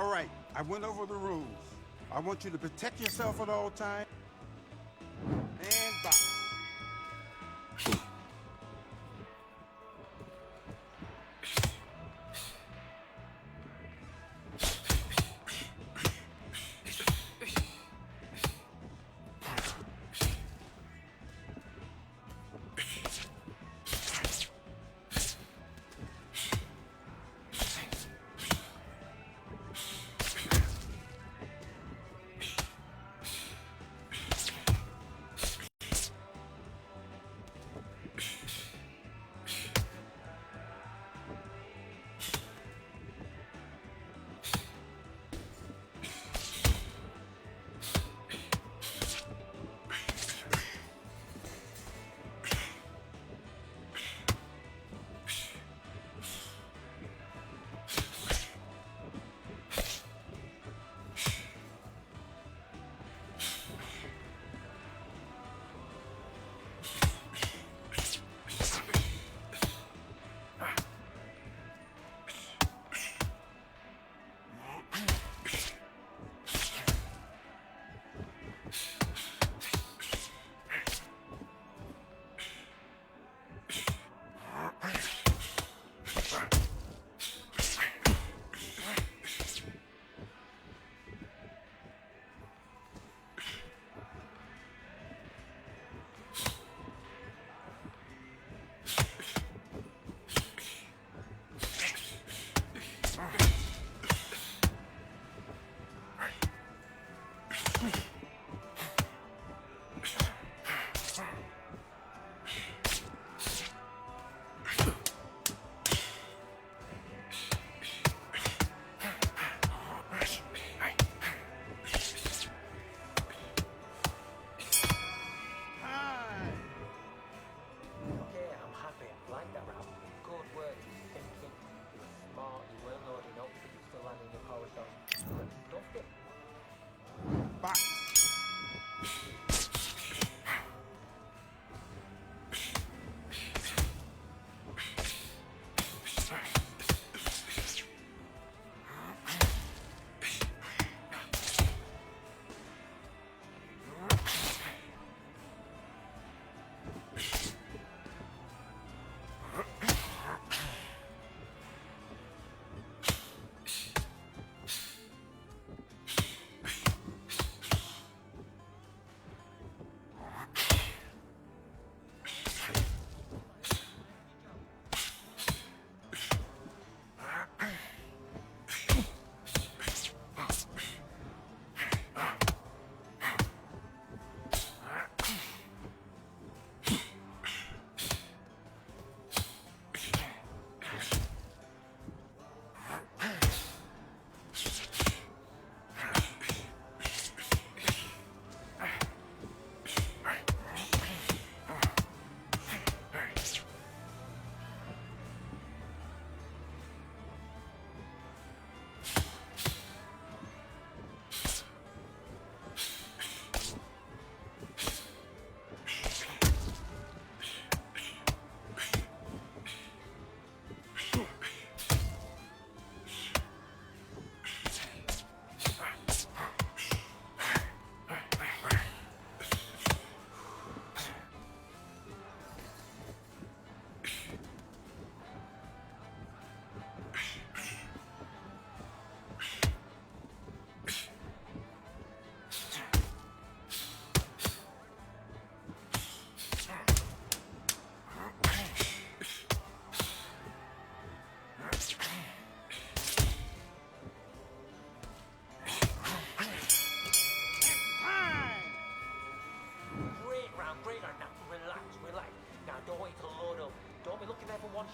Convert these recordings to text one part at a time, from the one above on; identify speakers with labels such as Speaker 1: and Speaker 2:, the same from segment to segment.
Speaker 1: All right, I went over the rules. I want you to protect yourself at all times. And box.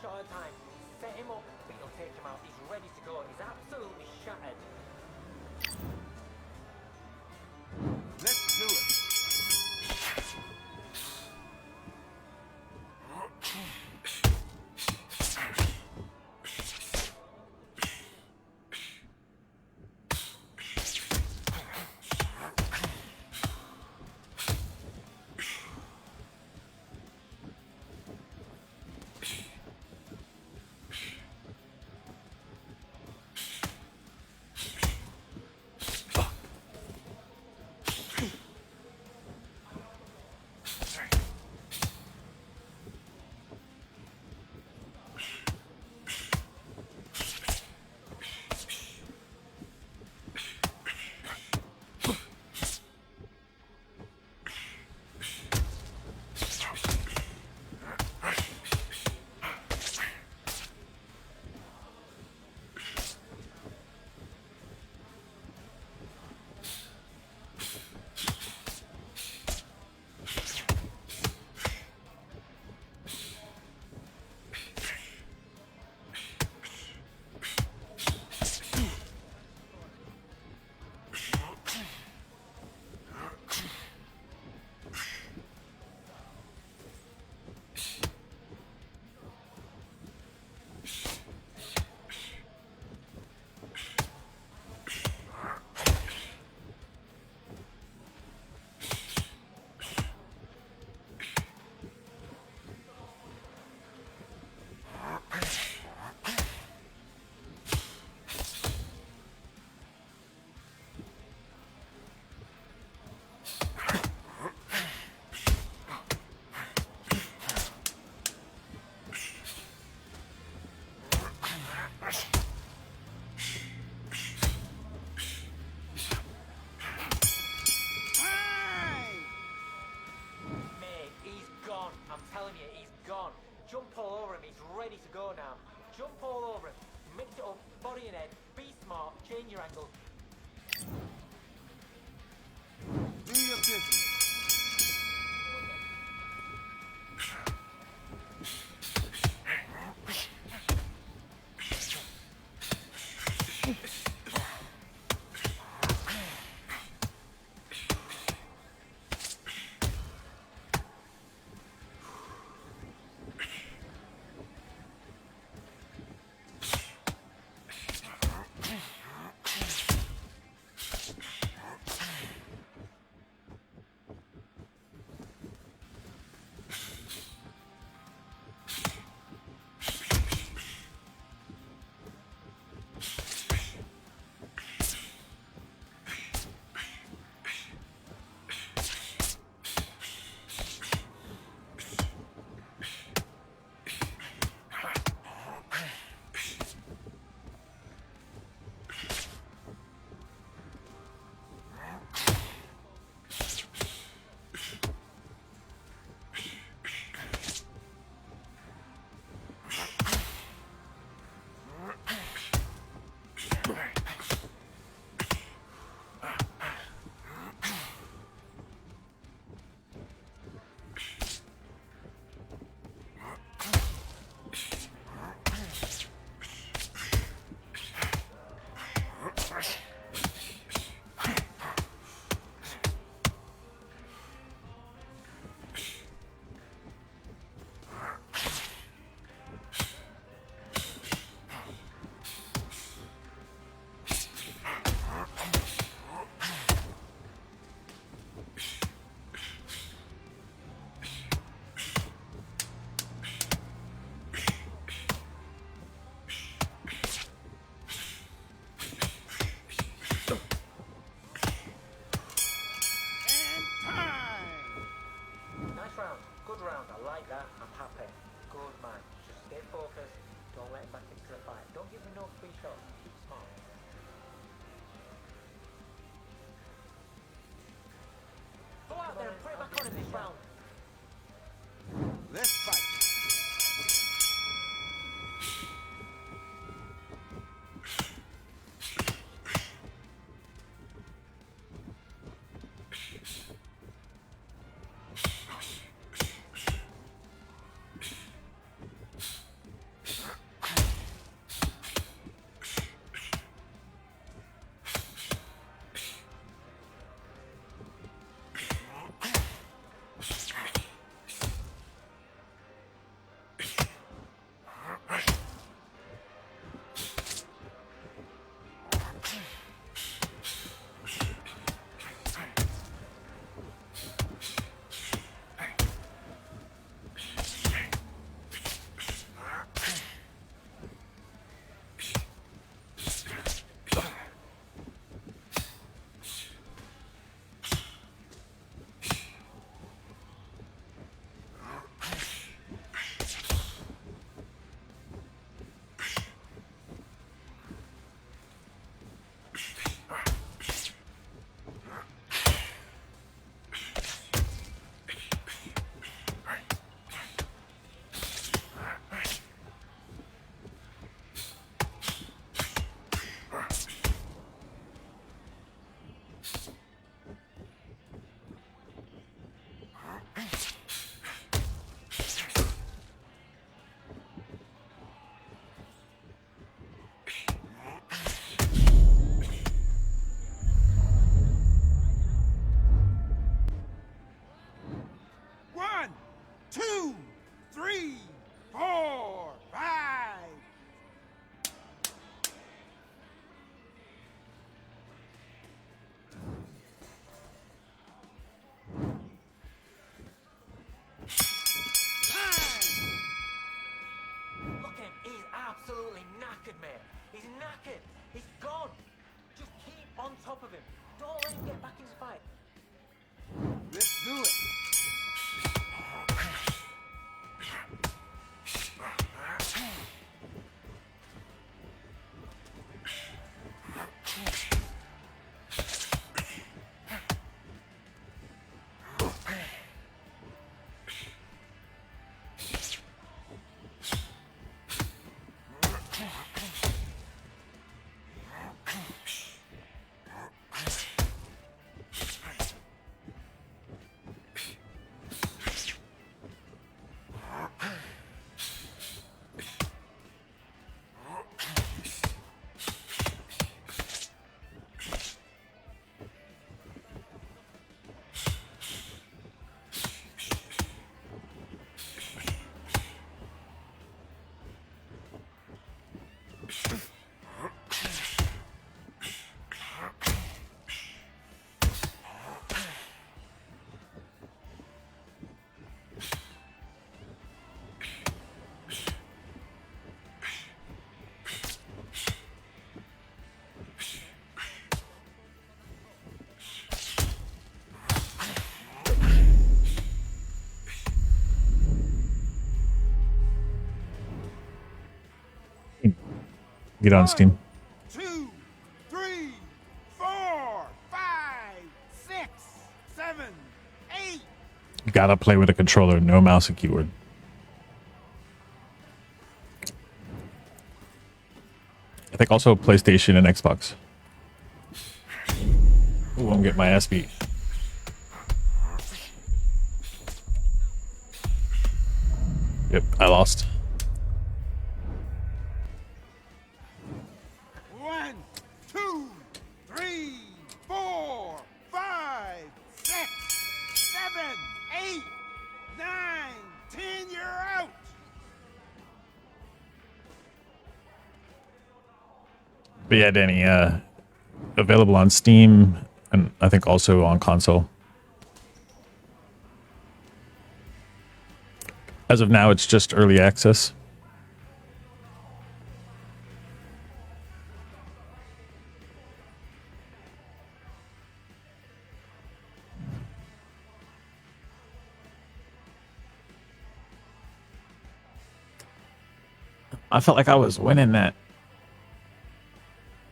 Speaker 2: shot at a time. Set him up, but you'll take him out. He's ready to go. He's absolutely shattered.
Speaker 1: Let's do it.
Speaker 2: jump all over him. Mix it up, body and head, be smart, change your angle.
Speaker 1: Do your business.
Speaker 2: Good round, I like that, I'm happy. Good man, just stay focused, don't let him back into the fight. Don't give him no free shots, keep smart. Go out there and put it back on in this round.
Speaker 1: Let's fight.
Speaker 2: Absolutely knackered, mate. He's knackered. He's gone. Just keep on top of him. Don't let him get back into the fight.
Speaker 1: Let's do it.
Speaker 3: Get on Steam.
Speaker 1: 2, 3, 4, 5, 6, 7, 8.
Speaker 3: You gotta play with a controller, no mouse and keyboard. I think also PlayStation and Xbox. Ooh, I'm getting my ass beat. Yep, I lost.
Speaker 1: 1, 2, 3, 4, 5, 6, 7, 8, 9, 10. You're out.
Speaker 3: But yeah, Danny, available on Steam and I think also on console. As of now, it's just early access. I felt like I was winning that.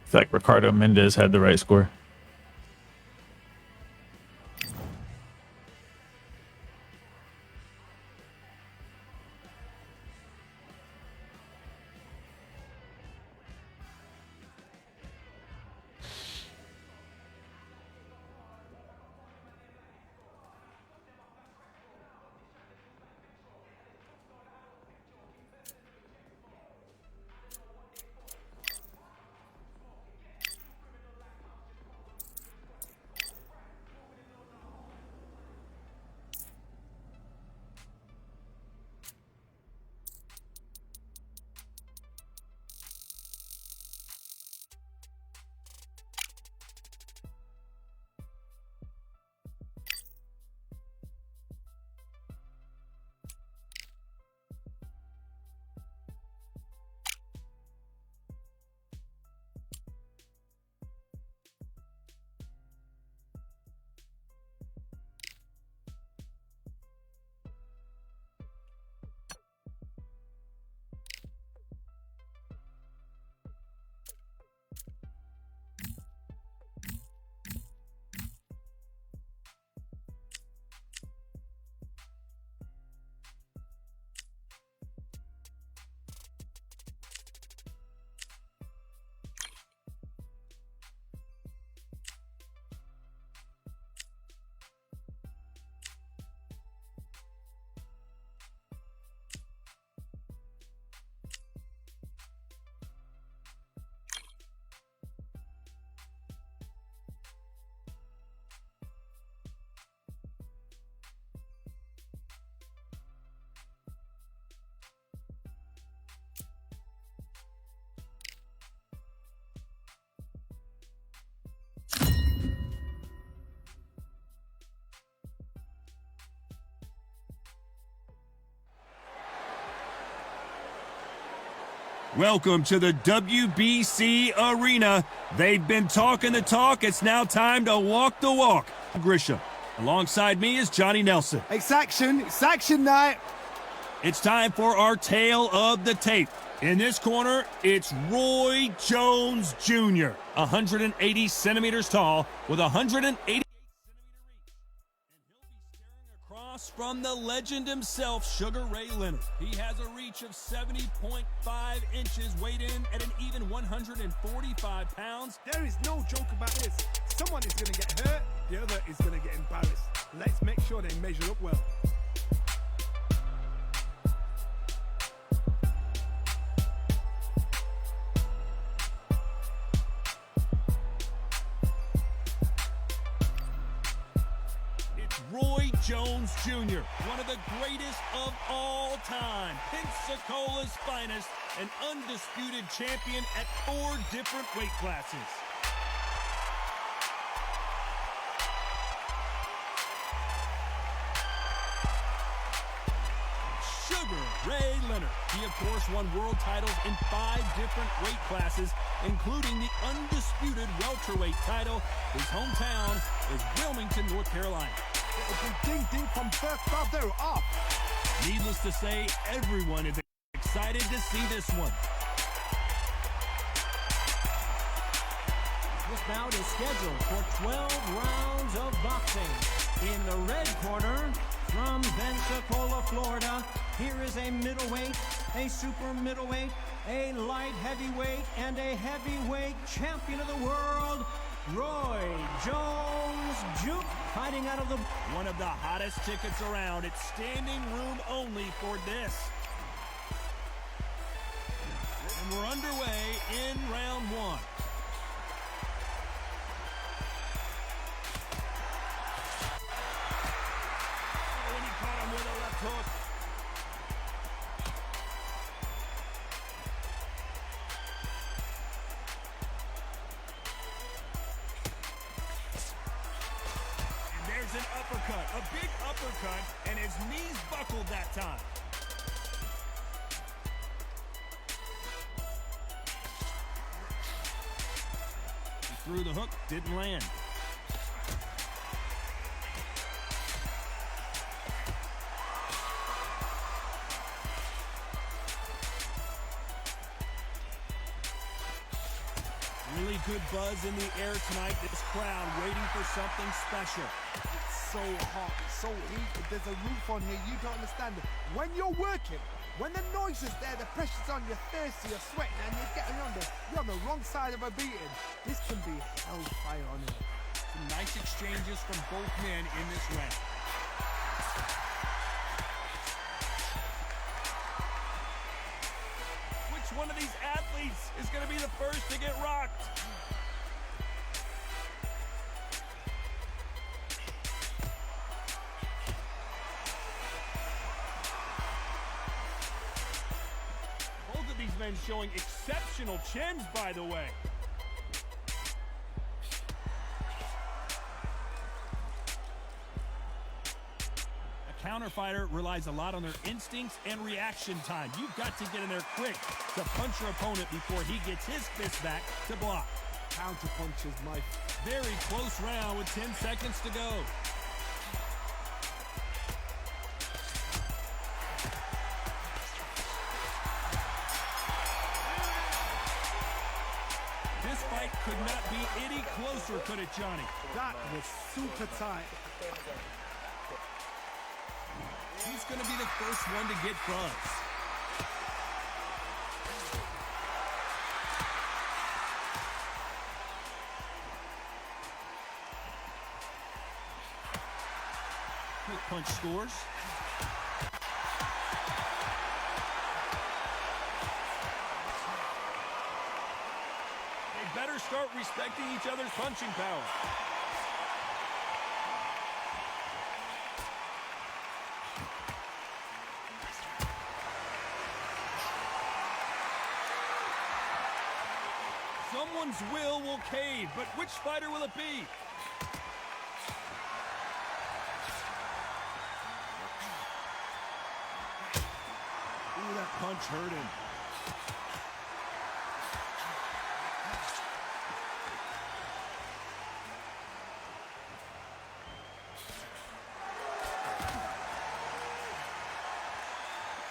Speaker 3: I feel like Ricardo Mendez had the right score.
Speaker 4: Welcome to the WBC Arena. They've been talking the talk. It's now time to walk the walk. Grisham. Alongside me is Johnny Nelson.
Speaker 5: It's action night.
Speaker 4: It's time for our tale of the tape. In this corner, it's Roy Jones Jr., 180 centimeters tall with 180 across from the legend himself, Sugar Ray Leonard. He has a reach of 70.5 inches, weighed in at an even 145 pounds.
Speaker 5: There is no joke about this. Someone is going to get hurt, the other is going to get embarrassed. Let's make sure they measure up well.
Speaker 4: It's Roy Jones Jr., one of the greatest of all time, Pensacola's finest, an undisputed champion at 4 different weight classes. Sugar Ray Leonard. He, of course, won world titles in 5 different weight classes, including the undisputed welterweight title. His hometown is Wilmington, North Carolina.
Speaker 5: Ding ding from first start there up.
Speaker 4: Needless to say, everyone is excited to see this one.
Speaker 6: This bout is scheduled for 12 rounds of boxing. In the red corner, from Pensacola, Florida, here is a middleweight, a super middleweight, a light heavyweight, and a heavyweight champion of the world, Roy Jones Jr. Fighting out of the...
Speaker 4: One of the hottest tickets around. It's standing room only for this. And we're underway in round 1. Oh, and he caught him with a left hook. An uppercut, a big uppercut, and his knees buckled that time. He threw the hook, didn't land. Really good buzz in the air tonight. This crowd waiting for something special.
Speaker 5: So hot, so heated. There's a roof on here. You don't understand it. When you're working, when the noise is there, the pressure's on, you're thirsty, you're sweating, and you're on the wrong side of a beating. This can be hellfire on here.
Speaker 4: Some nice exchanges from both men in this round. Which one of these athletes is going to be the first to get rocked? Both of these men showing exceptional chins, by the way. A counterfighter relies a lot on their instincts and reaction time. You've got to get in there quick to punch your opponent before he gets his fist back to block.
Speaker 5: Counter punches, my...
Speaker 4: Very close round with 10 seconds to go. This fight could not be any closer, could it, Johnny?
Speaker 5: That was super tight.
Speaker 4: He's going to be the first one to get buzz. Quick punch scores. They better start respecting each other's punching power. Someone's will cave, but which fighter will it be? Ooh, that punch hurt him.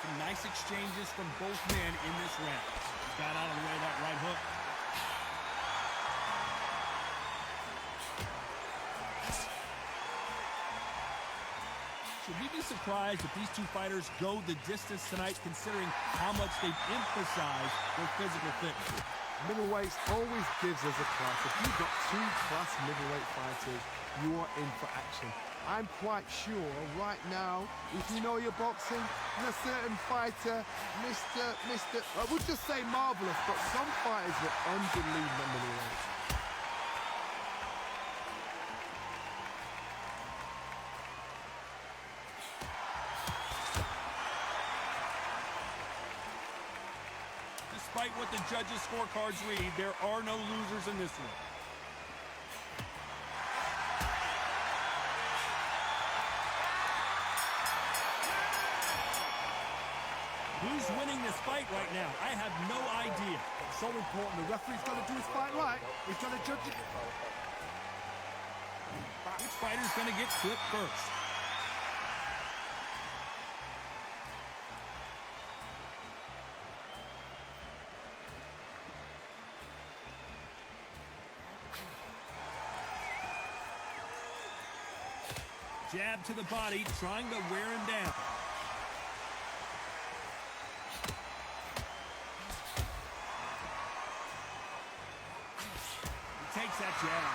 Speaker 4: Some nice exchanges from both men in this round. Got out of the way of that right hook. Should we be surprised if these two fighters go the distance tonight, considering how much they've emphasized their physical fitness?
Speaker 5: Middleweights always gives us a class. If you've got 2 class middleweight fighters, you are in for action. I'm quite sure right now, if you know your boxing, and a certain fighter, I would just say marvelous, but some fighters were unbelievable middleweights.
Speaker 4: despite what the judges' scorecards read, there are no losers in this one. Who's winning this fight right now? I have no idea.
Speaker 5: It's so important. The referee's got to do his fight right. He's got to judge it.
Speaker 4: Which fighter's going to get clipped first? Jab to the body, trying to wear him down. He takes that jab.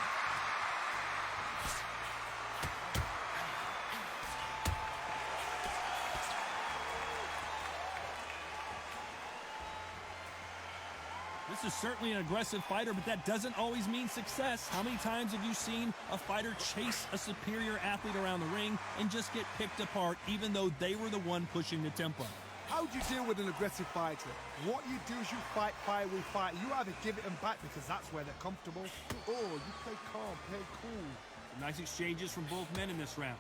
Speaker 4: This is certainly an aggressive fighter, but that doesn't always mean success. How many times have you seen a fighter chase a superior athlete around the ring and just get picked apart, even though they were the one pushing the tempo?
Speaker 5: How do you deal with an aggressive fighter? What you do is you fight fire with fire. You either give it them back because that's where they're comfortable, or you play calm, play cool.
Speaker 4: Some nice exchanges from both men in this round.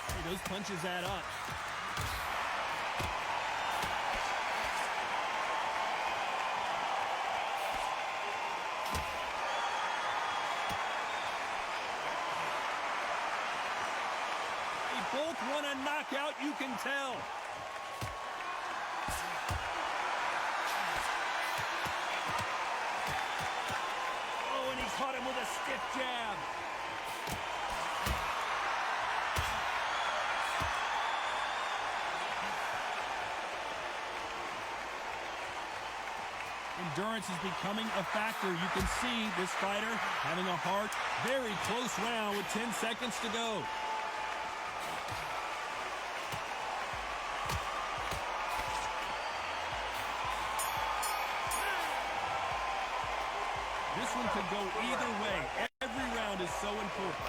Speaker 4: Hey, those punches add up. They both want a knockout, you can tell. Oh, and he caught him with a stiff jab. Endurance is becoming a factor. You can see this fighter having a hard, very close round with 10 seconds to go. This one could go either way. Every round is so important.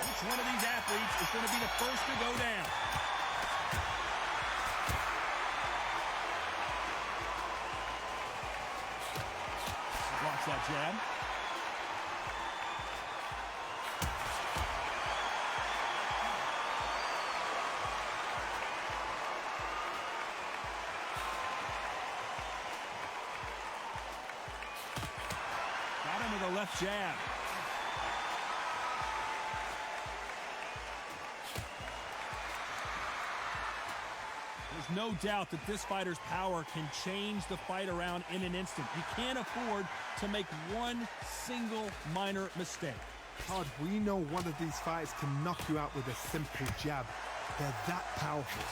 Speaker 4: Which one of these athletes is going to be the first to go down? Blocks that jab. Got him with a left jab. There's no doubt that this fighter's power can change the fight around in an instant. You can't afford to make one single minor mistake.
Speaker 5: Todd, we know one of these fighters can knock you out with a simple jab. They're that powerful.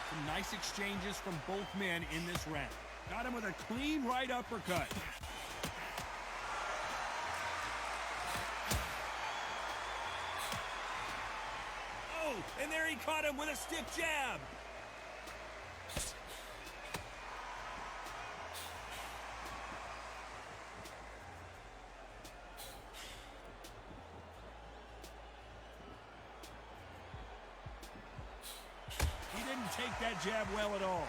Speaker 4: Some nice exchanges from both men in this round. Got him with a clean right uppercut. Oh, and there he caught him with a stiff jab. He didn't take that jab well at all.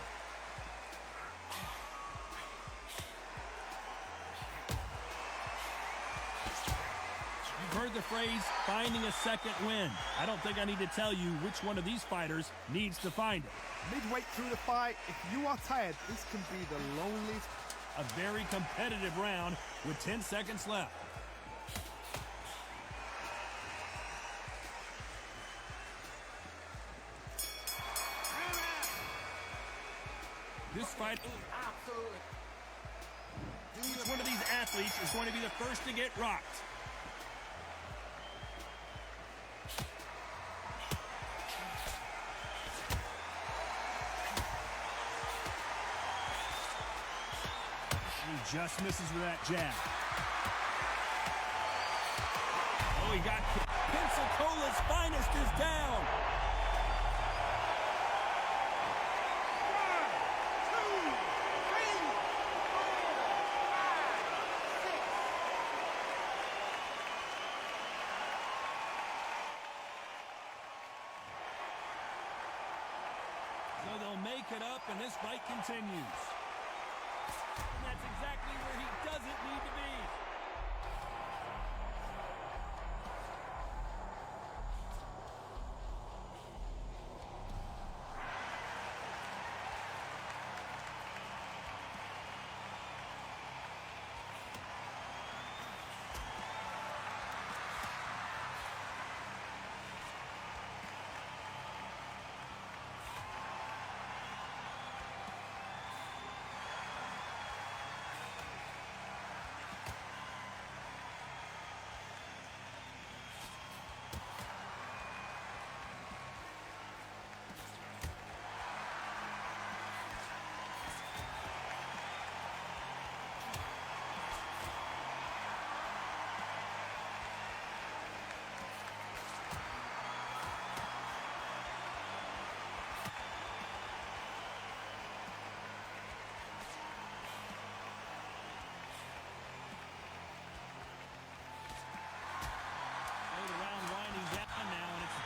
Speaker 4: You've heard the phrase, finding a second win. I don't think I need to tell you which one of these fighters needs to find it.
Speaker 5: Midway through the fight, if you are tired, this can be the loneliest.
Speaker 4: A very competitive round with 10 seconds left. This fight,
Speaker 2: Absolutely.
Speaker 4: which one of these athletes is going to be the first to get rocked? He just misses with that jab. Oh, he got Pensacola's finest is down. make it up, and this fight continues. And that's exactly where he doesn't need to be.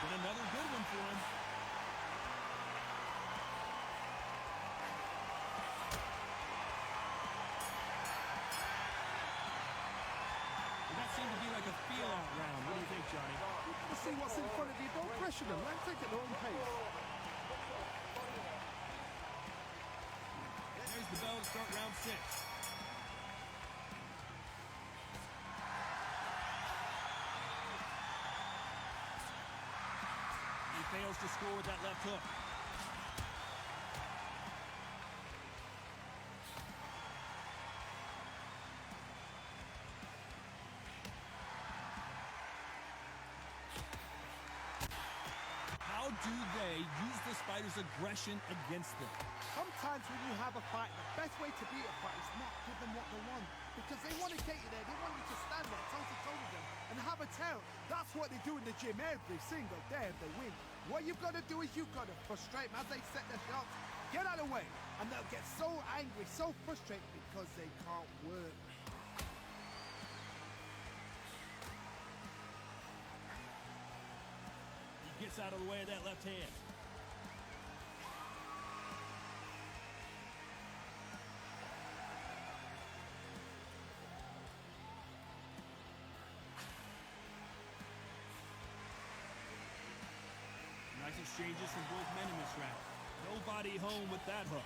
Speaker 4: Another good one for him. That seemed to be like a feel-out round. What do you think, Johnny?
Speaker 5: You can see what's in front of you. Don't pressure them. Let them take it at their own pace.
Speaker 4: There's the bell to start round 6. Fails to score with that left hook. How do they use this fighter's aggression against them?
Speaker 5: Sometimes when you have a fight, the best way to beat a fight is not give them what they want. Because they want to get you there. They want you to stand there, toe-to-toe with them, and have a tell. That's what they do in the gym every single day if they win. What you've got to do is you've got to frustrate them as they set their shots. Get out of the way. And they'll get so angry, so frustrated because they can't work.
Speaker 4: He gets out of the way of that left hand. Nice exchanges from both men in this round. Nobody home with that hook.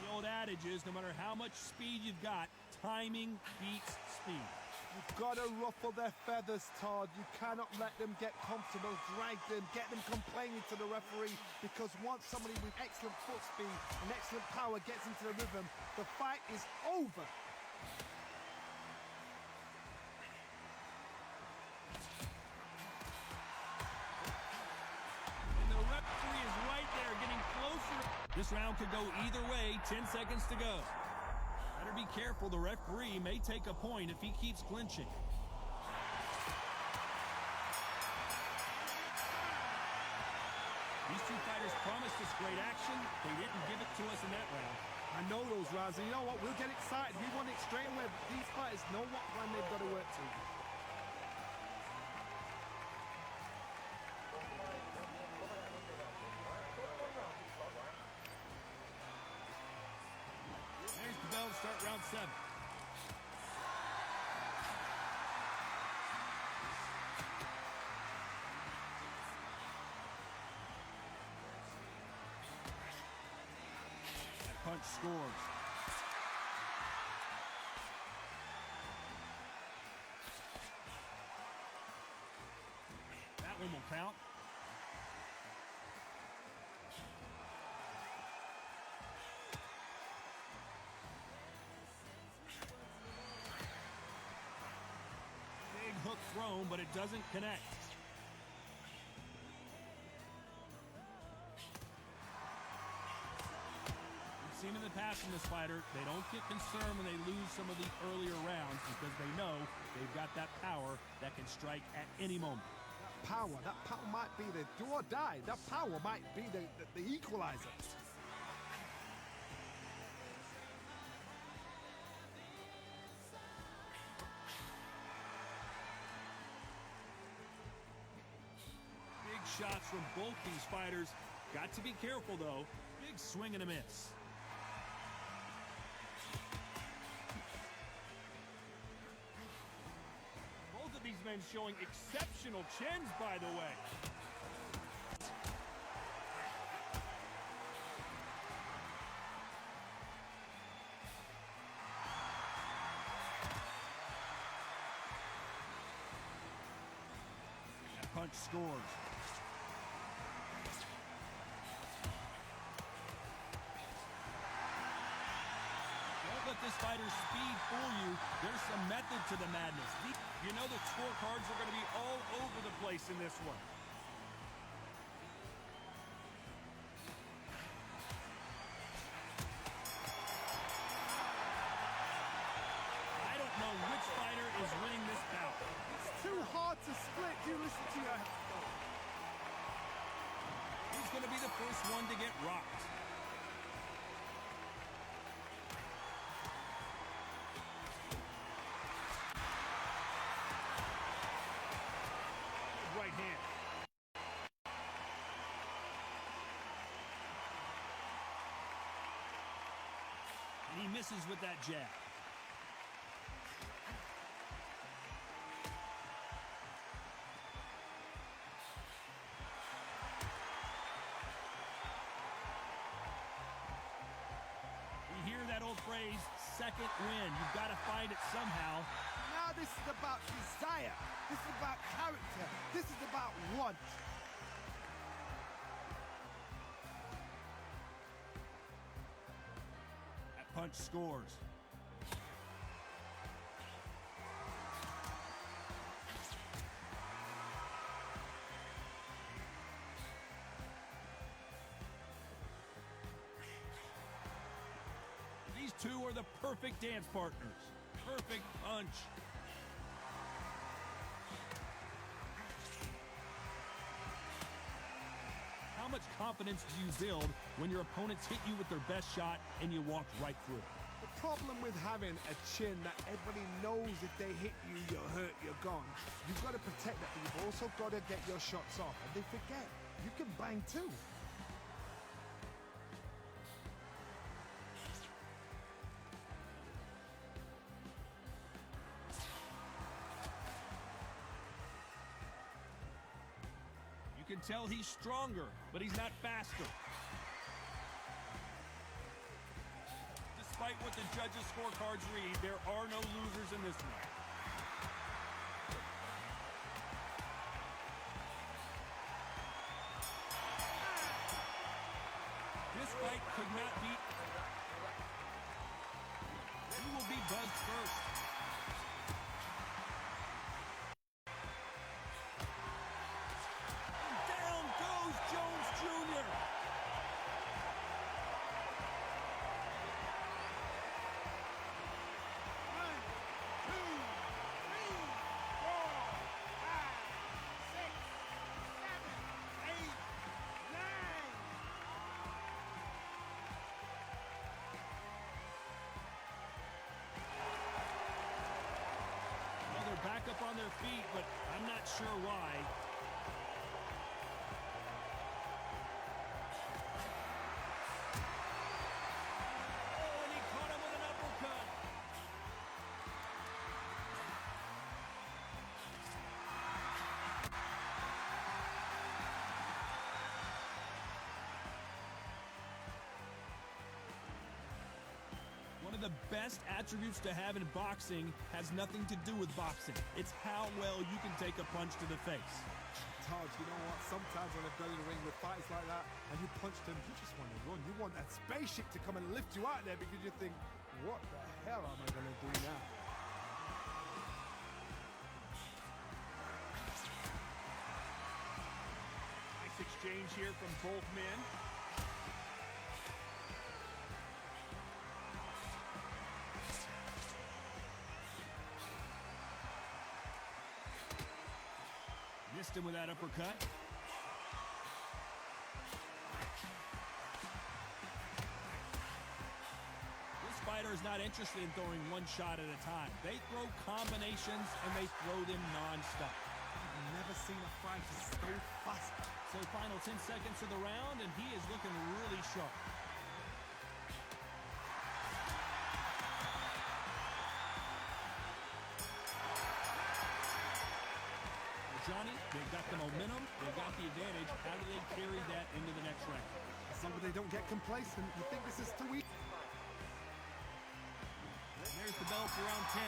Speaker 4: The old adage is, no matter how much speed you've got, timing beats speed.
Speaker 5: You've got to ruffle their feathers, Todd. You cannot let them get comfortable, drag them, get them complaining to the referee, because once somebody with excellent foot speed and excellent power gets into the rhythm, the fight is over.
Speaker 4: This round could go either way, 10 seconds to go. Better be careful, the referee may take a point if he keeps clinching. These two fighters promised us great action. They didn't give it to us in that round.
Speaker 5: I know those rounds, and you know what? We'll get excited. We want it straight away. These fighters know what plan they've got to work to.
Speaker 4: There's the bell to start round 7. That punch scores. That one will count. Big hook thrown, but it doesn't connect. We've seen in the past from this fighter, they don't get concerned when they lose some of the earlier rounds because they know they've got that power that can strike at any moment.
Speaker 5: That power might be the do or die. That power might be the equalizer.
Speaker 4: shots from both these fighters. Got to be careful, though. Big swing and a miss. Both of these men showing exceptional chins, by the way. That punch scores. Don't let this fighter's speed fool you. There's some method to the madness. You know the scorecards are going to be all over the place in this one. I don't know which fighter is winning this bout.
Speaker 5: It's too hard to split. Do listen to your...
Speaker 4: Who's going to be the first one to get rocked? Right hand. And he misses with that jab. You hear that old phrase, second win. You've got to find it somehow.
Speaker 5: Now this is about desire. This is about character. This is about want.
Speaker 4: That punch scores. These two are the perfect dance partners. Perfect punch. How much confidence do you build when your opponents hit you with their best shot and you walk right through it?
Speaker 5: The problem with having a chin that everybody knows if they hit you, you're hurt, you're gone. You've got to protect that, but you've also got to get your shots off. And they forget, you can bang too.
Speaker 4: You can tell he's stronger, but he's not faster. Despite what the judges' scorecards read, there are no losers in this one. This fight could not be... Who will be buzzed first? Jones Jr. Well, they're back up on their feet, but I'm not sure why. One of the best attributes to have in boxing has nothing to do with boxing. It's how well you can take a punch to the face.
Speaker 5: Taj, you know what? Sometimes when I've gone in the ring with fights like that and you punch them, you just want to run. You want that spaceship to come and lift you out there because you think, what the hell am I going to do now?
Speaker 4: Nice exchange here from both men. Missed him with that uppercut. This fighter is not interested in throwing one shot at a time. They throw combinations and they throw them non-stop.
Speaker 5: never seen a fighter so fast.
Speaker 4: So final 10 seconds of the round, and he is looking really sharp. Johnny, they got the momentum, they got the advantage. How do they carry that into the next round?
Speaker 5: As long as they don't get complacent, you think this is too easy.
Speaker 4: There's the bell for round 10.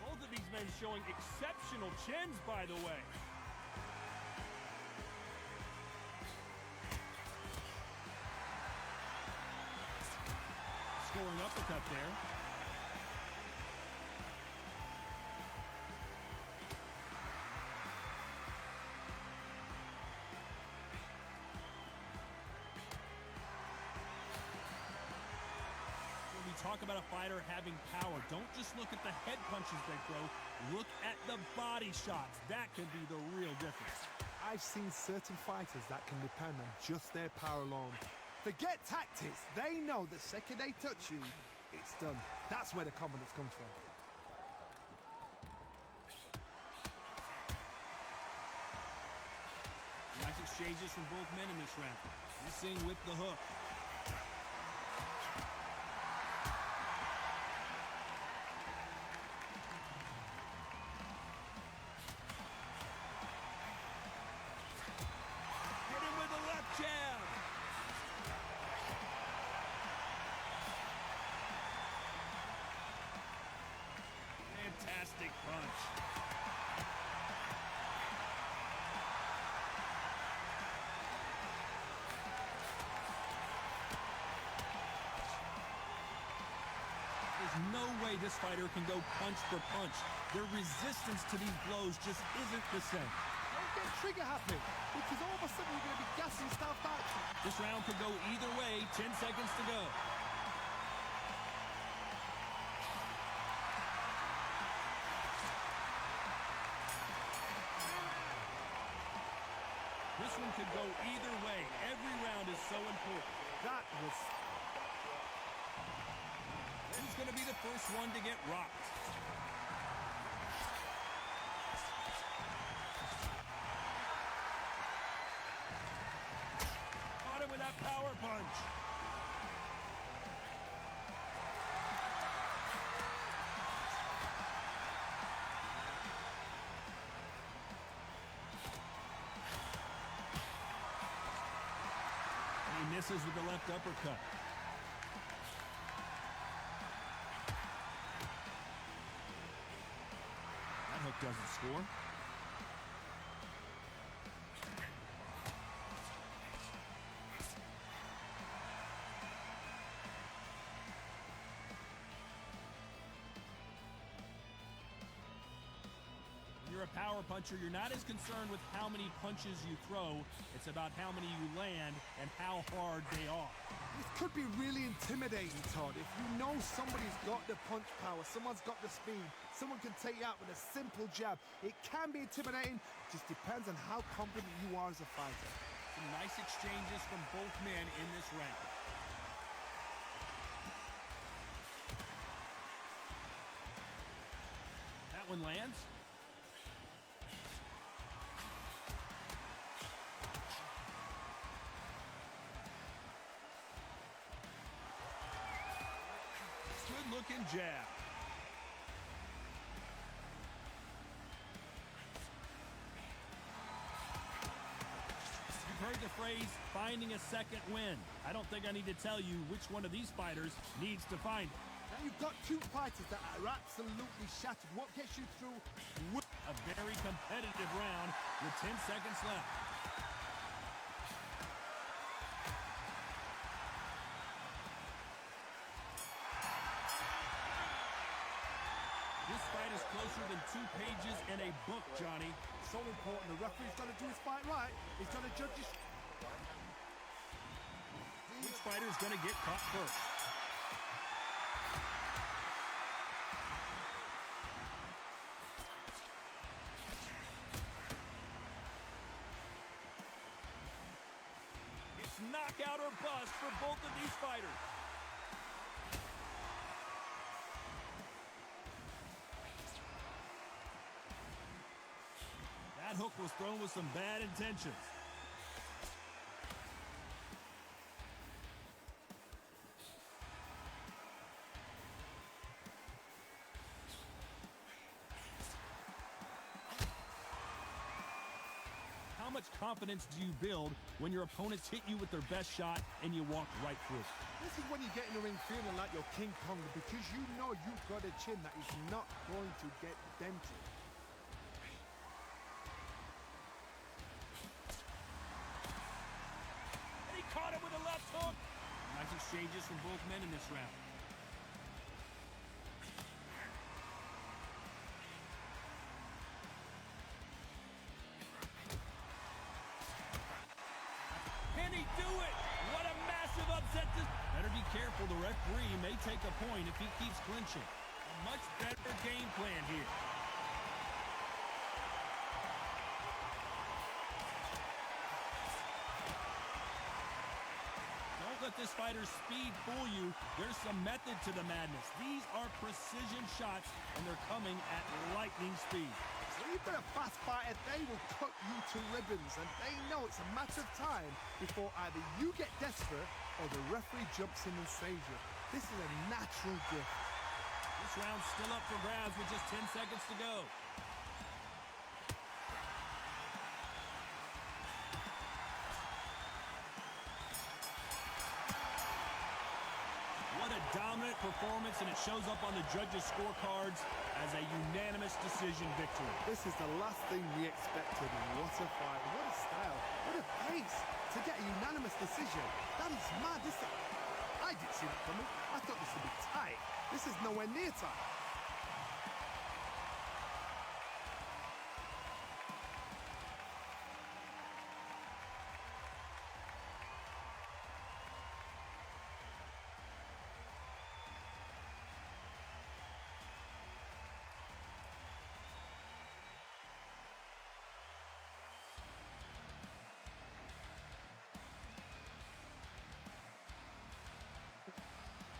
Speaker 4: Both of these men showing exceptional chins, by the way. Scoring uppercut there. When we talk about a fighter having power, don't just look at the head punches they throw. Look at the body shots. That can be the real difference.
Speaker 5: I've seen certain fighters that can depend on just their power alone. Forget tactics. They know the second they touch you, it's done. That's where the confidence comes from.
Speaker 4: Nice exchanges from both men in this round. Missing with the hook. Hit him with a left jab. Fantastic punch. There's no way this fighter can go punch for punch. Their resistance to these blows just isn't the same.
Speaker 5: Don't get trigger happy, because all of a sudden you're going to be gassing stuff out.
Speaker 4: This round could go either way. 10 seconds to go. This one could go either way. Every round is so important.
Speaker 5: That was...
Speaker 4: Who's going to be the first one to get rocked? Caught him with that power punch. And he misses with the left uppercut. That hook doesn't score. When you're a power puncher, you're not as concerned with how many punches you throw. It's about how many you land and how hard they are.
Speaker 5: This could be really intimidating, Todd. If you know somebody's got the punch power, someone's got the speed, someone can take you out with a simple jab. It can be intimidating. It just depends on how confident you are as a fighter.
Speaker 4: Some nice exchanges from both men in this round. That one lands. Good-looking jab. You've heard the phrase, finding a second win. I don't think I need to tell you which one of these fighters needs to find it.
Speaker 5: Now you've got two fighters that are absolutely shattered. What gets you through?
Speaker 4: A very competitive round with 10 seconds left. This fight is closer than 2 pages in a book, Johnny.
Speaker 5: So important. The referee's got to do his fight right. He's got to judge his...
Speaker 4: Which fighter's going to get caught first? It's knockout or bust for both of these fighters. That hook was thrown with some bad intentions. How much confidence do you build when your opponents hit you with their best shot and you walk right through?
Speaker 5: This is when you get in the ring feeling like you're King Kong because you know you've got a chin that is not going to get dented.
Speaker 4: And he caught him with a left hook. Nice exchanges from both men in this round. Can he do it? What a massive upset. Better be careful. The referee may take a point if he keeps clinching. A much better game plan here. Don't let this fighter's speed fool you. There's some method to the madness. These are precision shots, and they're coming at lightning speed.
Speaker 5: So you've got a fast fighter, they will cut you to ribbons, and they know it's a matter of time before either you get desperate or the referee jumps in and saves you. This is a natural gift.
Speaker 4: This round's still up for grabs with just 10 seconds to go. What a dominant performance, and it shows up on the judges' scorecards as a unanimous decision victory.
Speaker 5: This is the last thing we expected, and what a fight, what a style, what a pace to get a unanimous decision. That is mad. I didn't see that coming. I thought this would be tight. This is nowhere near tight.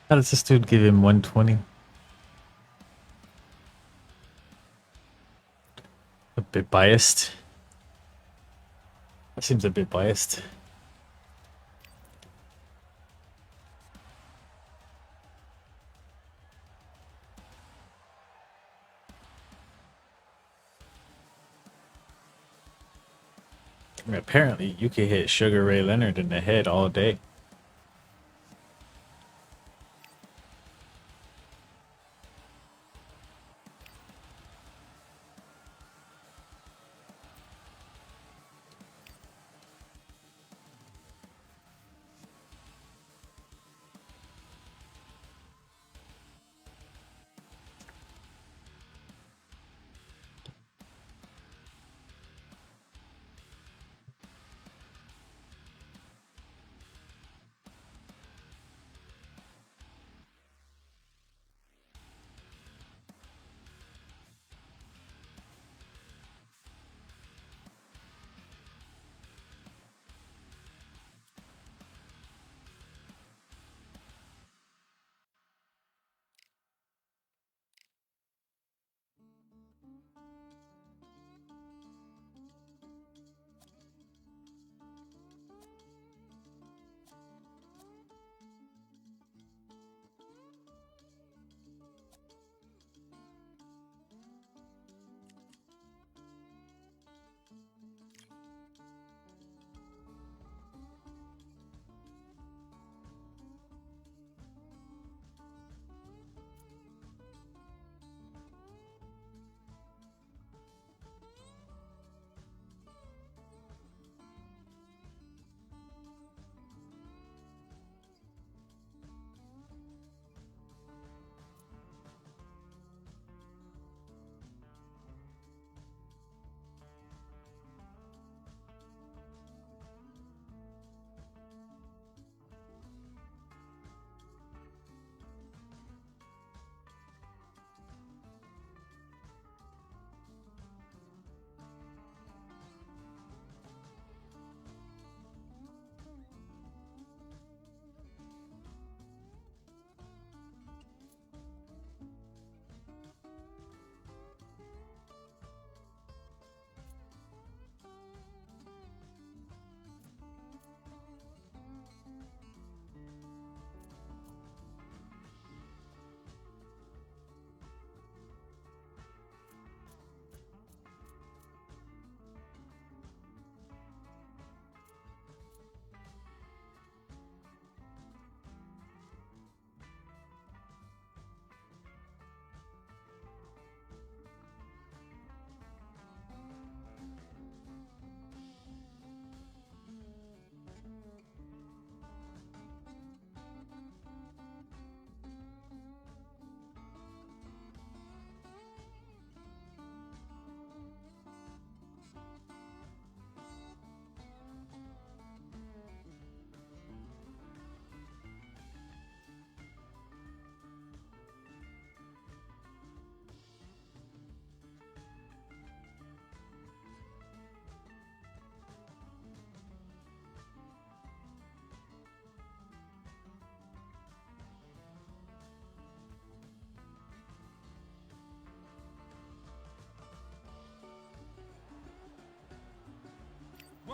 Speaker 3: How does this dude give him 120? A bit biased. That seems a bit biased. I mean, apparently you can hit Sugar Ray Leonard in the head all day.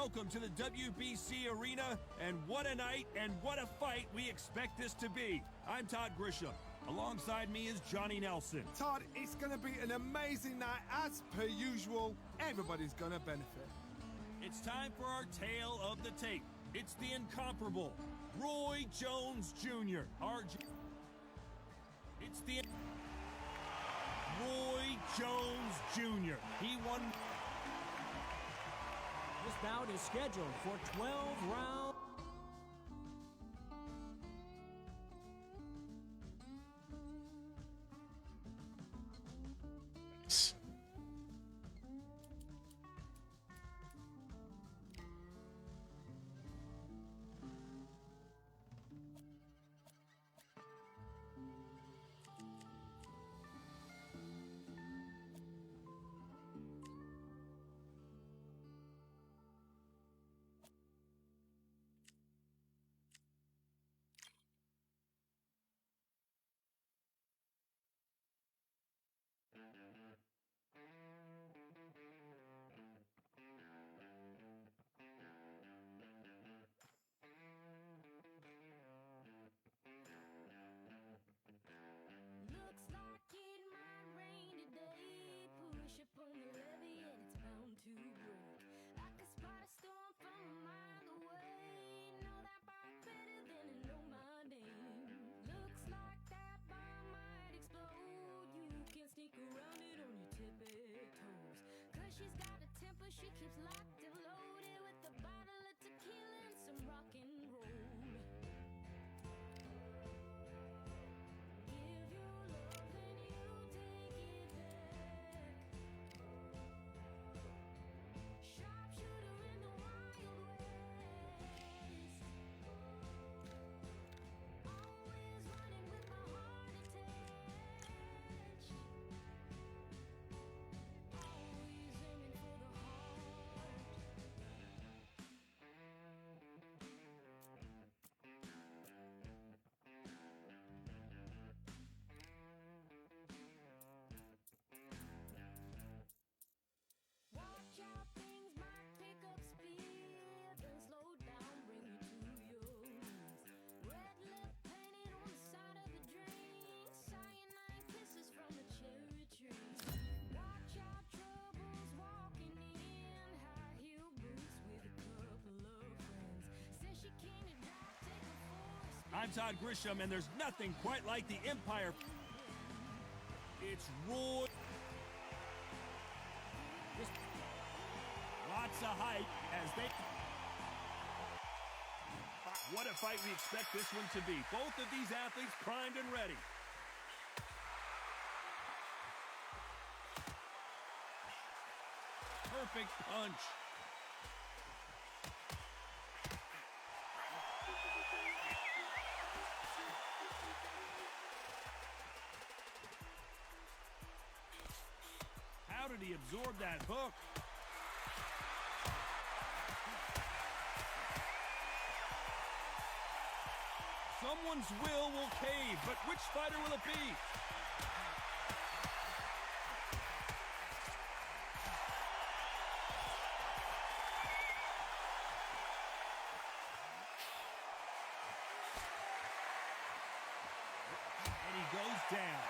Speaker 4: welcome to the WBC Arena, and what a night and what a fight we expect this to be. I'm Todd Grisham. Alongside me is Johnny Nelson.
Speaker 5: Todd, it's going to be an amazing night. As per usual, everybody's going to benefit.
Speaker 4: It's time for our tale of the tape. It's the incomparable Roy Jones Jr. It's the Roy Jones Jr. He won.
Speaker 6: This bout is scheduled for 12 rounds.
Speaker 3: Nice.
Speaker 7: Looks like it might rain today. Push up on the levee and it's bound to break. I can spot a storm from a mile away. Know that bike better than I know my name. Looks like that bomb might explode. You can sneak around it on your tippy toes. 'Cause she's got a temper, she keeps locked and loaded with a bottle of tequila and some rock and roll. Give your love and you take it back. Sharpshooter in the Wild West. Always running with my heart attached. Always aiming for the heart. Watch out, things might pick up speed, then slow down, bring you to your knees. Red lip painted on the side of the drink, cyanide kisses from the cherry tree. Watch out, troubles walking in, high heel boots with a couple of friends. Says she came to drive, take a force.
Speaker 4: I'm Todd Grisham, and there's nothing quite like the Empire. It's Roy. Lots of hype as they. What a fight we expect this one to be. Both of these athletes primed and ready. Perfect punch. How did he absorb that hook? Someone's will cave, but which fighter will it be? And he goes down.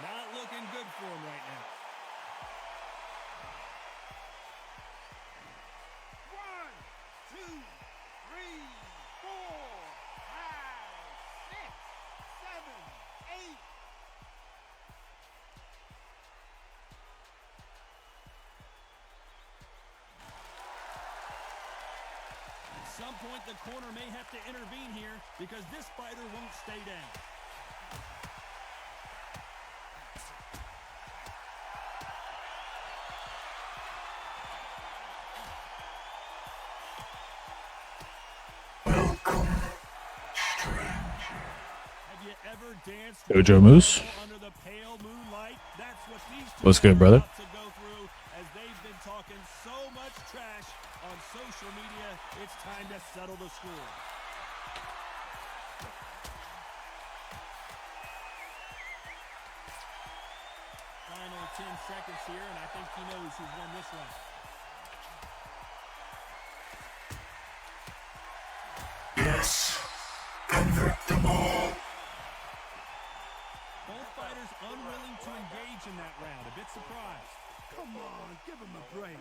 Speaker 4: Not looking good for him right now.
Speaker 1: 1, 2, 3, 4, 5, 6, 7, 8.
Speaker 4: At some point, the corner may have to intervene here because this fighter won't stay down. Have you ever danced
Speaker 3: Jojo Moose.
Speaker 4: under the pale moonlight? That's what these two
Speaker 3: What's good,
Speaker 4: are
Speaker 3: brother?
Speaker 4: about to go through as they've been talking so much trash on social media. It's time to settle the score. Final 10 seconds here, and I think he knows who's won this one. Both fighters unwilling to engage in that round. A bit surprised.
Speaker 5: Come on, give him a break.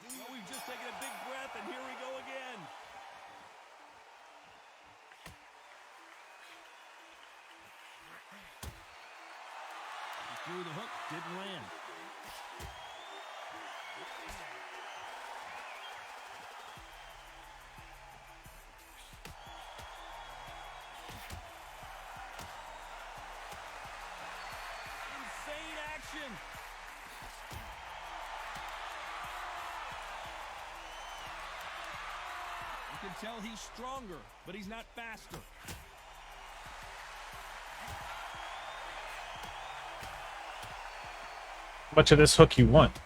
Speaker 4: Well, we've just taken a big breath, and here we go again. He threw the hook, didn't land. Insane action. You can tell he's stronger, but he's not faster.
Speaker 3: How much of this hook you want?
Speaker 4: The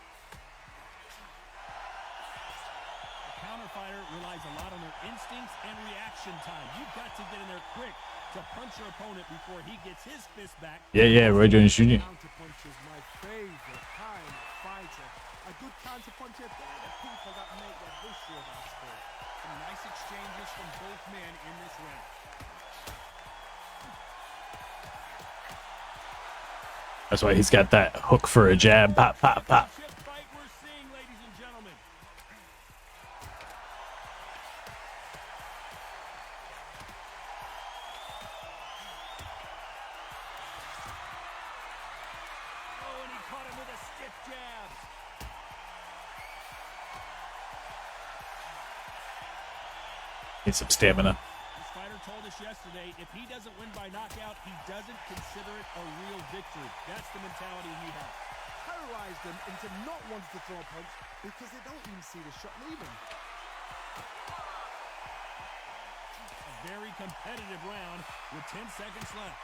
Speaker 4: counter fighter relies a lot on their instincts and reaction time. You've got to get in there quick to punch your opponent before he gets his fist back.
Speaker 3: Yeah, Roy Jones Jr.
Speaker 5: Counterpunch is my favorite kind of fighter. A good counterpuncher, they're the people that make the history of our sport.
Speaker 4: Some nice exchanges from both men in this round.
Speaker 3: That's why he's got that hook for a jab. Pop, pop, pop.
Speaker 4: Championship fight we're seeing, ladies and gentlemen. Oh, and he caught him with a stiff jab.
Speaker 3: Needs some stamina.
Speaker 4: This fighter told us yesterday, if he doesn't win by knockout, he doesn't consider it a real victory. That's the mentality he has.
Speaker 5: Terrorize them into not wanting to throw a punch because they don't even see the shot leaving.
Speaker 4: A very competitive round with 10 seconds left.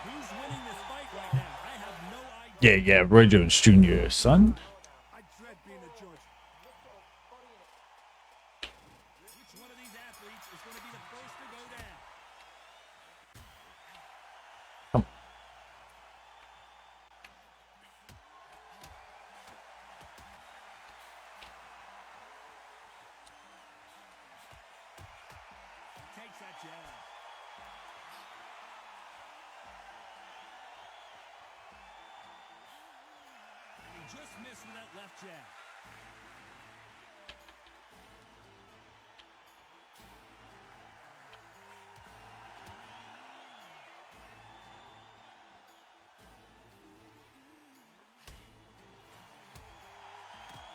Speaker 4: Who's winning this fight right now? I have no idea.
Speaker 3: Yeah, Roy Jones Jr., son.
Speaker 5: I dread being a judge.
Speaker 4: Which one of these athletes is going to be the first to go down?
Speaker 3: Come.
Speaker 4: Takes that jab. And he just missed with that left jab.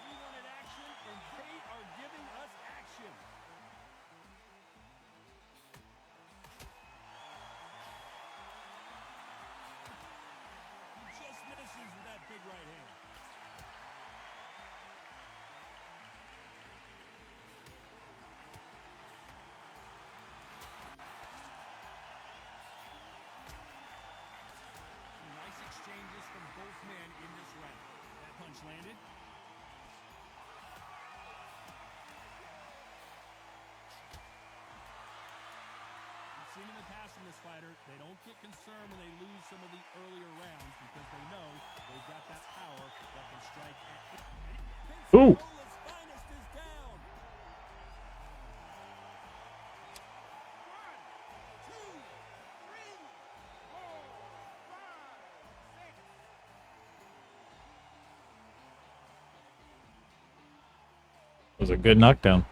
Speaker 4: We wanted action, and they are giving us action. He just misses with that big right hand. Some nice exchanges from both men in this round. That punch landed. We've seen in the past from this fighter, they don't get concerned when they lose some of the earlier rounds because they know they've got that power that can strike at
Speaker 3: Ooh.
Speaker 4: Pensacola's finest is down.
Speaker 3: It was a good knockdown.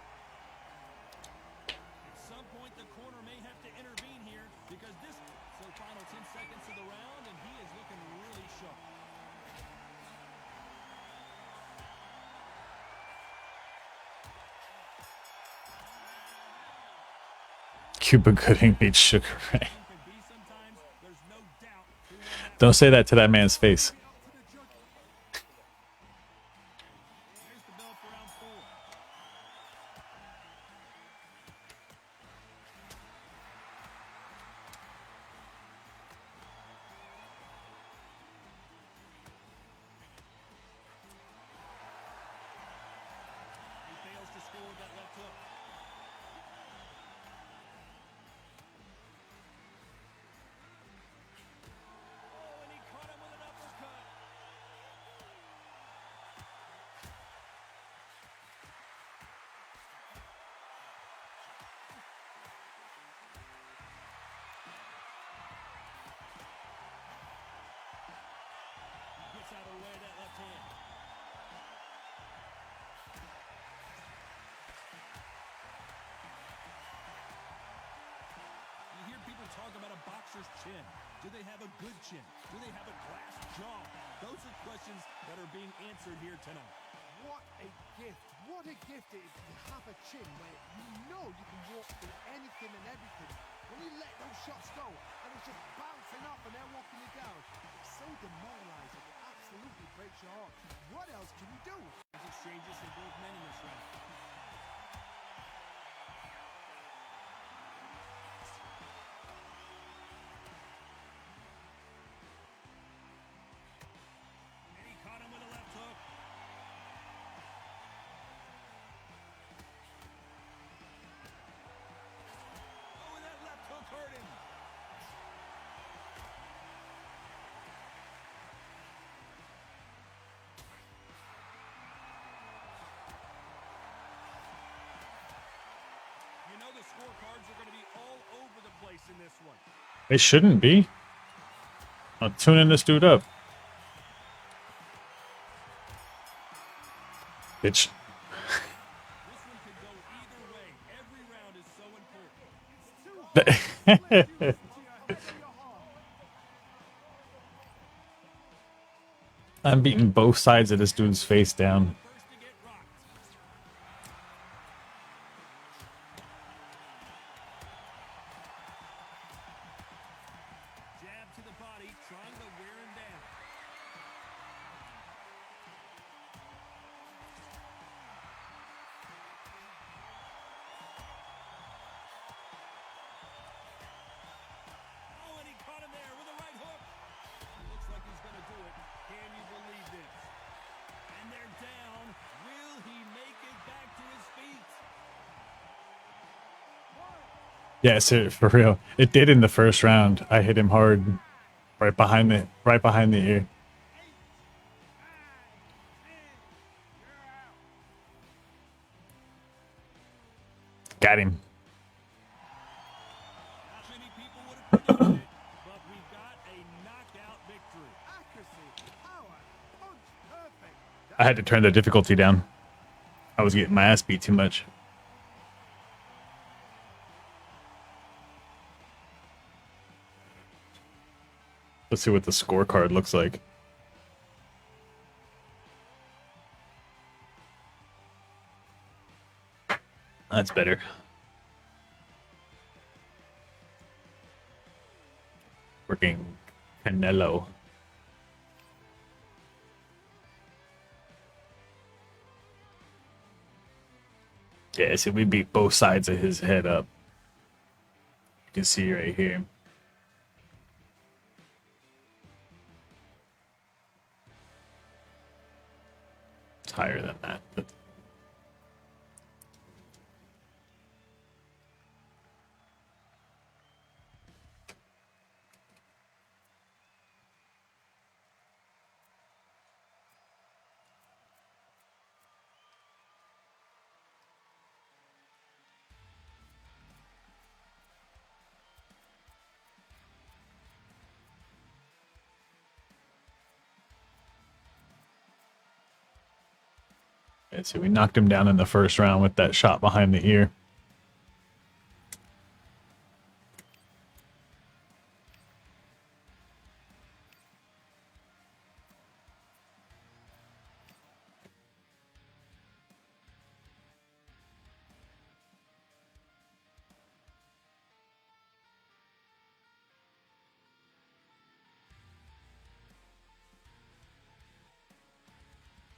Speaker 4: At some point, the corner may have to intervene here because this is the final 10 seconds of the round, and he is looking really sharp.
Speaker 3: Cuba Gooding beats Sugar Ray.
Speaker 4: Can be sometimes. There's no doubt who won that.
Speaker 3: Don't say that to that man's face.
Speaker 4: Here's the bell for round 4. He fails to score with that left hook. hand. You hear people talk about a boxer's chin. Do they have a good chin? Do they have a glass jaw? Those are questions that are being answered here tonight.
Speaker 5: What a gift. What a gift it is to have a chin where you know you can walk through anything and everything. When you let those shots go and it's just bouncing off and they're walking you down, it's so demoralizing. It absolutely breaks your heart. What else can you do?
Speaker 4: These exchanges in both men in this round. And he caught him with a left hook. Oh, and that left hook hurt him. You know the scorecards are going to be all over the place in this one.
Speaker 3: They shouldn't be. I'm tuning this dude up. Bitch.
Speaker 4: This one could go either way. Every round is so important.
Speaker 3: I'm beating both sides of this dude's face down.
Speaker 4: First to get rocked. Jab to the body, trying to wear him down. Oh, and he caught him there with a right hook. Looks like he's going to do it. Can you believe this? And they're down. Will he make it back to his feet?
Speaker 3: Yeah, so for real. It did in the first round. I hit him hard right behind the ear. Got him.
Speaker 4: Not many people would have predicted it, but we got a knockout victory.
Speaker 5: Accuracy, power, punch, perfect.
Speaker 3: I had to turn the difficulty down. I was getting my ass beat too much. Let's see what the scorecard looks like. That's better. Working Canelo. Yeah, so we beat both sides of his head up. You can see right here. It's higher than that. But yeah, so we knocked him down in the first round with that shot behind the ear.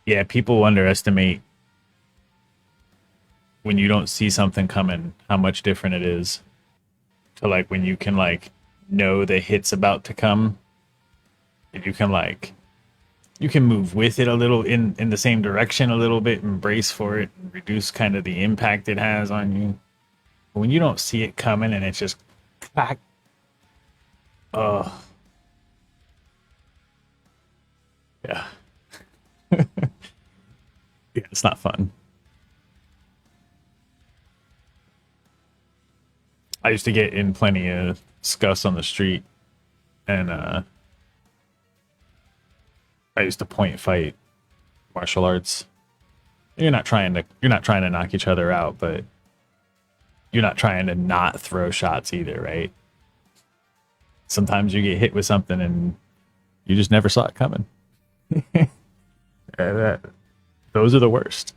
Speaker 3: Yeah, people underestimate when you don't see something coming, how much different it is to like when you can like know the hit's about to come and you can move with it a little in the same direction a little bit and brace for it and reduce kind of the impact it has on you. But when you don't see it coming and it's just clack, oh yeah. Yeah, it's not fun. I used to get in plenty of scuffs on the street, and I used to point fight martial arts. You're not trying to knock each other out, but you're not trying to not throw shots either, right? Sometimes you get hit with something and you just never saw it coming. Those are the worst.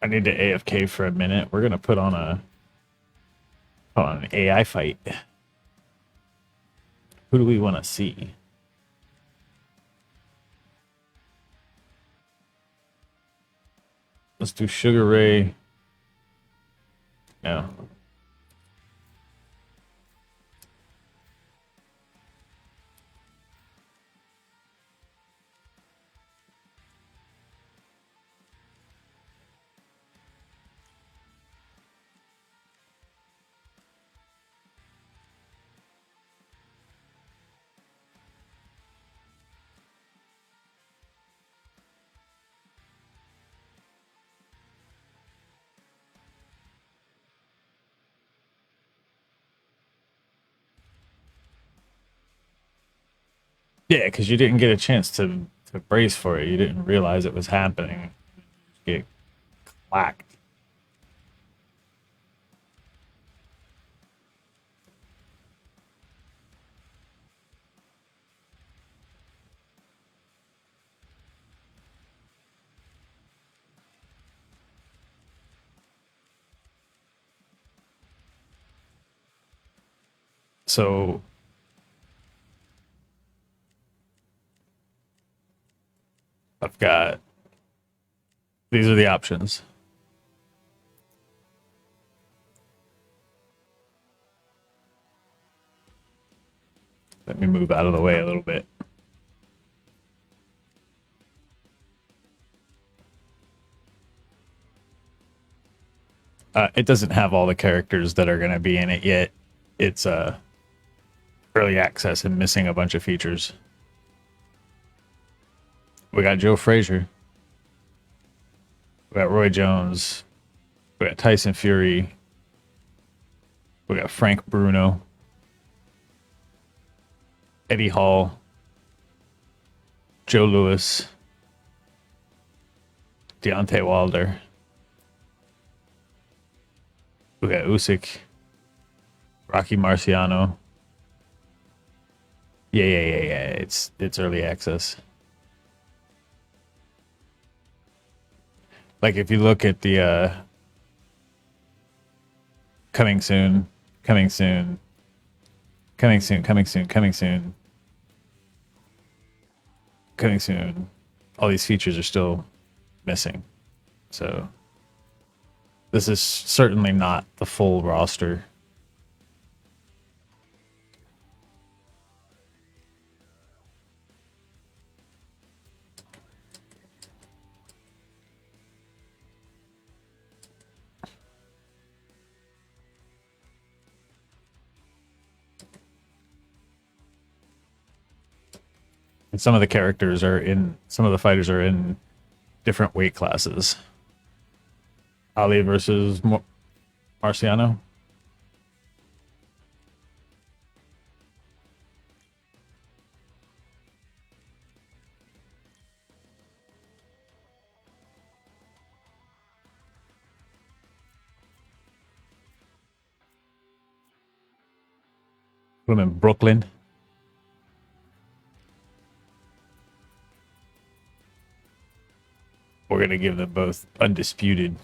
Speaker 3: I need to AFK for a minute. We're gonna put on an AI fight. Who do we want to see? Let's do Sugar Ray. No. Yeah, because you didn't get a chance to brace for it. You didn't realize it was happening. You get clacked. So I've got, these are the options. Let me move out of the way a little bit. It doesn't have all the characters that are going to be in it yet. It's early access and missing a bunch of features. We got Joe Frazier. We got Roy Jones. We got Tyson Fury. We got Frank Bruno. Eddie Hall. Joe Louis. Deontay Wilder. We got Usyk. Rocky Marciano. Yeah. It's early access. Like if you look at the coming soon, all these features are still missing. So this is certainly not the full roster. And some of the characters are in, some of the fighters are in different weight classes. Ali versus Marciano. Put him in Brooklyn. We're going to give them both undisputed.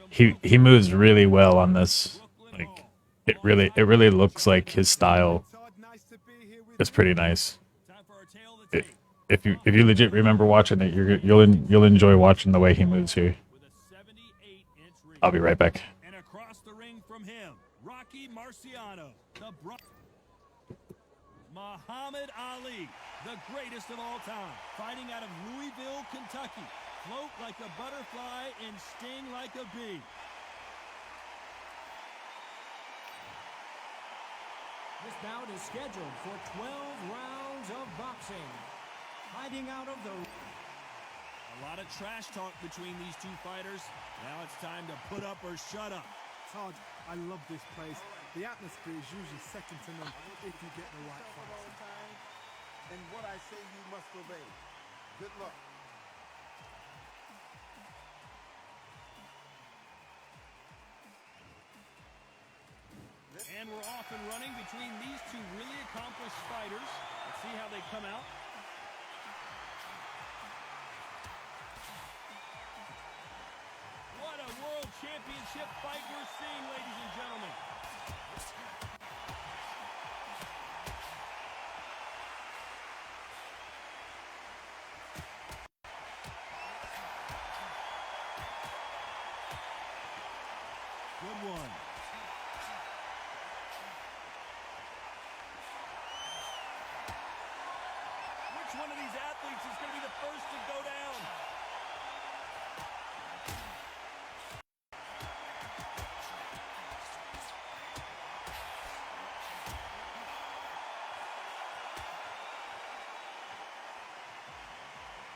Speaker 3: He moves really well on this. Like it really looks like his style is pretty nice. If you legit remember watching it, you'll enjoy watching the way he moves here. I'll be right back.
Speaker 4: And across the ring from him, Rocky Marciano. Muhammad Ali, the greatest of all time, fighting out of Louisville, Kentucky. Float like a butterfly and sting like a bee.
Speaker 6: This bout is scheduled for 12 rounds of boxing. Fighting out of the...
Speaker 4: A lot of trash talk between these two fighters. Now it's time to put up or shut up.
Speaker 5: Todd, I love this place. The atmosphere is usually second to none if you get the right
Speaker 1: All
Speaker 5: fights.
Speaker 1: time, and what I say you must obey. Good luck.
Speaker 4: And we're off and running between these two really accomplished fighters. Let's see how they come out. What a world championship fight we're seeing, ladies and gentlemen. Good one. Which one of these athletes is going to be the first to go down?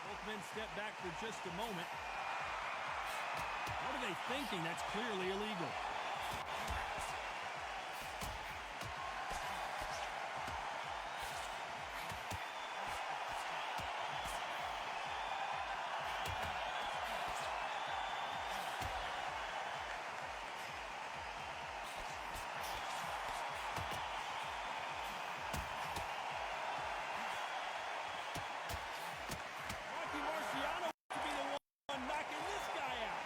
Speaker 4: Both men step back for just a moment. What are they thinking? That's clearly illegal. Rocky Marciano to be the one knocking this guy out.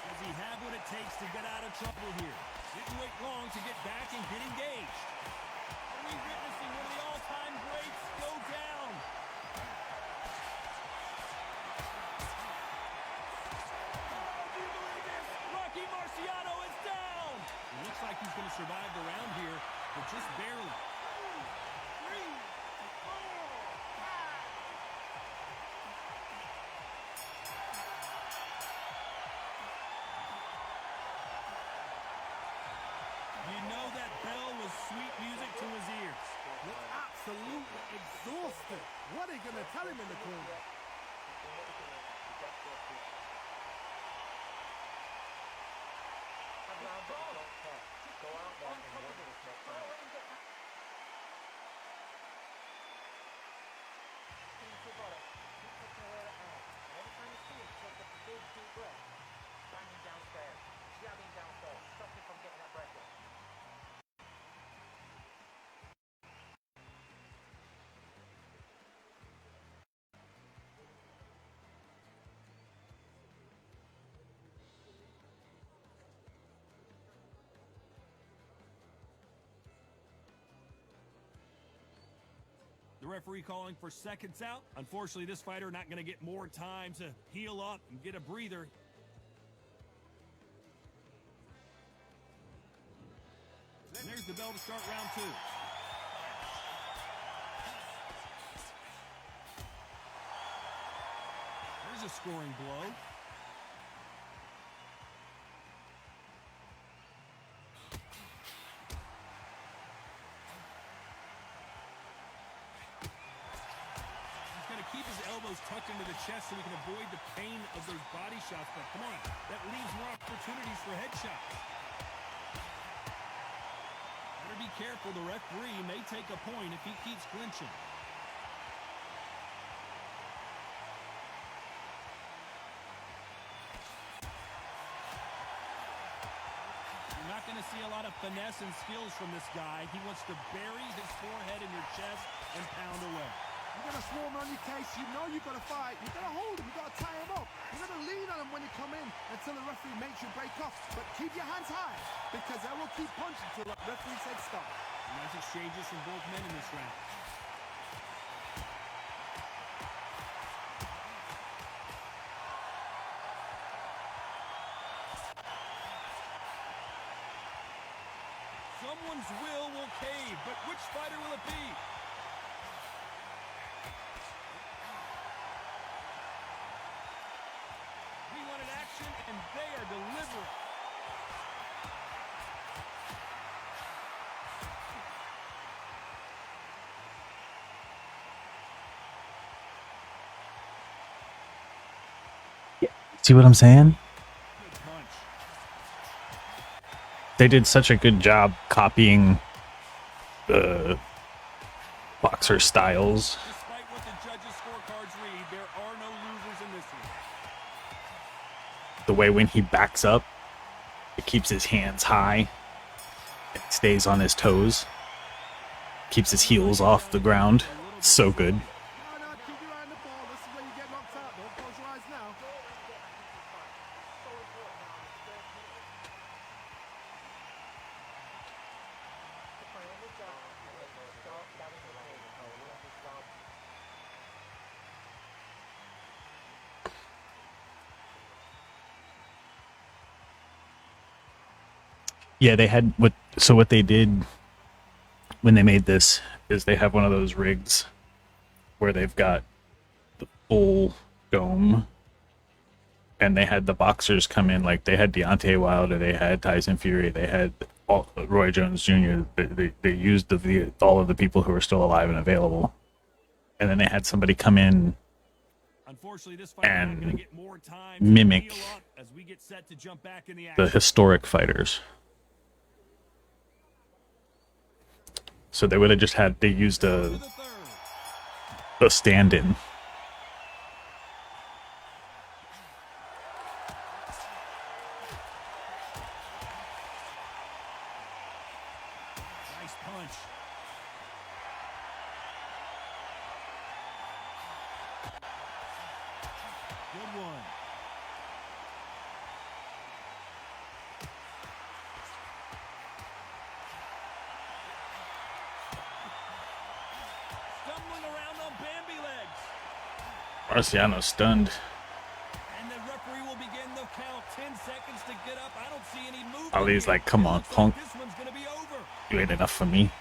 Speaker 4: Does he have what it takes to get out of trouble here? Didn't wait long to get back and get engaged. Are we witnessing one of the all-time greats go down? Oh, do you believe this? Rocky Marciano is down! It looks like he's going to survive the round here, but just barely. You know that bell was sweet music to his ears.
Speaker 5: Look absolutely exhausted. What are you going to tell him in the corner?
Speaker 2: Go out there and win this next round. Every time you see him, take a big deep breath. Bang him downstairs. Jab him downstairs. Stop him from getting that breath in.
Speaker 4: The referee calling for seconds out. Unfortunately, this fighter not going to get more time to heal up and get a breather. And there's the bell to start round two. There's a scoring blow. Keep his elbows tucked into the chest so he can avoid the pain of those body shots. But come on, that leaves more opportunities for headshots. Better be careful. The referee may take a point if he keeps clinching. You're not going to see a lot of finesse and skills from this guy. He wants to bury his forehead in your chest and pound away.
Speaker 5: You're going to swarm on your case. You know you've got to fight. You've got to hold him. You've got to tie him up. You've got to lean on him when you come in until the referee makes you break off. But keep your hands high because they will keep punching until the referee said stop.
Speaker 4: Nice exchanges from both men in this round. Someone's will cave, but which fighter will it be? We wanted action, and they are delivering.
Speaker 3: See what I'm saying?
Speaker 4: Good punch.
Speaker 3: They did such a good job copying the boxer styles.
Speaker 4: Despite what the judges' scorecards read, there are no losers in this one.
Speaker 3: The way when he backs up, it keeps his hands high, it stays on his toes, keeps his heels off the ground. So good.
Speaker 5: No, keep your eye on the ball. This is where you get knocked out. Don't close your eyes now.
Speaker 3: Yeah, they had what they did when they made this is they have one of those rigs where they've got the full dome, and they had the boxers come in, like they had Deontay Wilder, they had Tyson Fury, they had Roy Jones Jr. They used all of the people who were still alive and available, and then they had somebody come in
Speaker 4: Unfortunately, this fight
Speaker 3: and
Speaker 4: is not going to get more time
Speaker 3: mimic
Speaker 4: to heal up as we get set to jump back in the
Speaker 3: the
Speaker 4: action.
Speaker 3: historic fighters. So they would have just had, they used
Speaker 4: To
Speaker 3: a
Speaker 4: the third.
Speaker 3: stand-in.
Speaker 4: Nice punch. Good one. Stumbling around on Bambi legs.
Speaker 3: Marciano stunned.
Speaker 4: And the referee will begin the count. 10 seconds to get up. I don't see any movement.
Speaker 3: Ali's
Speaker 4: here.
Speaker 3: like, come
Speaker 4: It
Speaker 3: on,
Speaker 4: looks like
Speaker 3: punk.
Speaker 4: This one's going to be over.
Speaker 3: You ain't enough for me.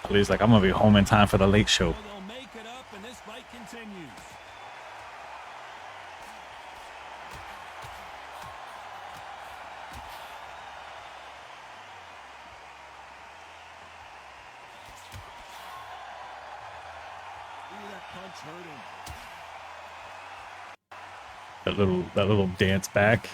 Speaker 3: Ali's like, I'm gonna be home in time for the late show.
Speaker 4: So they'll make it up, and this fight continues. Ooh, that punch hurt him.
Speaker 3: That little dance back.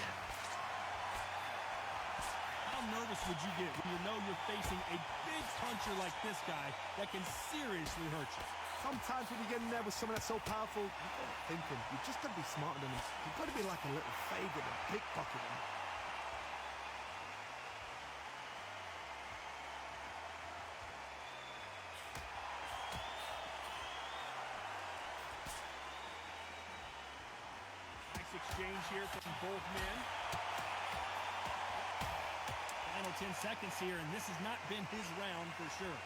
Speaker 4: How nervous would you get when you know you're facing a big puncher like this guy that can seriously hurt you?
Speaker 5: Sometimes when you get in there with someone that's so powerful, you've got to thinking. You've just got to be smarter than him. You've got to be like a little faggot and pickpocket him.
Speaker 4: Nice exchange here from both men. Final 10 seconds here, and this has not been his round for sure.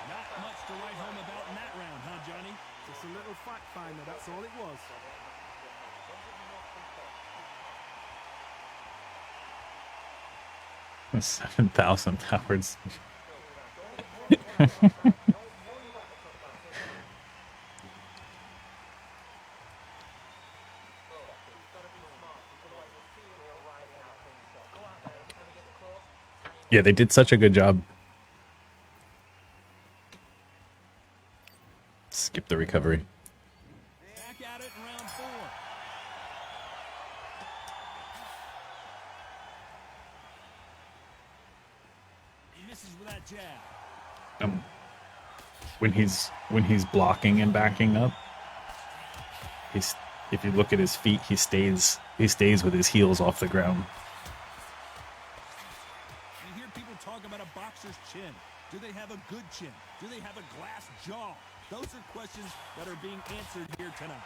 Speaker 4: Not much to write home about in that round, huh, Johnny?
Speaker 5: Just a little fact finder, that's all it was.
Speaker 3: 7,000 hours. Yeah, they did such a good job. Skip the recovery.
Speaker 4: Back at it in round 4. He misses with that jab.
Speaker 3: When he's blocking and backing up, if you look at his feet, he stays with his heels off the ground.
Speaker 4: You hear people talk about a boxer's chin. Do they have a good chin? Do they have a glass jaw? Those are questions that are being answered here tonight.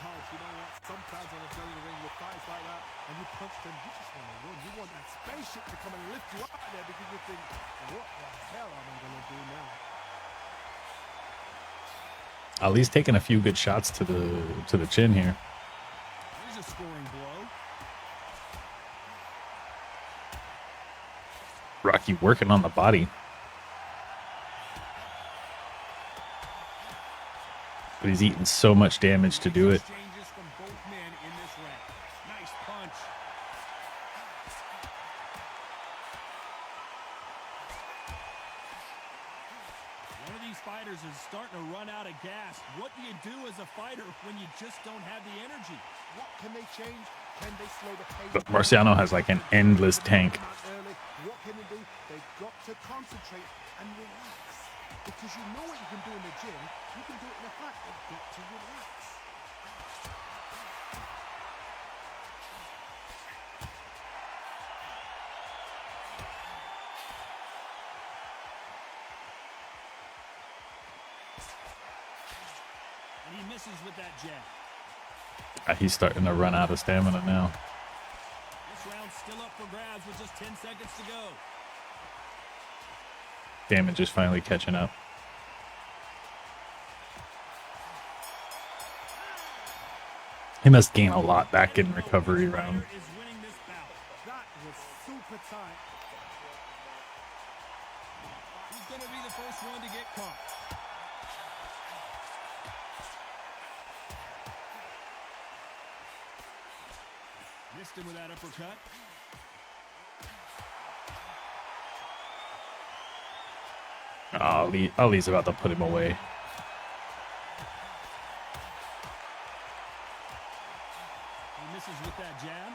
Speaker 5: God, you know what? Sometimes on a jelly ring with fights like that, and you punch them, you just want to run. You want that spaceship to come and lift you out there because you think, what the hell am I going to do now?
Speaker 3: Ali's taking a few good shots to the chin here.
Speaker 4: Here's a scoring blow.
Speaker 3: Rocky working on the body. But he's eating so much damage to do it.
Speaker 4: Exchanges from both men in this round. Nice punch. One of these fighters is starting to run out of gas. What do you do as a fighter when you just don't have the energy?
Speaker 5: What can they change? Can they slow the pace?
Speaker 3: But Marciano has like an endless tank.
Speaker 5: Early. What can they do? They've got to concentrate and relax. Because you know what you can do in the gym, you can do it in a fight. They've got to relax.
Speaker 4: And he misses with that jab.
Speaker 3: He's starting to run out of stamina now.
Speaker 4: This round's still up for grabs with just 10 seconds to go.
Speaker 3: Damage is finally catching up. He must gain a lot back in recovery round.
Speaker 4: Is winning this bout.
Speaker 5: That was super tight.
Speaker 4: He's going to be the first one to get caught. Missed him with that uppercut.
Speaker 3: Ali's about to put him away.
Speaker 4: He misses with that jab.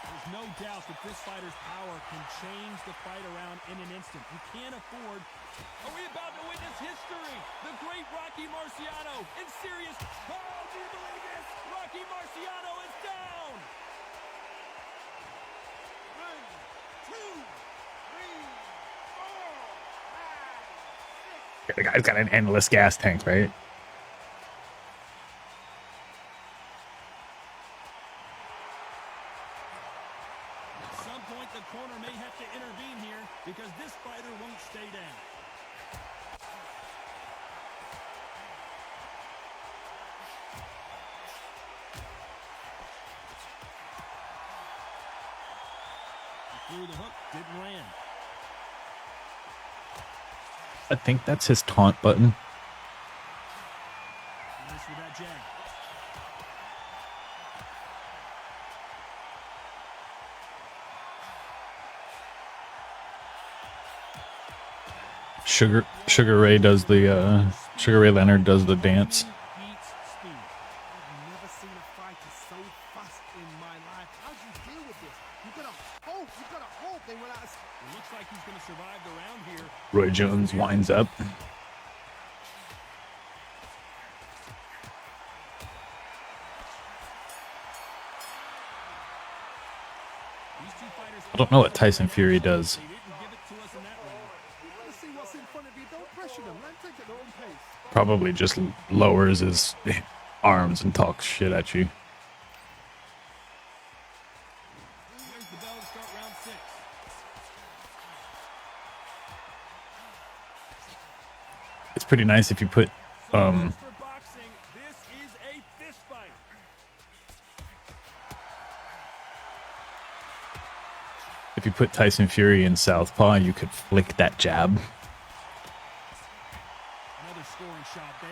Speaker 4: There's no doubt that this fighter's power can change the fight around in an instant. You can't afford. Are we about to witness history? The great Rocky Marciano in serious. Oh, do you believe this? Rocky Marciano is down.
Speaker 5: 1, 2, 3, 4, 5, 6.
Speaker 3: The guy's got an endless gas tank, right?
Speaker 4: At some point, the corner may have to intervene here because this fighter won't stay down. He threw the hook, didn't land.
Speaker 3: I think that's his taunt button.
Speaker 4: He missed with that jab.
Speaker 3: Sugar Ray does the Sugar Ray Leonard does the dance.
Speaker 4: Beats speed.
Speaker 5: I've never seen a fighter so fast in my life. How do you deal with this? You've got to hope they run out of...
Speaker 4: It looks like he's going to survive the round here.
Speaker 3: Roy Jones winds up.
Speaker 4: These two fighters
Speaker 3: I don't know what Tyson Fury does.
Speaker 4: They didn't give it to us in that round.
Speaker 5: You want to see what's in front of you. Don't pressure them. Let them take it at their own pace.
Speaker 3: Probably just lowers his arms and talks shit at you.
Speaker 4: Here's the bell to start round 6.
Speaker 3: It's pretty nice if you put
Speaker 4: So as for boxing, this is a fist fight.
Speaker 3: if you put Tyson Fury in southpaw, you could flick that jab.
Speaker 4: Another scoring shot there.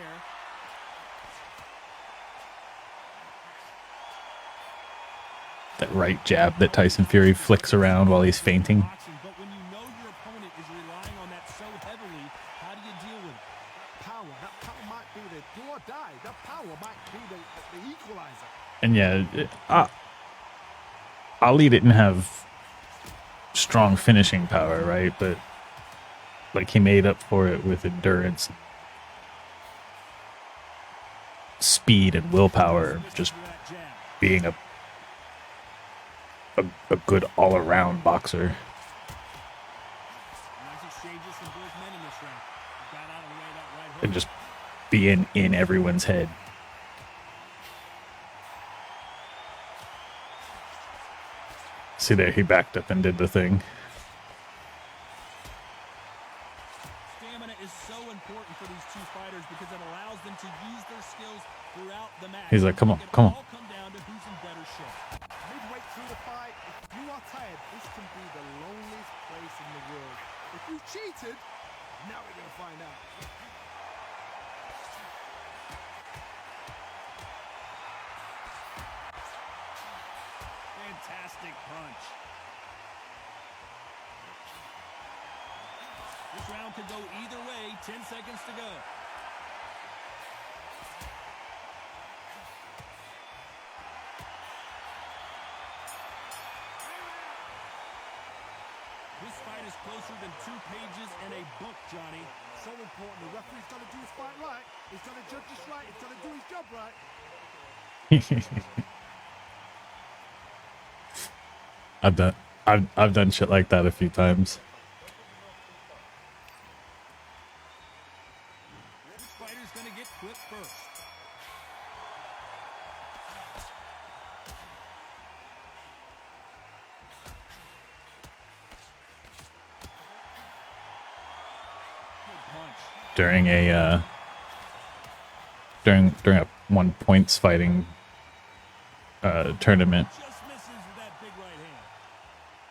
Speaker 3: That right jab that Tyson Fury flicks around while he's fainting.
Speaker 4: Boxing, but when you know your opponent is relying on that so heavily, how do you deal with it?
Speaker 5: Power. That power might be the do or die. That power might be the equalizer.
Speaker 3: And yeah, Ali didn't have strong finishing power, right? But like he made up for it with endurance, speed, and willpower. Just
Speaker 4: For that jab.
Speaker 3: being a good all-around boxer.
Speaker 4: Nice exchanges
Speaker 3: and just being in everyone's head. See there, he backed up and did the thing.
Speaker 4: Stamina is so important for these two fighters because it allows them to use their skills throughout the match.
Speaker 3: He's like, come on,
Speaker 4: It can
Speaker 3: come on.
Speaker 4: all come down to who's in better shape.
Speaker 5: Midway through the fight, if you are tired, this can be the loneliest place in the world. If you cheated, now we're gonna find out.
Speaker 4: Fantastic punch. This round could go either way. 10 seconds to go. This fight is closer than 2 pages in a book, Johnny.
Speaker 5: So important. The referee's got to do his fight right. He's got to judge this right. He's got to do his job right.
Speaker 3: I've done shit like that a few times.
Speaker 4: Which fighter's gonna get quit first? Good punch.
Speaker 3: During a during a 1 points fighting tournament,
Speaker 4: Just misses with that big right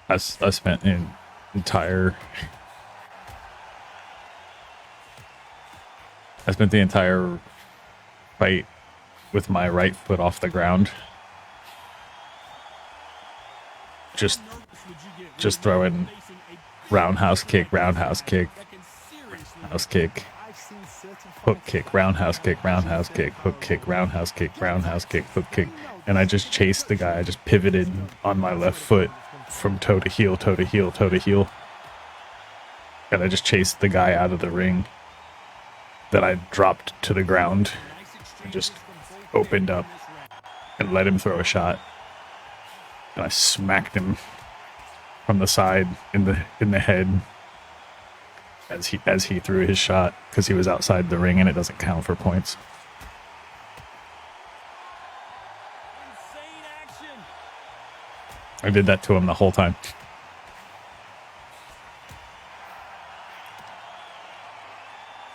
Speaker 4: hand.
Speaker 3: I spent an entire I spent the entire fight with my right foot off the ground, just
Speaker 4: Nervous would you get
Speaker 3: just
Speaker 4: when
Speaker 3: throwing
Speaker 4: facing a
Speaker 3: roundhouse kick, roundhouse kick,
Speaker 4: that can seriously
Speaker 3: house kick,
Speaker 5: I've seen certain
Speaker 3: hook
Speaker 5: fighters
Speaker 3: kick, roundhouse kick, roundhouse kick, hook kick, roundhouse kick, roundhouse kick, hook kick, and I just chased the guy. I just pivoted on my left foot from toe to heel, toe to heel, toe to heel, and I just chased the guy out of the ring. Then I dropped to the ground and just opened up and let him throw a shot, and I smacked him from the side in the head as he threw his shot because he was outside the ring and it doesn't count for points.
Speaker 4: insane action.
Speaker 3: I did that to him the whole time.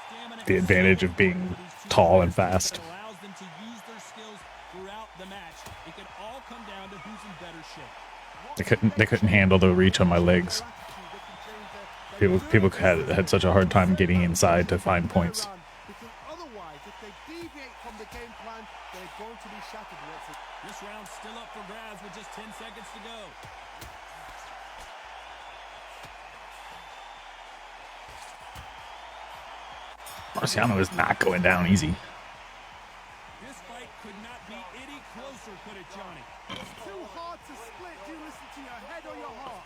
Speaker 4: Stamina
Speaker 3: The
Speaker 4: is
Speaker 3: advantage
Speaker 4: so
Speaker 3: of being
Speaker 4: important for these two
Speaker 3: tall and
Speaker 4: fighters.
Speaker 3: fast.
Speaker 4: It allows them to use their skills throughout the match. It can all come down to who's in better shape.
Speaker 3: They couldn't handle the reach on my legs. People had such a hard time getting inside to find points.
Speaker 5: Because otherwise, if they deviate from the game plan, they're going to be shattered.
Speaker 4: This round's still up for grabs with just 10 seconds to go.
Speaker 3: Marciano is not going down easy.
Speaker 4: This fight could not be any closer, put it Johnny.
Speaker 5: It's too hard to split. Do you listen to your head or your heart?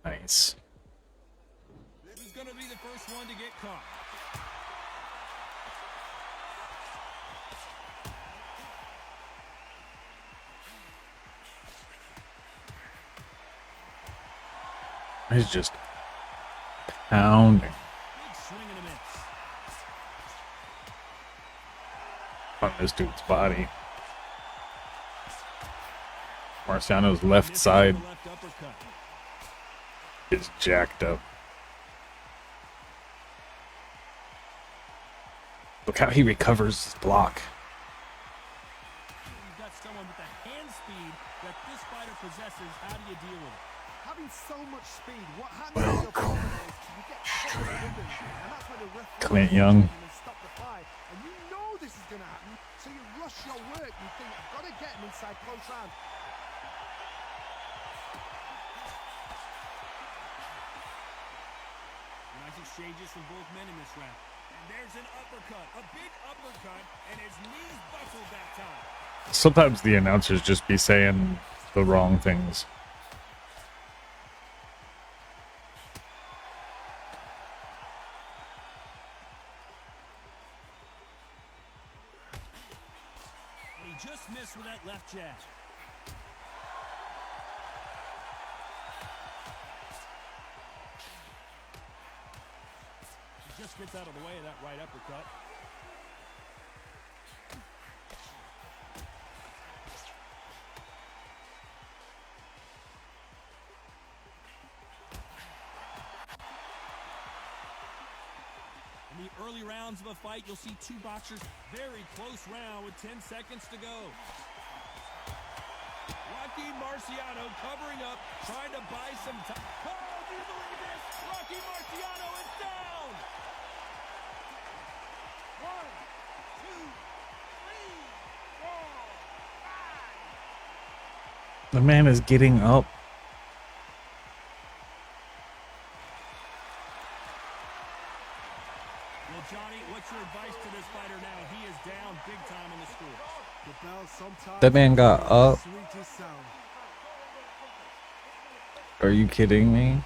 Speaker 3: Nice.
Speaker 4: Who's going to be the first one to get caught?
Speaker 3: He's just pounding
Speaker 4: Big swing and a miss.
Speaker 3: on this dude's body. Marciano's left
Speaker 4: Missed
Speaker 3: side
Speaker 4: with the left uppercut.
Speaker 3: is jacked up. Look how he recovers his block.
Speaker 4: You've got someone with the hand speed that this fighter possesses. How do you deal with it?
Speaker 5: Having so much speed, what happens to your opponent is you get caught in the rhythm, and that's where the referee
Speaker 3: Clint Young.
Speaker 5: and stop the fight. And you know this is going to happen, so you rush your work. You think, I've got to get him inside close round.
Speaker 4: Nice exchanges from both men in this round. There's an uppercut, a big uppercut, and his knees buckled that time.
Speaker 3: Sometimes the announcers just be saying the wrong things.
Speaker 4: He just missed with that left jab. He just gets out of the way of that right uppercut. In the early rounds of a fight, you'll see two boxers very close round with 10 seconds to go. Rocky Marciano covering up, trying to buy some time. Oh, do you believe this? Rocky Marciano is down! 1, 2, 3, 4, 5.
Speaker 3: The man is getting up.
Speaker 4: Well, Johnny, what's your advice to this fighter now? He is down big time in the score.
Speaker 5: The bell sometimes
Speaker 3: That man got up.
Speaker 5: sweetest sound.
Speaker 3: Are you kidding me?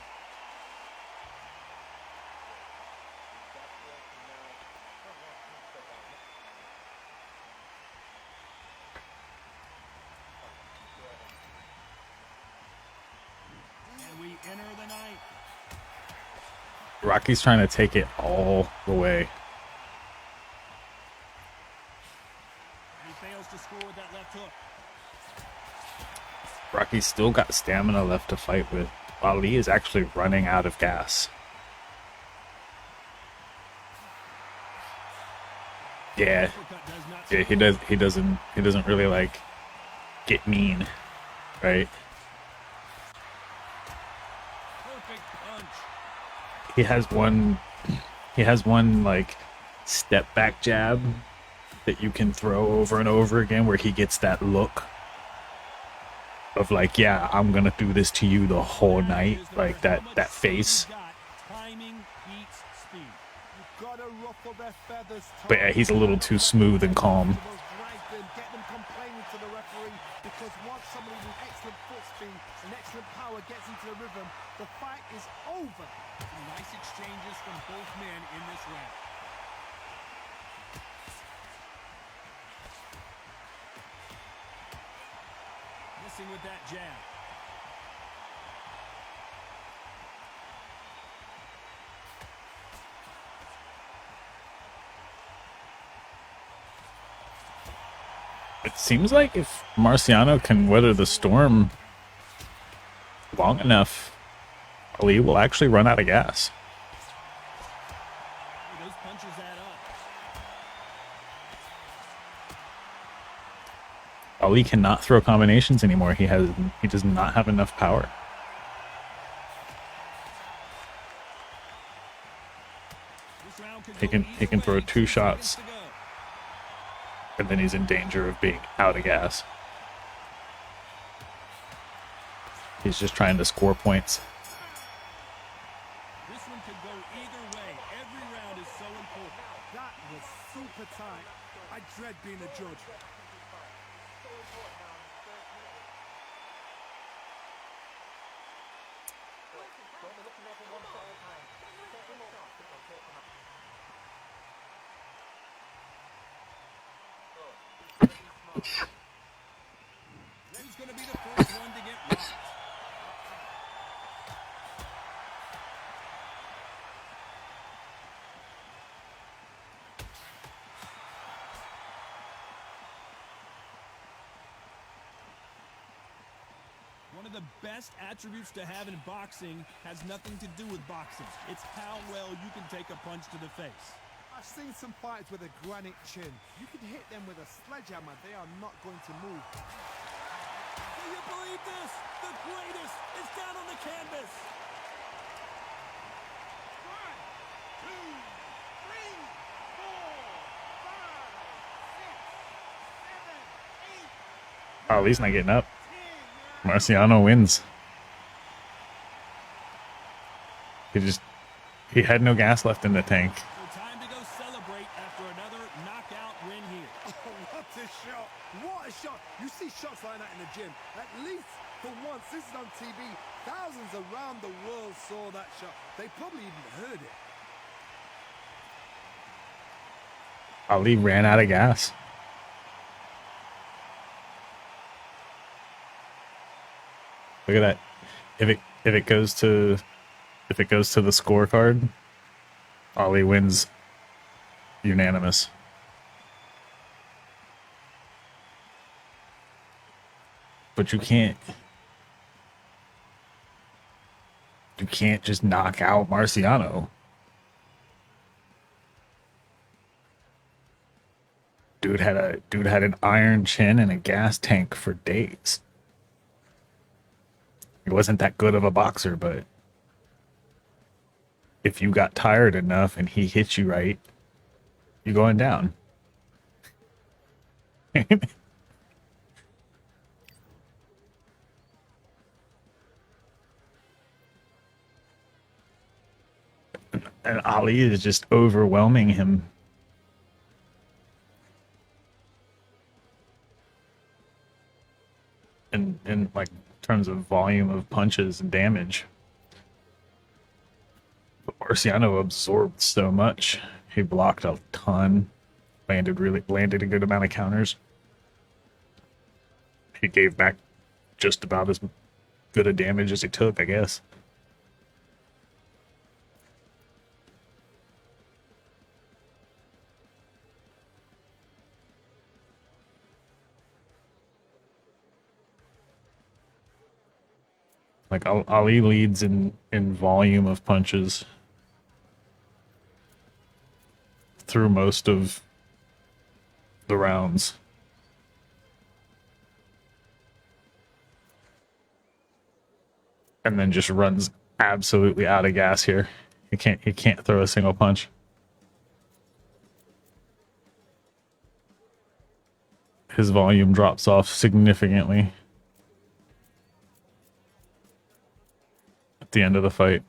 Speaker 4: And we enter the ninth.
Speaker 3: Rocky's trying to take it all the way.
Speaker 4: He fails to score with that left hook.
Speaker 3: Rocky's still got stamina left to fight with. Ali is actually running out of gas. Yeah,
Speaker 4: Uppercut does not
Speaker 3: yeah, he doesn't really like get mean, right?
Speaker 4: perfect punch.
Speaker 3: He has one like step back jab that you can throw over and over again where he gets that look of like, yeah, I'm gonna do this to you the whole night, like that face.
Speaker 4: Timing beats speed.
Speaker 5: You've got to ruffle their feathers.
Speaker 3: But yeah, he's a little too smooth and calm.
Speaker 5: Get them complaining to the referee, because once somebody with excellent foot speed and excellent power gets into the rhythm, the fight is over.
Speaker 4: Some nice exchanges from both men in this round. Missing with that jab.
Speaker 3: It seems like if Marciano can weather the storm long enough, Ali will actually run out of gas.
Speaker 4: Those punches add up.
Speaker 3: Ali cannot throw combinations anymore. He does not have enough power.
Speaker 4: This round could
Speaker 3: He
Speaker 4: go
Speaker 3: can- he
Speaker 4: either
Speaker 3: can throw
Speaker 4: way.
Speaker 3: 2
Speaker 4: 2
Speaker 3: shots.
Speaker 4: seconds to go.
Speaker 3: And then he's in danger of being out of gas. He's just trying to score points.
Speaker 4: This one could go either way. Every round is so important.
Speaker 5: That was super tight. I dread being a judge.
Speaker 4: He's going to be the first one to get rocked. One of the best attributes to have in boxing has nothing to do with boxing. It's how well you can take a punch to the face.
Speaker 5: I've seen some fighters with a granite chin. You can hit them with a sledgehammer, they are not going to move.
Speaker 4: Do you believe this? The greatest is down on the canvas.
Speaker 5: 1, 2, 3, 4, 5, 6, 7, 8,
Speaker 3: Ali's not getting up.
Speaker 5: 10.
Speaker 3: Marciano wins. He had no gas left in the tank.
Speaker 4: So time to go
Speaker 5: once this is on TV, thousands around the world saw that shot. They probably even heard it.
Speaker 3: Ali ran out of gas. Look at that. If it goes to the scorecard, Ali wins unanimous. But you can't just knock out Marciano. Dude had an iron chin and a gas tank for days. He wasn't that good of a boxer, but if you got tired enough and he hit you right, you're going down. And Ali is just overwhelming him. In like terms of volume of punches and damage. But Marciano absorbed so much. He blocked a ton. Landed a good amount of counters. He gave back just about as good a damage as he took, I guess. Like Ali leads in volume of punches through most of the rounds. And then just runs absolutely out of gas here. He can't throw a single punch. His volume drops off significantly at the end of the fight.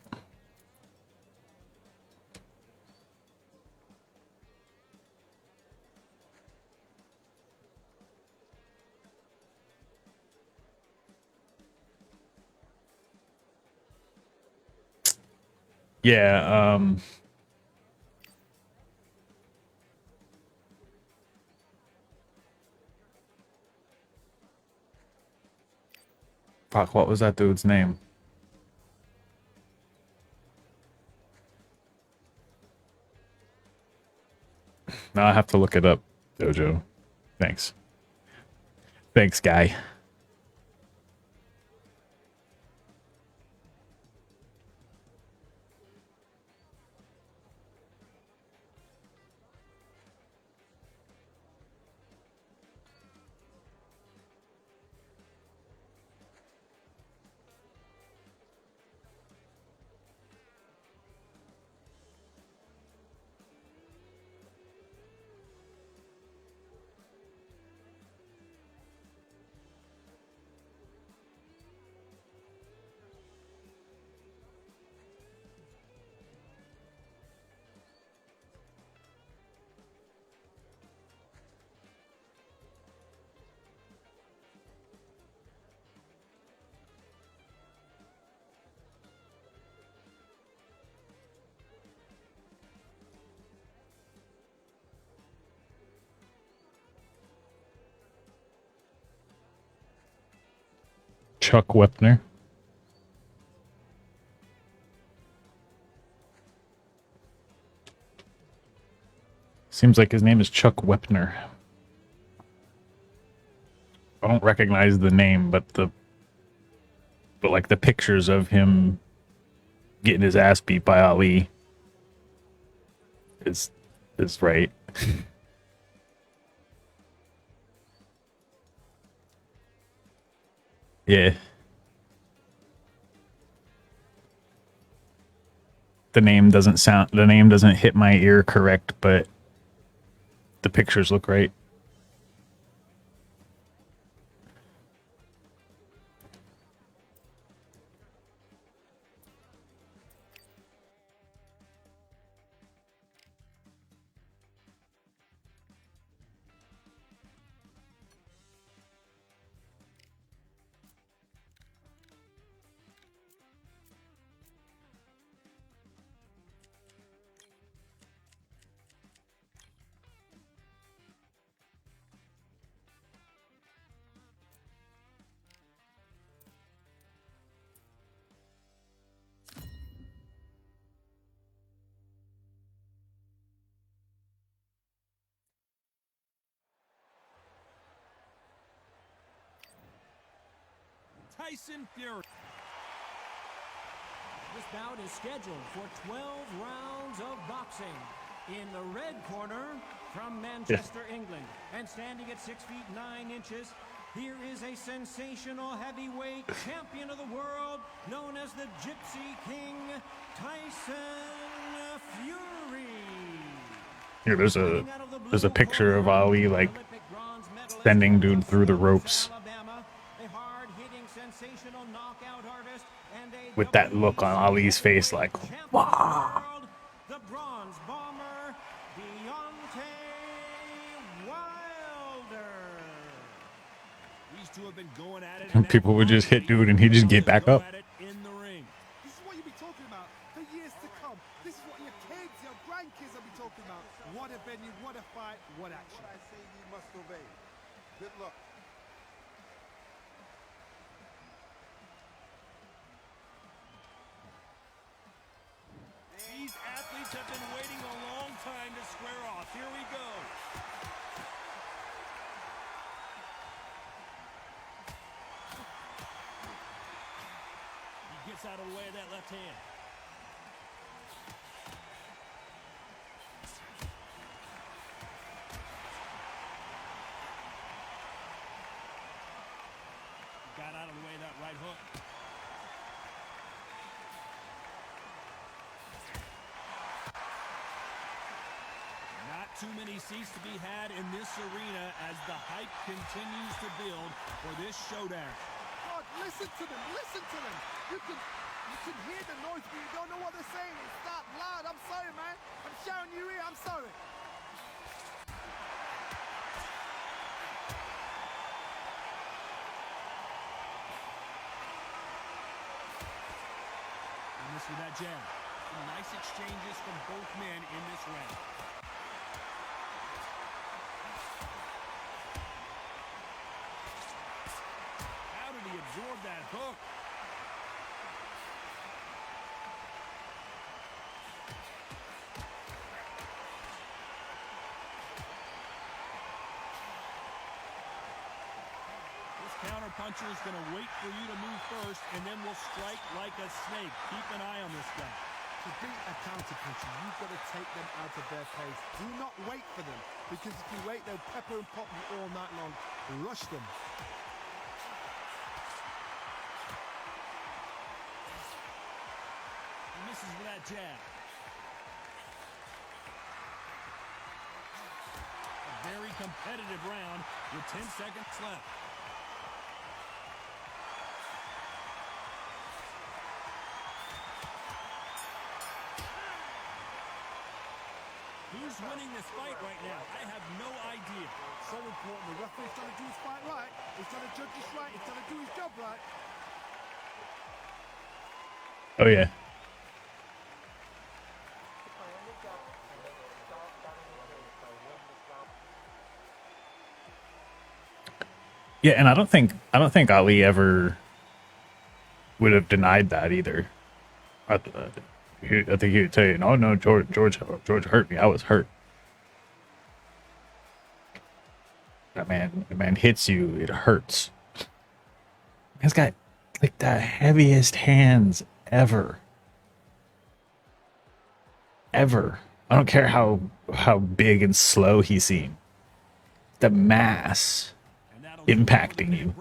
Speaker 3: Yeah, fuck, what was that dude's name? Now I have to look it up, Dojo. Thanks. Thanks, guy. Chuck Wepner. Seems like his name is Chuck Wepner. I don't recognize the name, but like the pictures of him getting his ass beat by Ali is right. Yeah. The name doesn't hit my ear correct, but the pictures look right.
Speaker 4: Tyson Fury.
Speaker 6: This bout is scheduled for 12 rounds of boxing. In the red corner, from Manchester, England, and standing at 6 feet 9 inches, here is a sensational heavyweight champion of the world, known as the Gypsy King, Tyson Fury.
Speaker 3: Here, there's a picture of Ali like sending dude through the ropes with that look on Ali's face, like, wow.
Speaker 6: The bronze bomber, Deontay Wilder.
Speaker 4: These two have been going at it.
Speaker 3: And people would just hit dude and he'd just get back up.
Speaker 4: In the ring.
Speaker 5: This is what you'll be talking about for years to come. This is what your kids, your grandkids will be talking about. What a venue, what a fight, what action.
Speaker 1: What I say you must obey. Good luck.
Speaker 4: These athletes have been waiting a long time to square off. Here we go. He gets out of the way of that left hand. Got out of the way of that right hook. Not too many seats to be had in this arena as the hype continues to build for this showdown.
Speaker 5: God, listen to them, listen to them. You can hear the noise, but you don't know what they're saying. It's that loud. I'm sorry, man. I'm shouting you here. I'm sorry.
Speaker 4: And this with that jab. Some nice exchanges from both men in this round. How did he absorb that hook? This counterpuncher is going to wait for you to move first, and then will strike like a snake. Keep an eye on this guy.
Speaker 5: To beat a counterpuncher, you've got to take them out of their pace. Do not wait for them, because if you wait, they'll pepper and pop you all night long. Rush them.
Speaker 4: He misses with that jab. A very competitive round with 10 seconds left. Who's winning this fight right now? I have no idea.
Speaker 5: So important. The referee's trying to do his fight right. He's trying to judge this right. He's trying to do his job right.
Speaker 3: Oh yeah. Yeah, and I don't think Ali ever would have denied that either. I think he would tell you, no, George hurt me. I was hurt. The man hits you, it hurts. He's got like the heaviest hands ever. Ever. I don't care how big and slow he seemed. The mass impacting you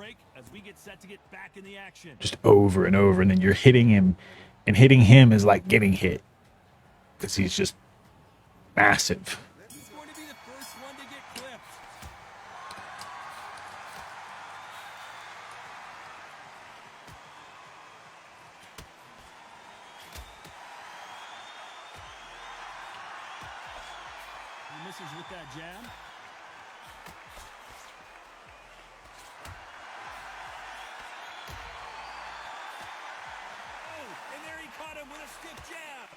Speaker 3: just over and over, and then you're hitting him, and hitting him is like getting hit because he's just massive.
Speaker 4: He's going to be the first one to get clipped. He misses with that jab. Oh, and there he caught him with a stiff jab.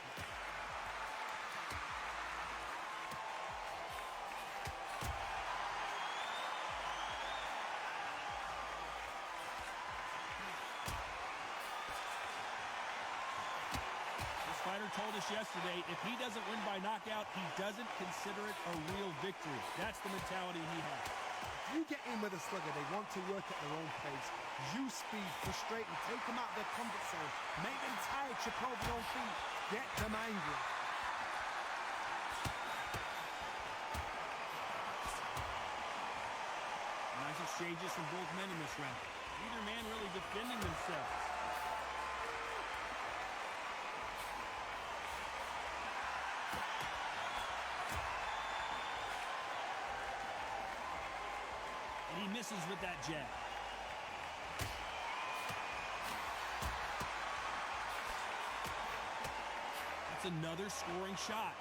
Speaker 4: This fighter told us yesterday, if he doesn't win by knockout, he doesn't consider it a real victory. That's the mentality he has.
Speaker 5: You get in with a slugger, they want to work at their own pace. Use speed, frustrate them, take them out of their comfort zone, make them tired, trip over their own feet, get them angry.
Speaker 4: Nice exchanges from both men in this round. Neither man really defending themselves. And he misses with that jab. That's another scoring shot.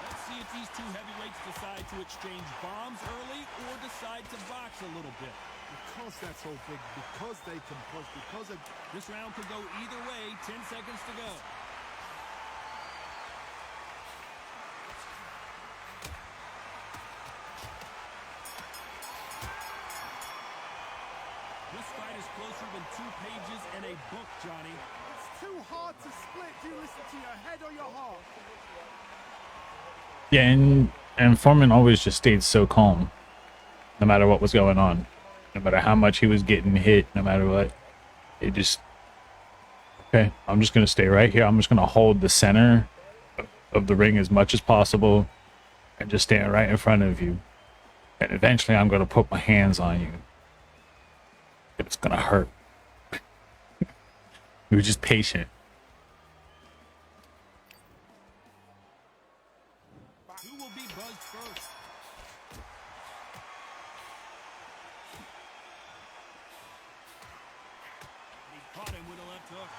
Speaker 4: Let's see if these two heavyweights decide to exchange bombs early or decide to box a little bit.
Speaker 5: Because they're so big, because they can push, because of...
Speaker 4: This round could go either way. 10 seconds to go. This fight is closer than 2 pages in a book, Johnny.
Speaker 5: It's too hard to split. Do you listen to your head or your heart?
Speaker 3: Yeah, and Foreman always just stayed so calm, no matter what was going on, no matter how much he was getting hit, no matter what. It just, okay, I'm just gonna stay right here. I'm just gonna hold the center of the ring as much as possible, and just stand right in front of you. And eventually, I'm gonna put my hands on you. It's gonna hurt. We were just patient.
Speaker 4: Who will be buzzed first? He caught him with a left hook.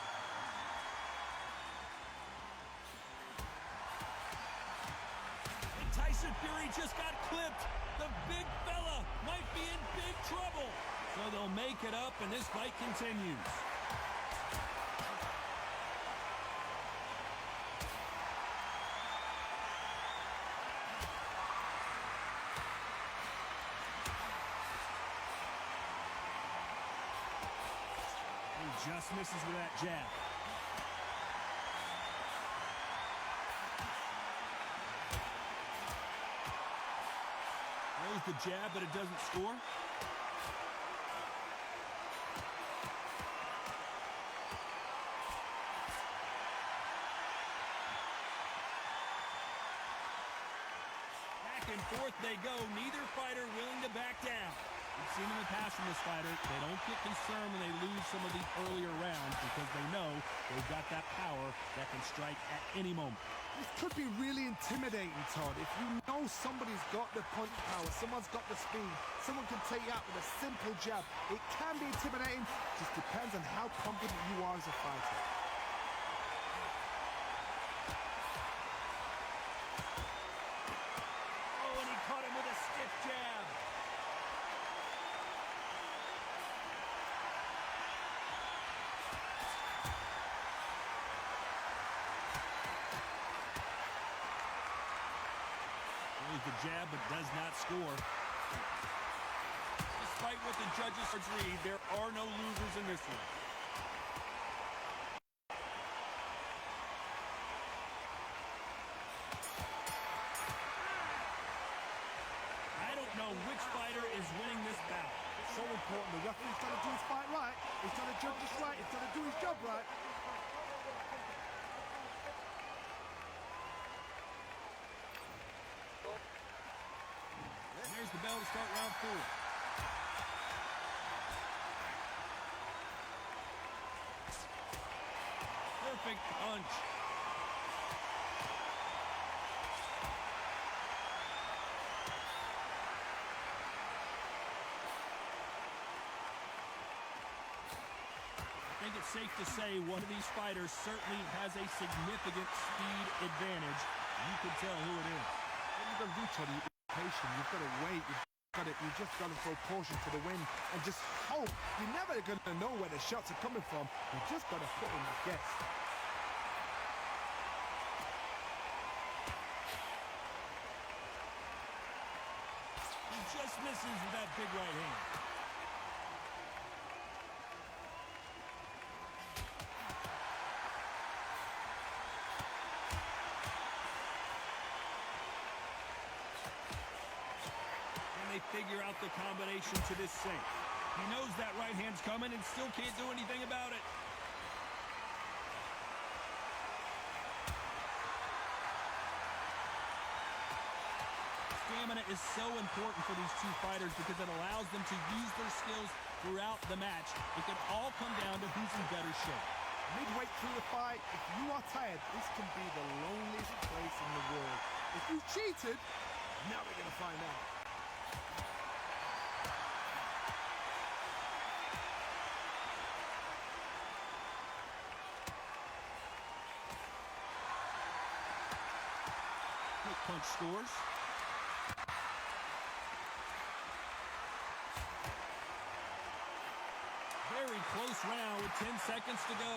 Speaker 4: And Tyson Fury just got clipped. The big fella might be in big trouble. So they'll make it up, and this fight continues. He just misses with that jab. Throws the jab, but it doesn't score. Back and forth they go. Neither fighter willing to back down. We've seen in the past from this fighter, they don't get concerned when they lose some of these earlier rounds because they know they've got that power that can strike at any moment.
Speaker 5: This could be really intimidating, Todd. If you know somebody's got the punch power, someone's got the speed, someone can take you out with a simple jab, it can be intimidating. Just depends on how confident you are as a fighter.
Speaker 4: Oh, and he caught him with a stiff jab. Throws the jab, but does not score. Despite what the judges read, there are no losers in this one. I don't know which fighter is winning this bout.
Speaker 5: So important. The referee's trying to do his fight right. He's trying to judge this right. He's trying to do his job right.
Speaker 4: There's the bell to start round 4. Perfect punch. I think it's safe to say one of these fighters certainly has a significant speed advantage. You can tell who it is.
Speaker 5: What you've got to do, Todd, you're patient. You've got to wait. You just got to throw caution to the wind and just hope. You're never going to know where the shots are coming from. You just got to put in the guess.
Speaker 4: He just misses with that big right hand. they figure out the combination to this sink. He knows that right hand's coming and still can't do anything about it. Stamina is so important for these two fighters because it allows them to use their skills throughout the match. It can all come down to who's in better shape.
Speaker 5: Midway through the fight, if you are tired, this can be the loneliest place in the world. If you cheated, now we're going to find out.
Speaker 4: Quick punch scores. Very close round with 10 seconds to go.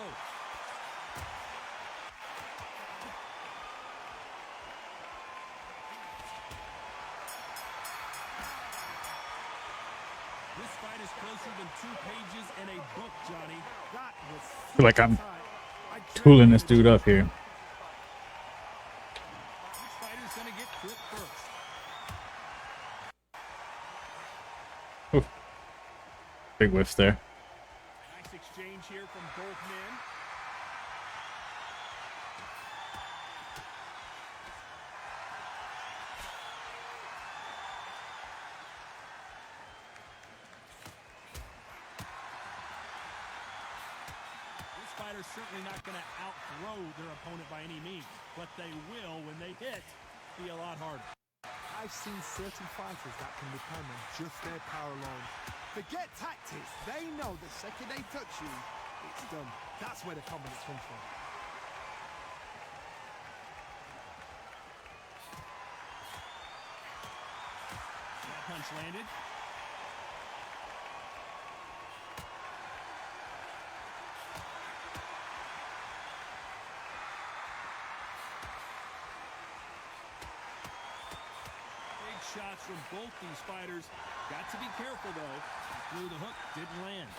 Speaker 4: This fight is closer than 2 pages in a book, Johnny.
Speaker 5: That was
Speaker 3: I feel like I'm
Speaker 5: tight. I
Speaker 3: tooling this dude up here.
Speaker 4: Which fighter's gonna get clipped first?
Speaker 3: Oof. Big whiffs there.
Speaker 4: Nice exchange here from both men. This fighter's certainly not going to outthrow their opponent by any means, but they will, when they hit, be a lot harder.
Speaker 5: I've seen certain fighters that can depend on just their power alone. Forget tactics. They know the second they touch you, it's done. That's where the confidence comes from.
Speaker 4: That punch landed. Big shots from both these fighters. Got to be careful, though. Threw the hook, didn't land.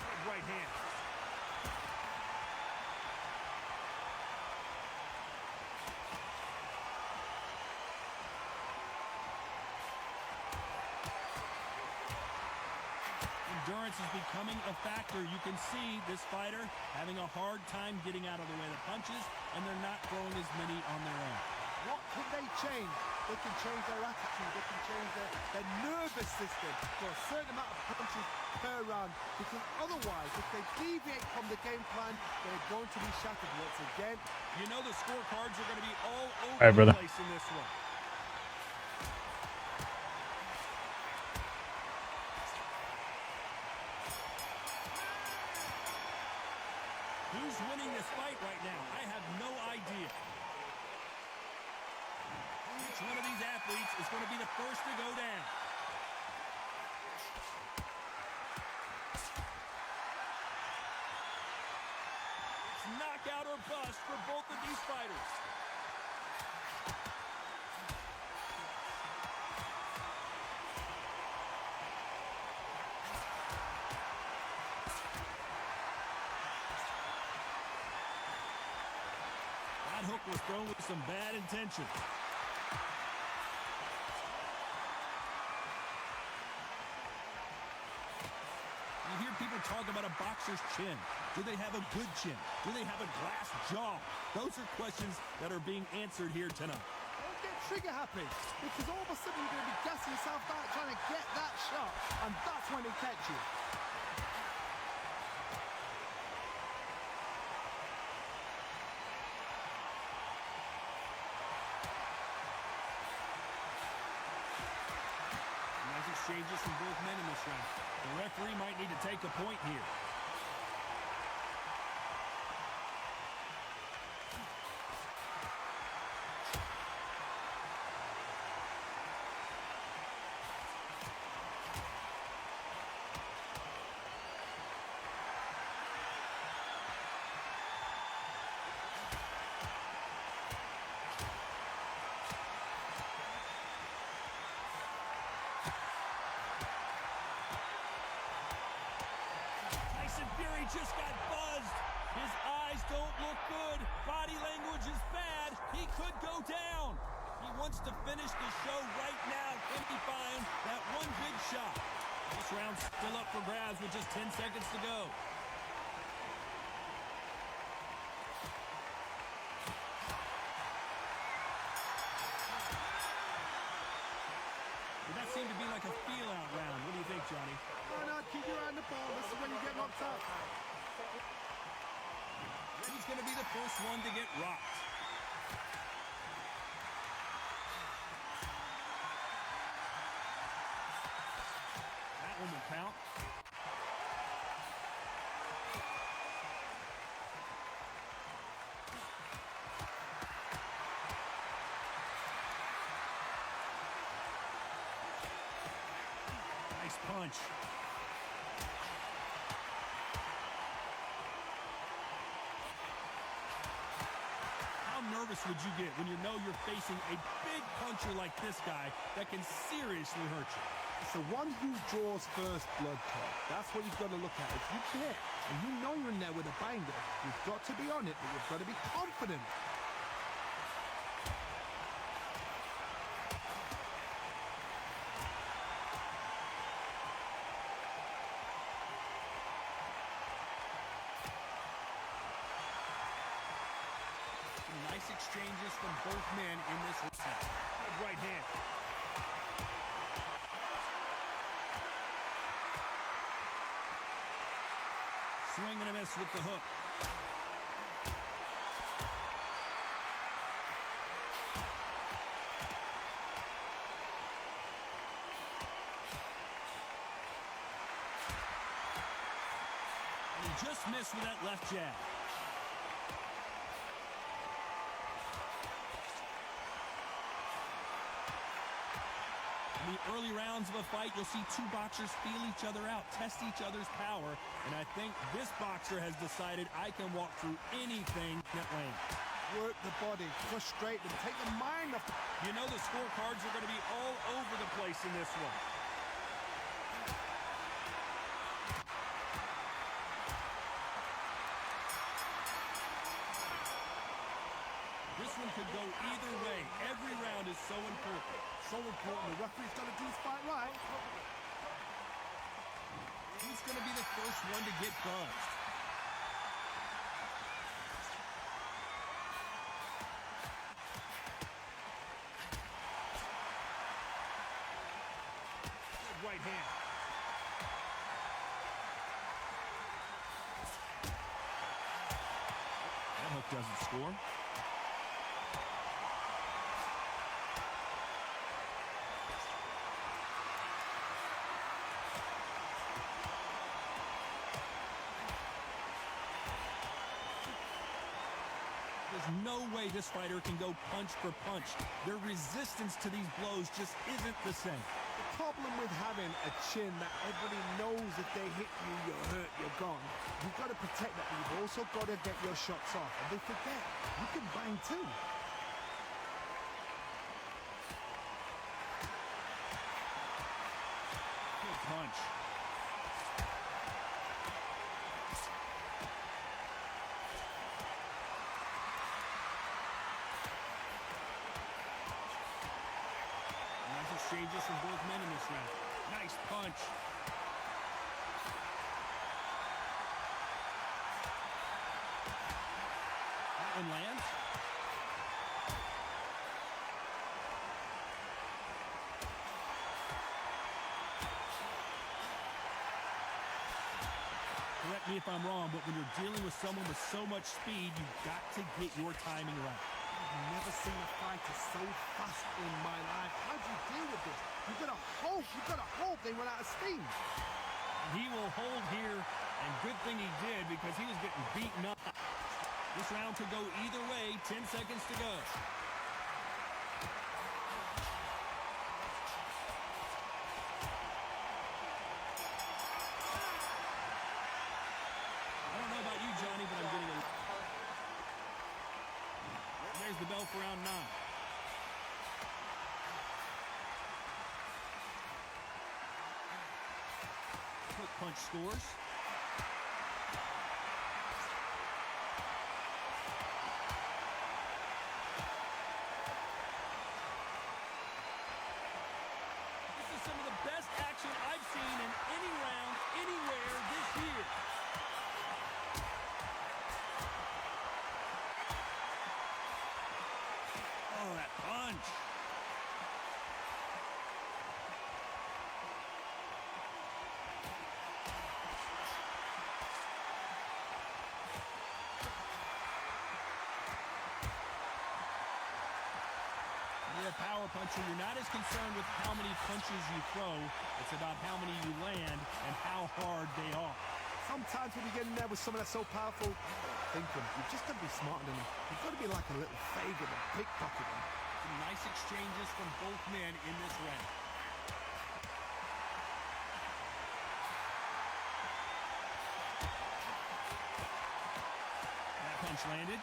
Speaker 4: Good right hand. Endurance is becoming a factor. You can see this fighter having a hard time getting out of the way of the punches, and they're not throwing as many on their own.
Speaker 5: What can they change? They can change their attitude. They can change their nervous system for a certain amount of punches per round. Because otherwise, if they deviate from the game plan, they're going to be shattered once again.
Speaker 4: You know the scorecards are going to be all over
Speaker 3: All right,
Speaker 4: the
Speaker 3: brother.
Speaker 4: place in this one. Who's winning this fight right now? I have no idea. Which one of these athletes is going to be the first to go down? It's knockout or bust for both of these fighters. That hook was thrown with some bad intention. You hear people talk about a boxer's chin. Do they have a good chin? Do they have a glass jaw? Those are questions that are being answered here tonight.
Speaker 5: Don't get trigger happy. Because all of a sudden you're going to be gassing yourself out trying to get that shot. And that's when they catch you.
Speaker 4: Nice exchanges from both men in this round. The referee might need to take a point here. Tyson Fury just got buzzed. His eyes don't look good. could go down. He wants to finish the show right now. Can he find that one big shot? This round's still up for grabs with just 10 seconds to go. Well, that seemed to be like a feel-out round. What do you think, Johnny?
Speaker 5: No, keep your eye on the ball. This is when you get knocked out.
Speaker 4: He's going to be the first one to get rocked. That one will count. Nice punch. How nervous would you get when you know you're facing a big puncher like this guy that can seriously hurt you?
Speaker 5: It's the one who draws first blood card. That's what you've got to look at. If you care and you know you're in there with a banger, you've got to be on it, but you've got to be confident.
Speaker 4: Nice exchanges from both men in this round. Good right hand. Swing and a miss with the hook. And he just missed with that left jab. In the early rounds of a fight, you'll see two boxers feel each other out, test each other's power, and I think this boxer has decided I can walk through anything that lands.
Speaker 5: Work the body, frustrate them, take the mind off.
Speaker 4: You know the scorecards are going to be all over the place in this one. This one could go either way. Every round is so important.
Speaker 5: So important. The referee's got to do his fight right.
Speaker 4: Who's going to be the first one to get buzzed? Good right hand. That hook doesn't score. There's no way this fighter can go punch for punch. Their resistance to these blows just isn't the same.
Speaker 5: The problem with having a chin that everybody knows if they hit you, you're hurt, you're gone. You've got to protect that, but you've also got to get your shots off. And they forget, you can bang too.
Speaker 4: Good punch. Nice exchanges from both men in this round. Nice punch. That one lands. Correct me if I'm wrong, but when you're dealing with someone with so much speed, you've got to get your timing right.
Speaker 5: I've never seen a fighter so fast in my life. How do you deal with this? You've got to hope they run out of steam.
Speaker 4: He will hold here, and good thing he did because he was getting beaten up. This round could go either way. 10 seconds to go. I don't know about you, Johnny, but I'm getting a... There's the bell for round 9. Quick punch scores. a power puncher, you're not as concerned with how many punches you throw. It's about how many you land and how hard they are.
Speaker 5: Sometimes when you get in there with someone that's so powerful, thinking, you've just got to be smarter than them. You've got to be like a little Fagin and pickpocket them.
Speaker 4: Some nice exchanges from both men in this round. That punch landed.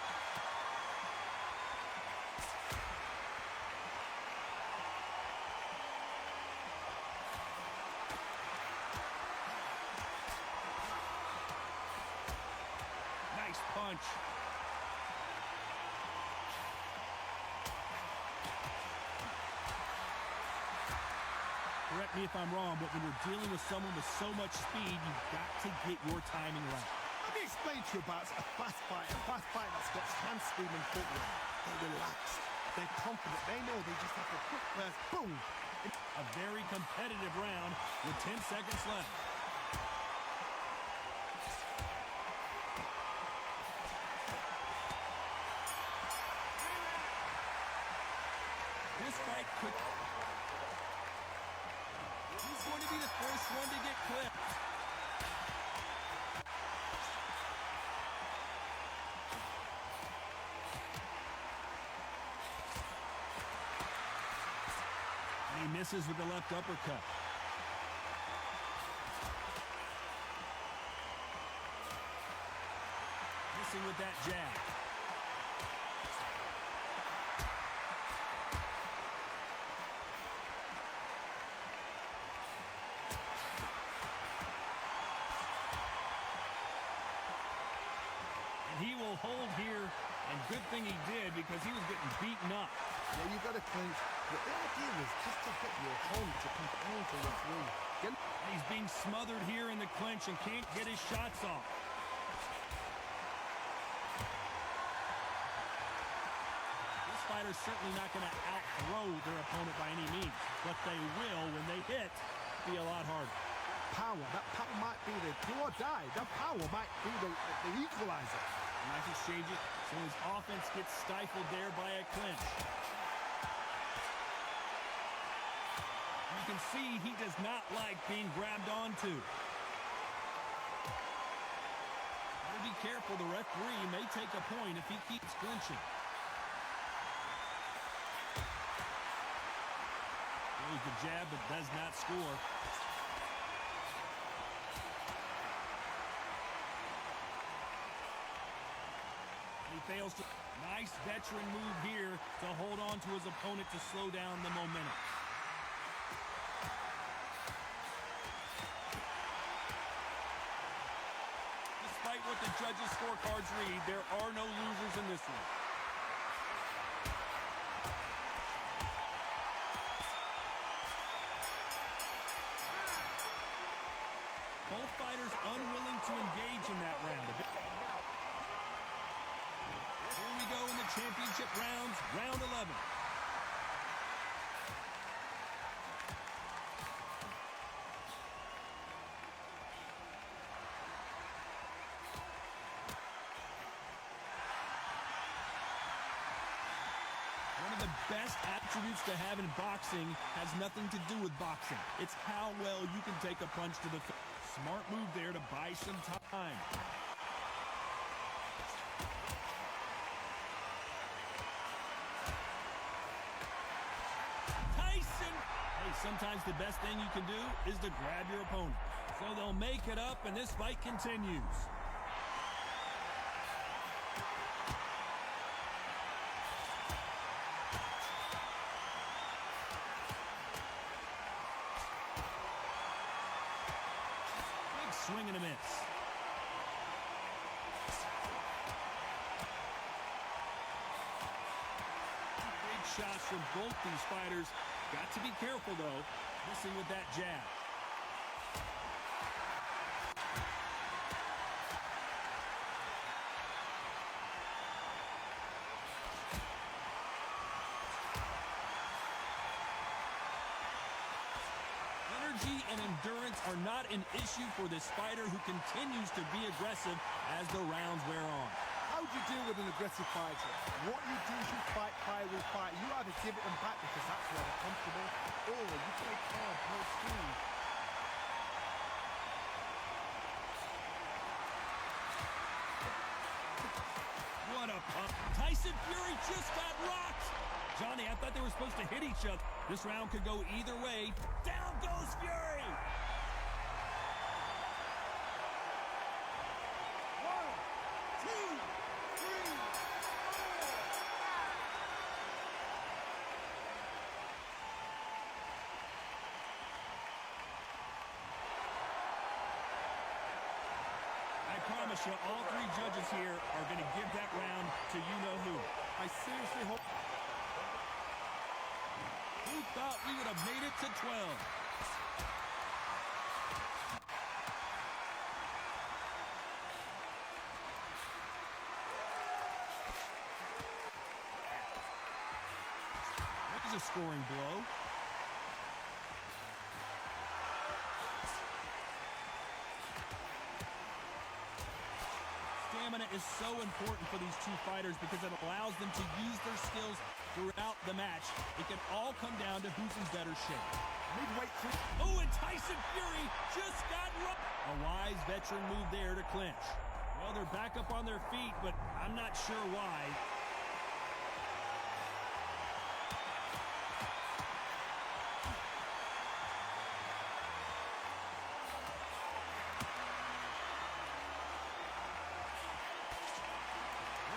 Speaker 4: Nice punch. Correct me if I'm wrong, but when you're dealing with someone with so much speed, you've got to get your timing right.
Speaker 5: Let me explain to you about a fast fight that's got hand speed and footwork. They're relaxed. They're confident. They know they just have to quick burst. Boom!
Speaker 4: A very competitive round with 10 seconds left. This fight could... Who's going to be the first one to get clipped? And he misses with the left uppercut. Missing with that jab. And he will hold here, and good thing he did because he was getting beaten up.
Speaker 5: Yeah, you got to clinch. But the idea is just to get your opponent to come into the ring.
Speaker 4: And he's being smothered here in the clinch and can't get his shots off. This fighter's certainly not going to outthrow their opponent by any means, but they will, when they hit, be a lot harder.
Speaker 5: Power, that power might be the do or die. That power might be the equalizer.
Speaker 4: Nice exchanges, so his offense gets stifled there by a clinch. You can see he does not like being grabbed onto. Gotta be careful, the referee may take a point if he keeps clinching. Throws the jab but does not score. He fails to... Nice veteran move here to hold on to his opponent to slow down the momentum. Despite what the judges' scorecards read, there are no losers in this one. Both fighters unwilling to engage in that round. Here we go in the championship rounds, round 11. One of the best attributes to have in boxing has nothing to do with boxing. It's how well you can take a punch to the face. Smart move there to buy some time. Tyson! Hey, sometimes the best thing you can do is to grab your opponent. So they'll make it up, and this fight continues. Swing and a miss. Big shots from both these fighters. Got to be careful, though. Missing with that jab. Energy and endurance are not an issue for this fighter who continues to be aggressive as the rounds wear on.
Speaker 5: How do you deal with an aggressive fighter? What you do is you fight fire with fire. You either give it them back because that's where they're comfortable, or you play calm, play cool.
Speaker 4: What a pump. Tyson Fury just got rocked. Johnny, I thought they were supposed to hit each other. This round could go either way. Down goes Fury. I promise you, all three judges here are going to give that round to you-know-who.
Speaker 5: I seriously hope...
Speaker 4: Who thought we would have made it to 12? There's a scoring blow. Stamina is so important for these two fighters because it allows them to use their skills throughout the match. It can all come down to who's in better shape.
Speaker 5: Midweight three.
Speaker 4: Oh, and Tyson Fury just got rocked. A wise veteran move there to clinch. Well, they're back up on their feet, but I'm not sure why.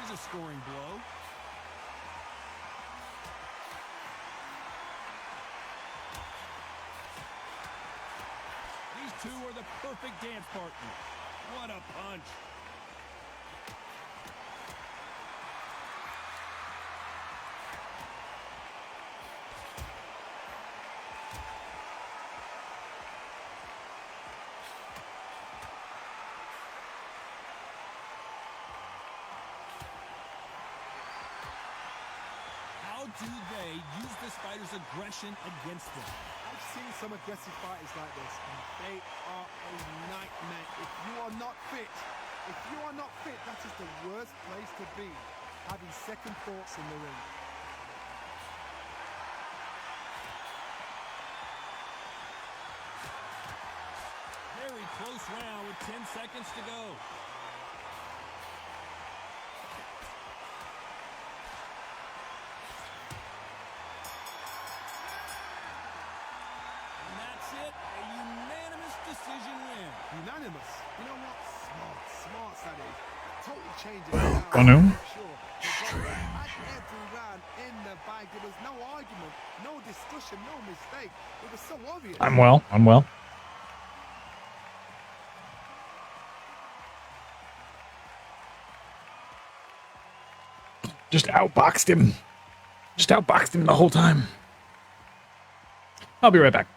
Speaker 4: There's a scoring blow. These two are the perfect dance partners. What a punch. How do they use this fighter's aggression against them?
Speaker 5: I've seen some aggressive fighters like this, and they are a nightmare. If you are not fit, that is the worst place to be, having second thoughts in the ring.
Speaker 4: Very close round with 10 seconds to go. And that's it, a unanimous decision win.
Speaker 5: Unanimous. You know what? Smart, that is. Total change in
Speaker 3: Oh, no.
Speaker 5: Sure. Had every round in the bag. There was no argument, no discussion, no mistake. It was so obvious.
Speaker 3: I'm well. Just outboxed him. Just outboxed him the whole time. I'll be right back.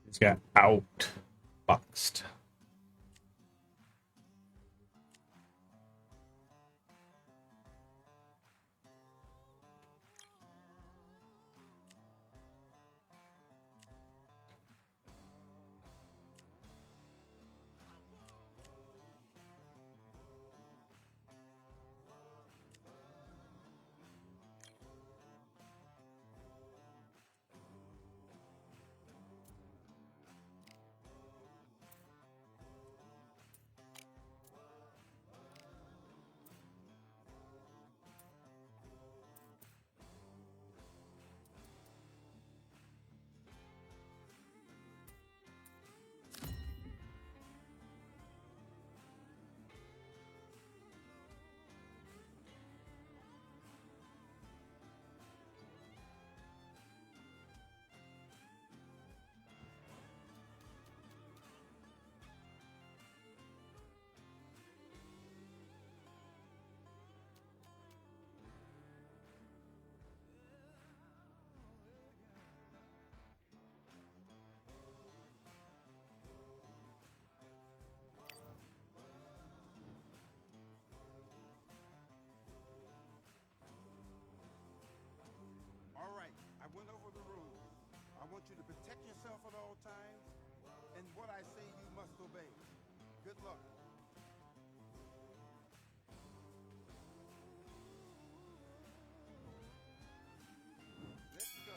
Speaker 3: He's got outboxed.
Speaker 1: All right, I went over the rules. I want you to protect yourself at all times, and what I say you must obey. Good luck. Let's go.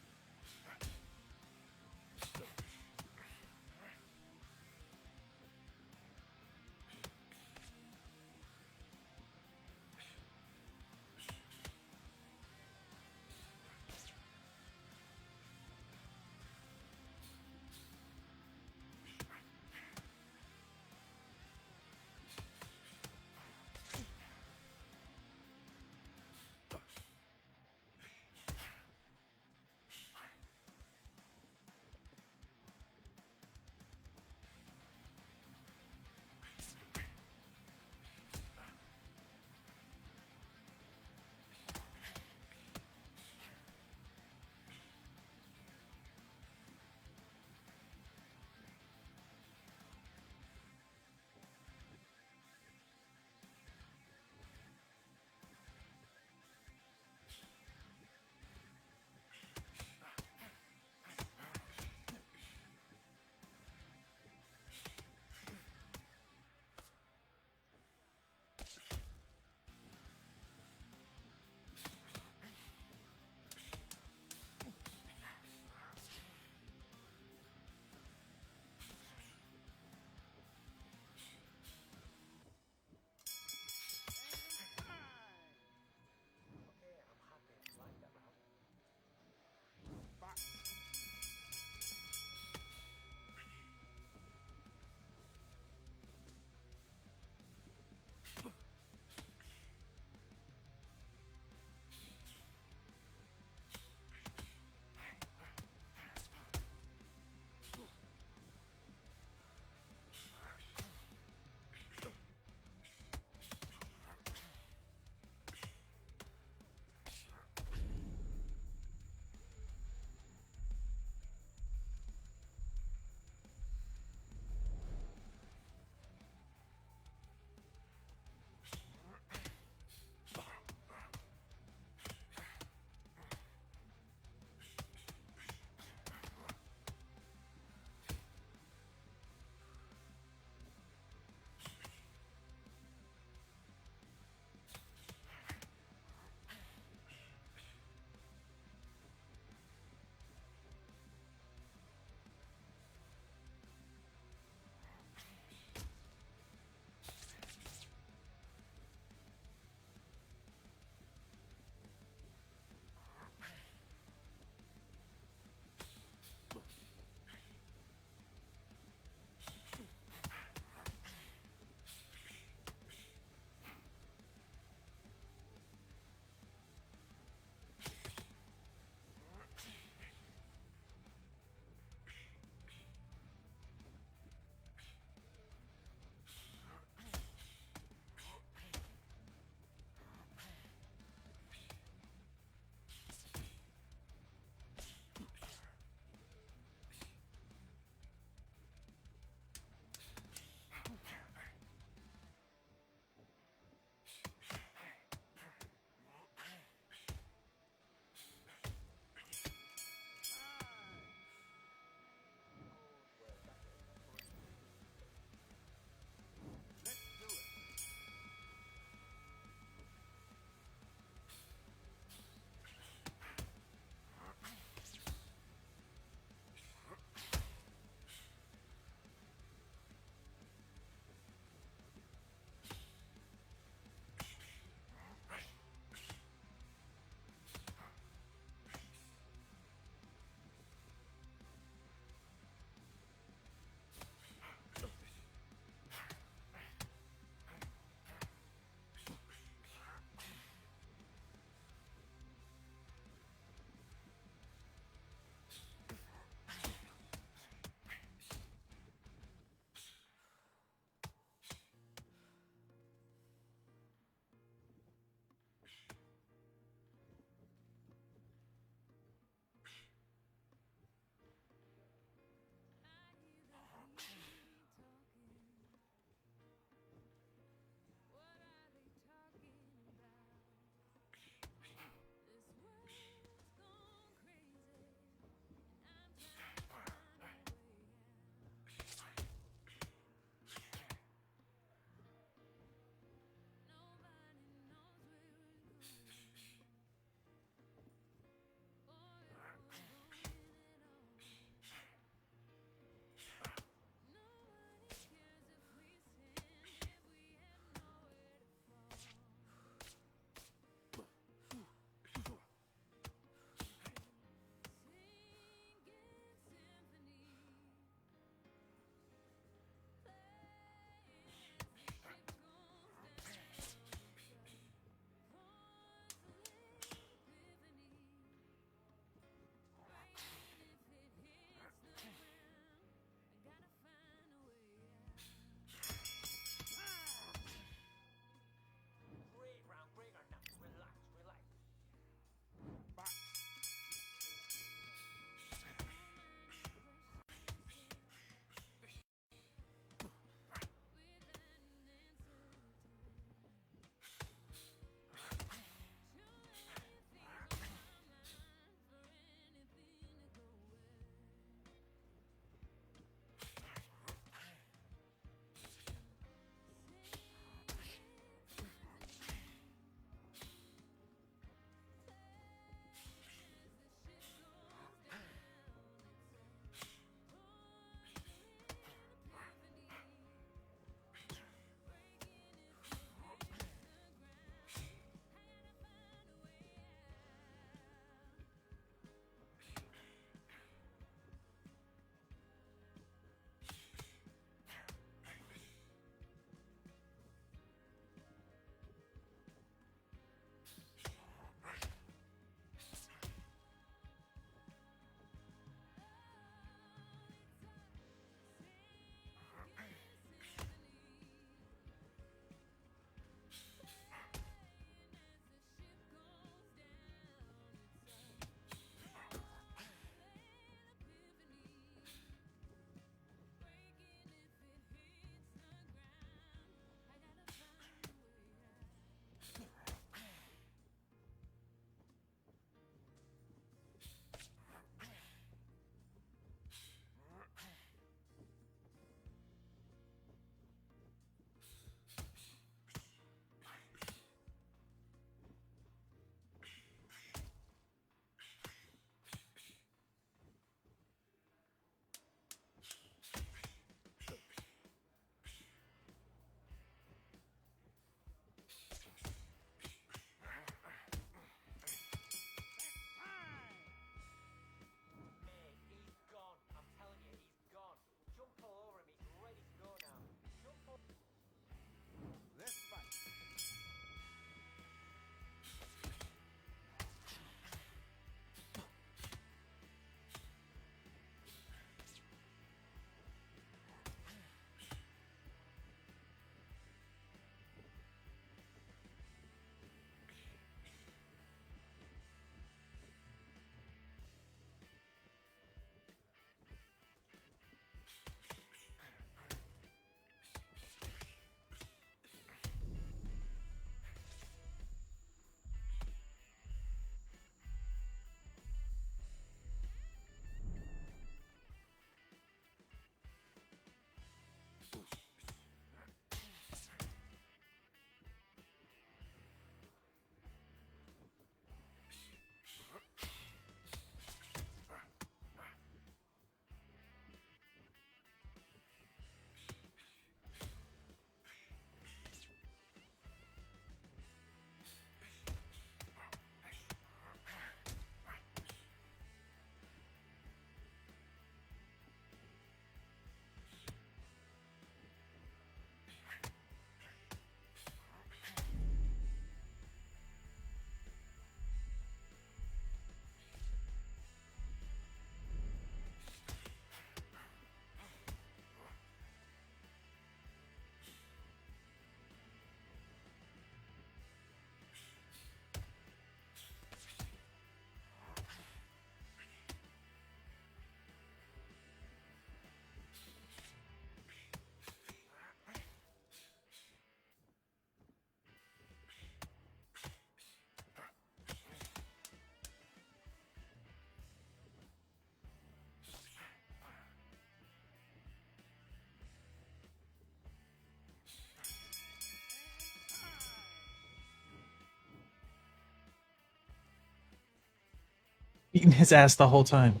Speaker 3: Beating his ass the whole time.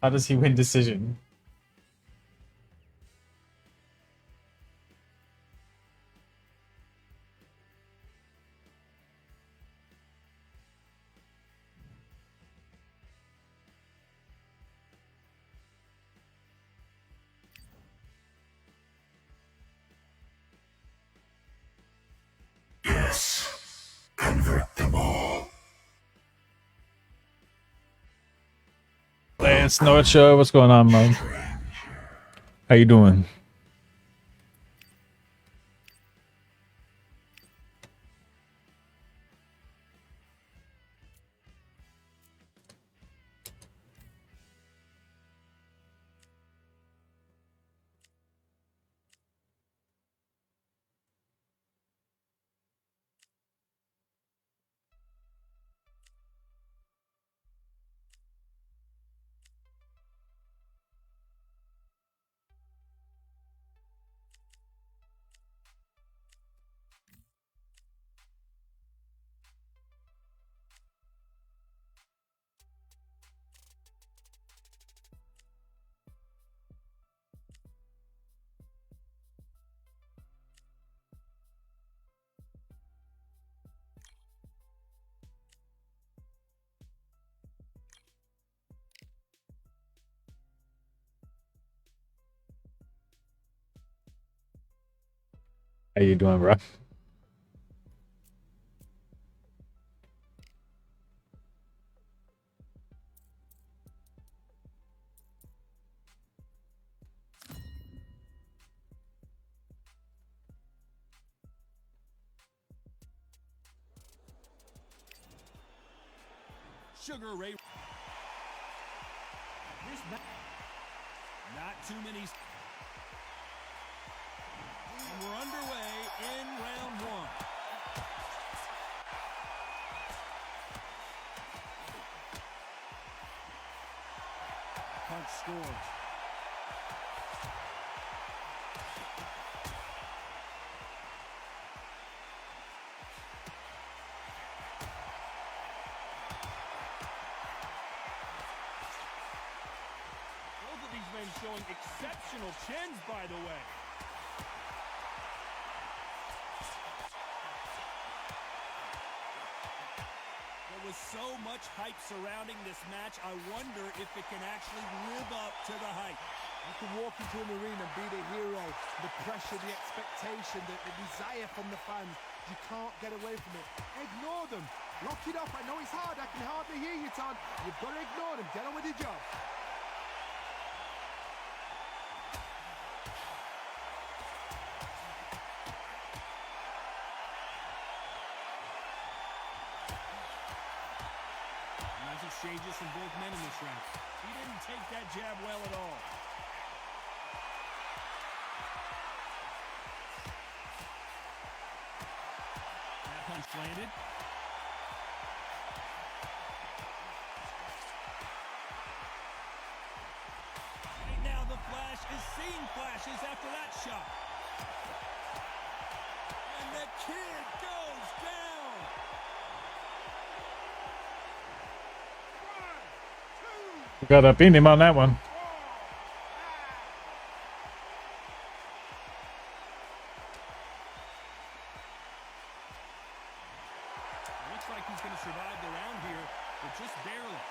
Speaker 3: How does he win decision? Lance North Shore, what's going on, man? How you doing? How you doing, bro?
Speaker 4: Sugar Ray. Not too many. And we're underway in round one. Punch scores. Both of these men showing exceptional chins, by the way. There was so much hype surrounding this match, I wonder if it can actually live up to the hype.
Speaker 5: You can walk into an arena and be the hero, the pressure, the expectation, the desire from the fans. You can't get away from it. Ignore them. Lock it up. I know it's hard. I can hardly hear you, Todd. You've got to ignore them. Get on with your job.
Speaker 4: Nice exchanges from both men in this round. He didn't take that jab well at all. That punch landed. Right now the Flash is seeing flashes after that shot. And the kid goes down.
Speaker 3: We gotta beat him on that one.
Speaker 4: Looks like he's going to survive the round here, but just barely.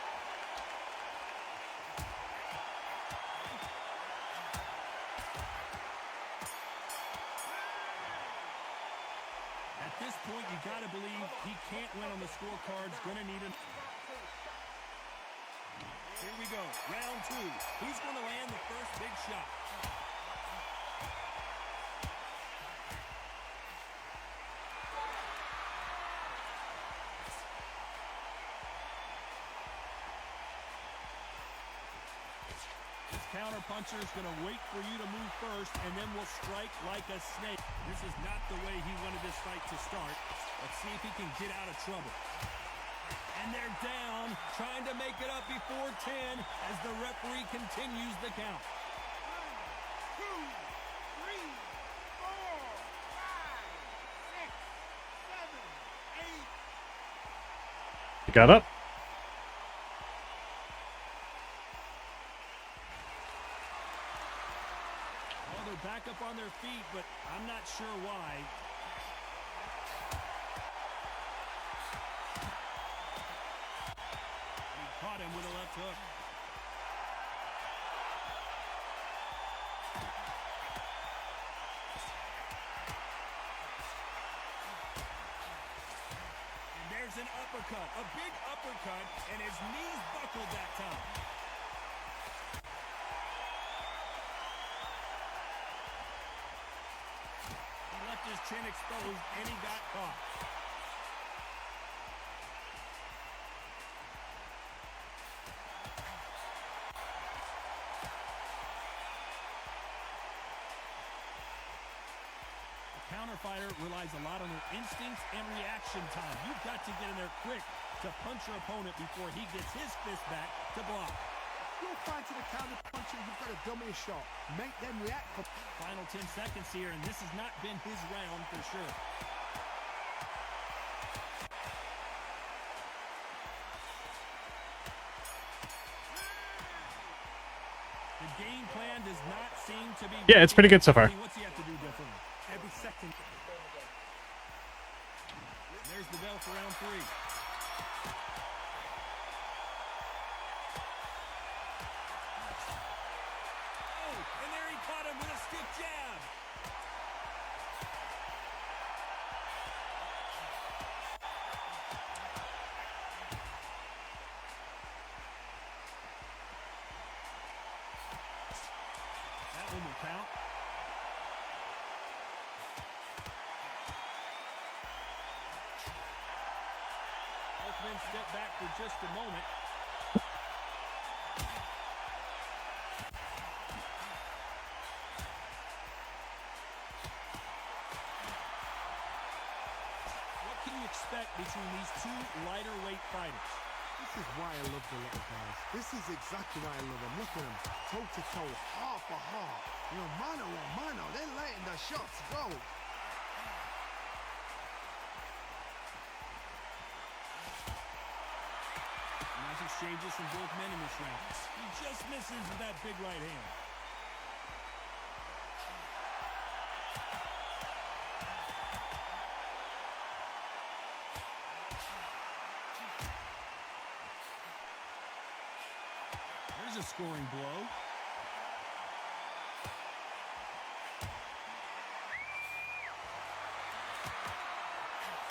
Speaker 4: At this point, you got to believe he can't win on the scorecards. Going to need an... Here we go, round two. Who's going to land the first big shot? This counter-puncher is going to wait for you to move first, and then will strike like a snake. This is not the way he wanted this fight to start. Let's see if he can get out of trouble. And they're down, trying to make it up before 10 as the referee continues the count.
Speaker 1: 1, 2, 3, 4, 5, 6, 7, 8.
Speaker 3: You got up?
Speaker 4: sure why. He caught him with a left hook. And there's an uppercut, a big uppercut, and his knees buckled that time. He left his chin exposed, and he got caught. A counter fighter relies a lot on their instincts and reaction time. You've got to get in there quick to punch your opponent before he gets his fist back to block.
Speaker 5: You'll find to the counter puncher, you've got a dummy shot. Make them react.
Speaker 4: Final 10 seconds here, and this has not been his round for sure. The game plan does not seem to be...
Speaker 3: Yeah, it's pretty good so far.
Speaker 4: What's he have to do differently?
Speaker 5: Every second.
Speaker 4: There's the bell for round 3. And there he caught him with a stiff jab. That one will count. Both men step back for just a moment. What can you expect between these two lighter weight fighters?
Speaker 5: This is why I love the little guys. This is exactly why I love them. Look at them, toe to toe, heart for heart. You know, mano a mano. They're letting the shots go.
Speaker 4: Nice exchanges from both men in this round. He just misses with that big right hand. There's a scoring blow.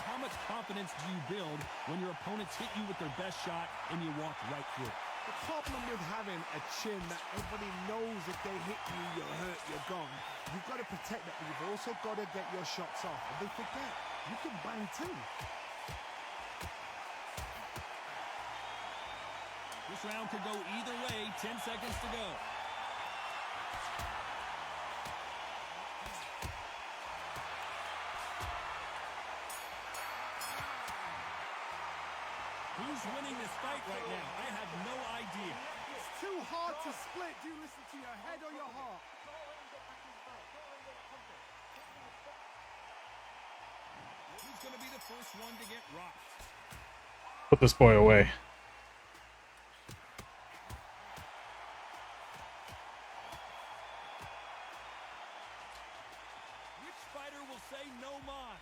Speaker 4: How much confidence do you build when your opponents hit you with their best shot and you walk right through it?
Speaker 5: The problem with having a chin that everybody knows if they hit you, you're hurt, you're gone. You've got to protect that, but you've also got to get your shots off. And they forget, you can bang too.
Speaker 4: This round could go either way. 10 seconds to go. Who's winning this fight right now? I have no idea.
Speaker 5: It's too hard to split. Do you listen to your head or your heart?
Speaker 4: Who's going to be the first one to get rocked?
Speaker 3: Put this boy away.
Speaker 4: Which fighter will say no mas?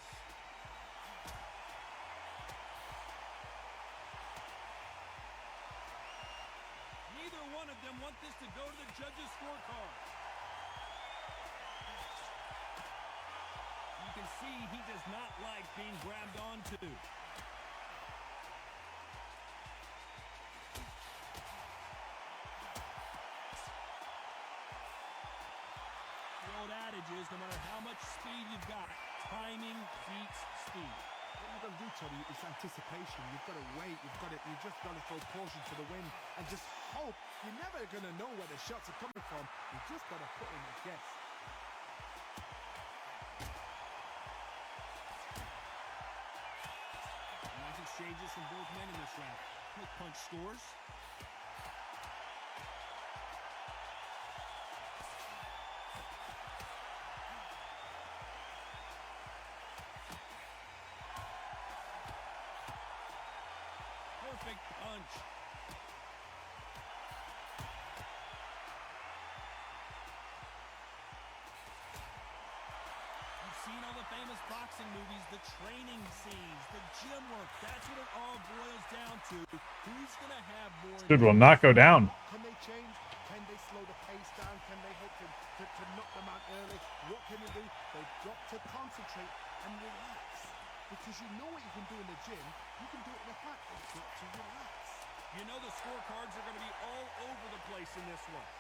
Speaker 4: Neither one of them want this to go to the judges' scorecard. You can see he does not like being grabbed onto. The old adage is no matter how much speed you've got, timing beats speed.
Speaker 5: What you've got to do, Tony, is anticipation. You've got to wait. You just got to throw caution to the wind and just hope. You're never going to know where the shots are coming from. You just got to put in a guess.
Speaker 4: Nice exchanges from both men in this round. Quick punch scores. Perfect punch. You've seen boxing movies, the training scenes, the gym work. That's what it all boils down to. Who's going to have more?
Speaker 3: Dude will not go down.
Speaker 5: Can they change? Can they slow the pace down? Can they hope to knock them out early? What can they do? They've got to concentrate and relax. Because you know what you can do in the gym, you can do it in the fight. You've got to relax.
Speaker 4: You know the scorecards are going to be all over the place in this one.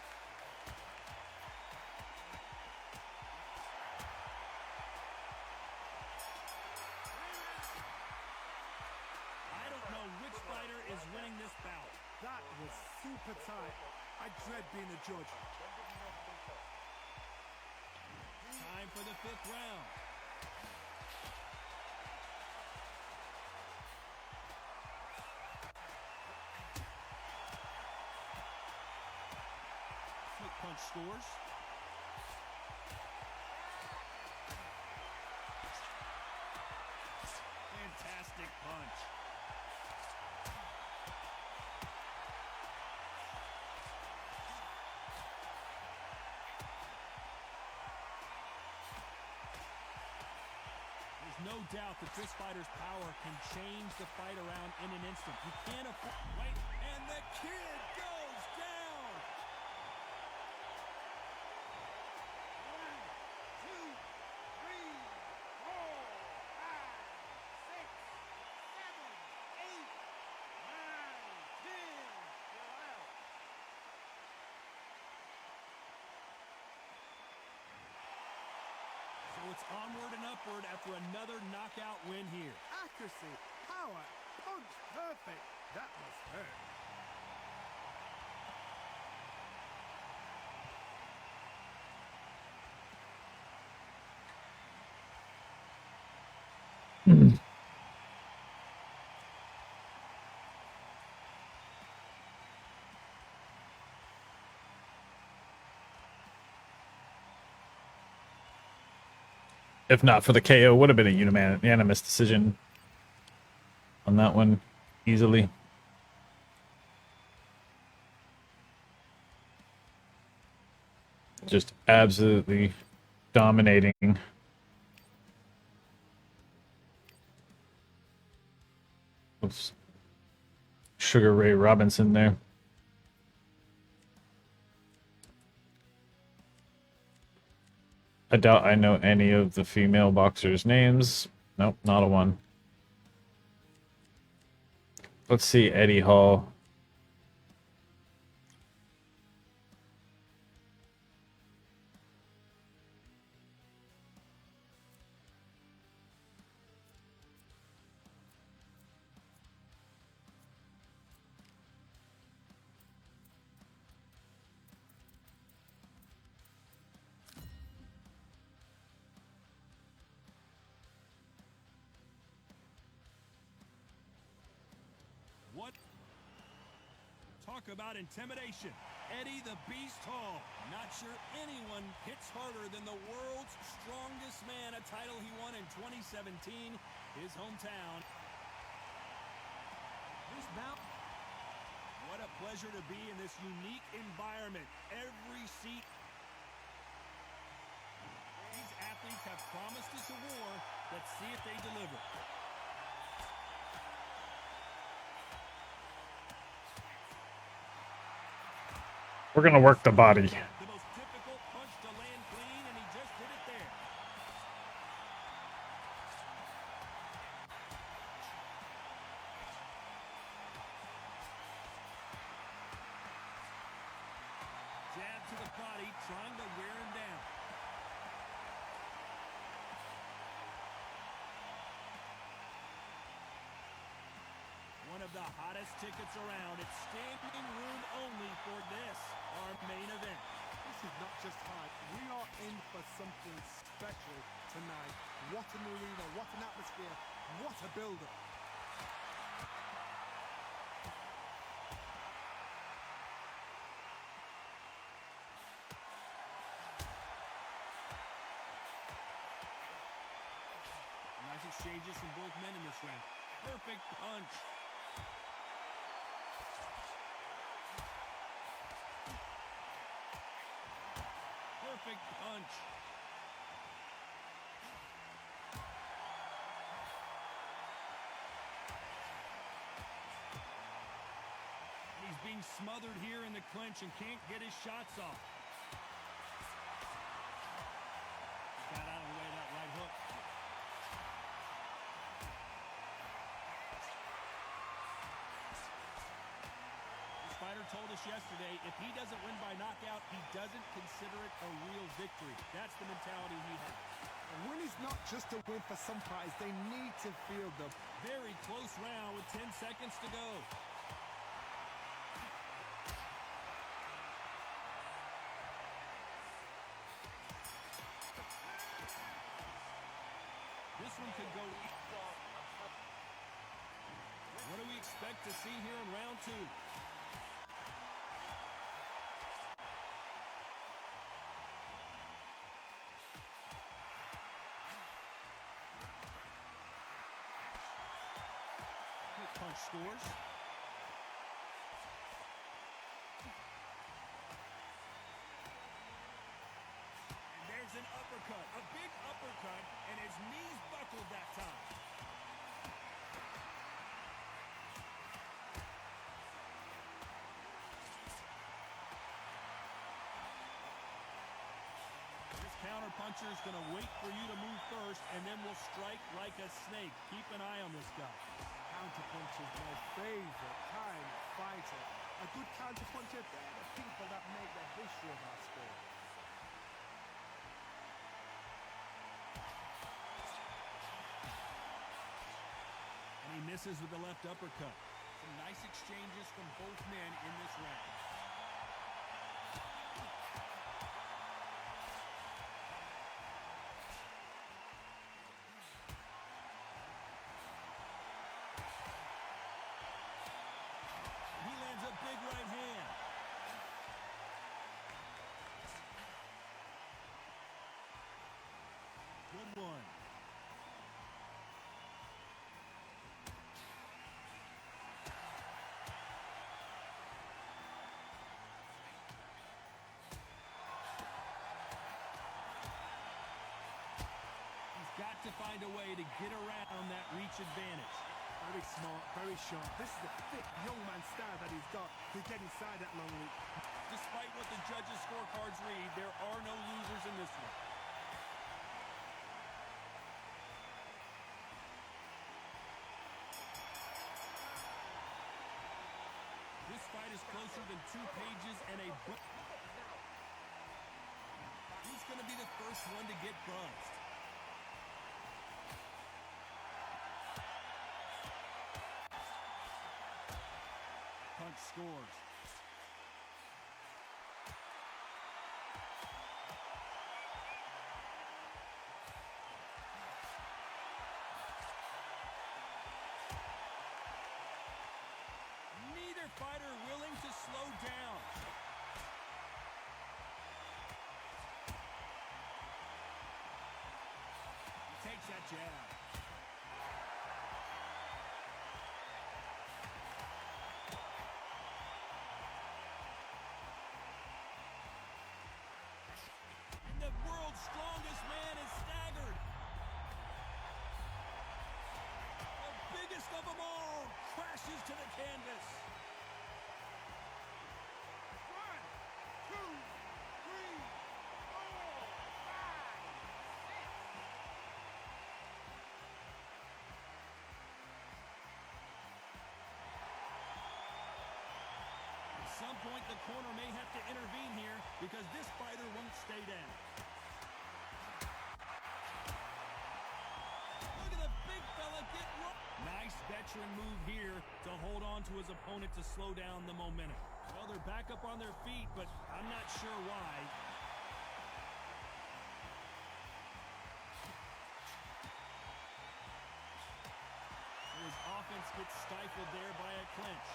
Speaker 4: I don't know which fighter is winning this bout.
Speaker 5: That was super tight. I dread being a judge.
Speaker 4: Time for the 5th round. Flip punch scores. Fantastic punch. There's no doubt that this fighter's power can change the fight around in an instant. You can't afford, right? And the kid goes down. 1, 2, 3, 4, 5, 6, 7, 8, 9, 10, 11. So it's onward and upward after another knockout win here.
Speaker 5: Accuracy, power, punch, perfect. That was her.
Speaker 3: If not for the KO, would have been a unanimous decision on that one easily. Just absolutely dominating. Oops. Sugar Ray Robinson there. I doubt I know any of the female boxers' names. Nope, not a one. Let's see Eddie Hall.
Speaker 4: What? Talk about intimidation. Eddie the Beast Hall. Not sure anyone hits harder than the world's strongest man, a title he won in 2017, his hometown.
Speaker 6: This bout.
Speaker 4: What a pleasure to be in this unique environment. Every seat. These athletes have promised us a war. Let's see if they deliver.
Speaker 3: We're gonna work the body.
Speaker 4: The most difficult punch to land clean, and he just did it there. Jab to the body, trying to wear him down. One of the hottest tickets around. It's standing room only for this, our main event.
Speaker 5: This is not just hype. We are in for something special tonight. What an arena, what an atmosphere, what a build-up.
Speaker 4: Nice exchanges from both men in this round. Perfect punch. Perfect punch. being smothered here in the clinch and can't get his shots off. Got out of the way of that right hook. This fighter told us yesterday, if he doesn't win by knockout, he doesn't consider it a real victory. That's the mentality he has.
Speaker 5: A win is not just a win for some fighters. They need to feel the
Speaker 4: Very close round with 10 seconds to go. This one could go. What do we expect to see here in round 2? Punch scores. And there's an uppercut, a big uppercut, and his knees buckled that time. This counter puncher is going to wait for you to move first, and then will strike like a snake. Keep an eye on this guy.
Speaker 5: counterpuncher is my favorite kind of fighter. A good counterpuncher, they're the people that make the history of our sport.
Speaker 4: And he misses with the left uppercut. Some nice exchanges from both men in this round. He lands a big right hand. Good one. Got to find a way to get around that reach advantage.
Speaker 5: Very smart, very sharp. This is the thick young man style that he's got to get inside that long reach.
Speaker 4: Despite what the judges' scorecards read, there are no losers in this one. This fight is closer than 2 pages and a book. Who's going to be the first one to get buzzed? Punch scores. Neither fighter willing to slow down. He takes that jab. The world's strongest man is staggered. The biggest of them all crashes to the canvas.
Speaker 1: 1, 2, 3, 4, 5, 6.
Speaker 4: At some point, the corner may have to intervene here because this fighter won't stay down. Look at the big fella get rocked. Nice veteran move here to hold on to his opponent to slow down the momentum. Well, they're back up on their feet, but I'm not sure why. His offense gets stifled there by a clinch.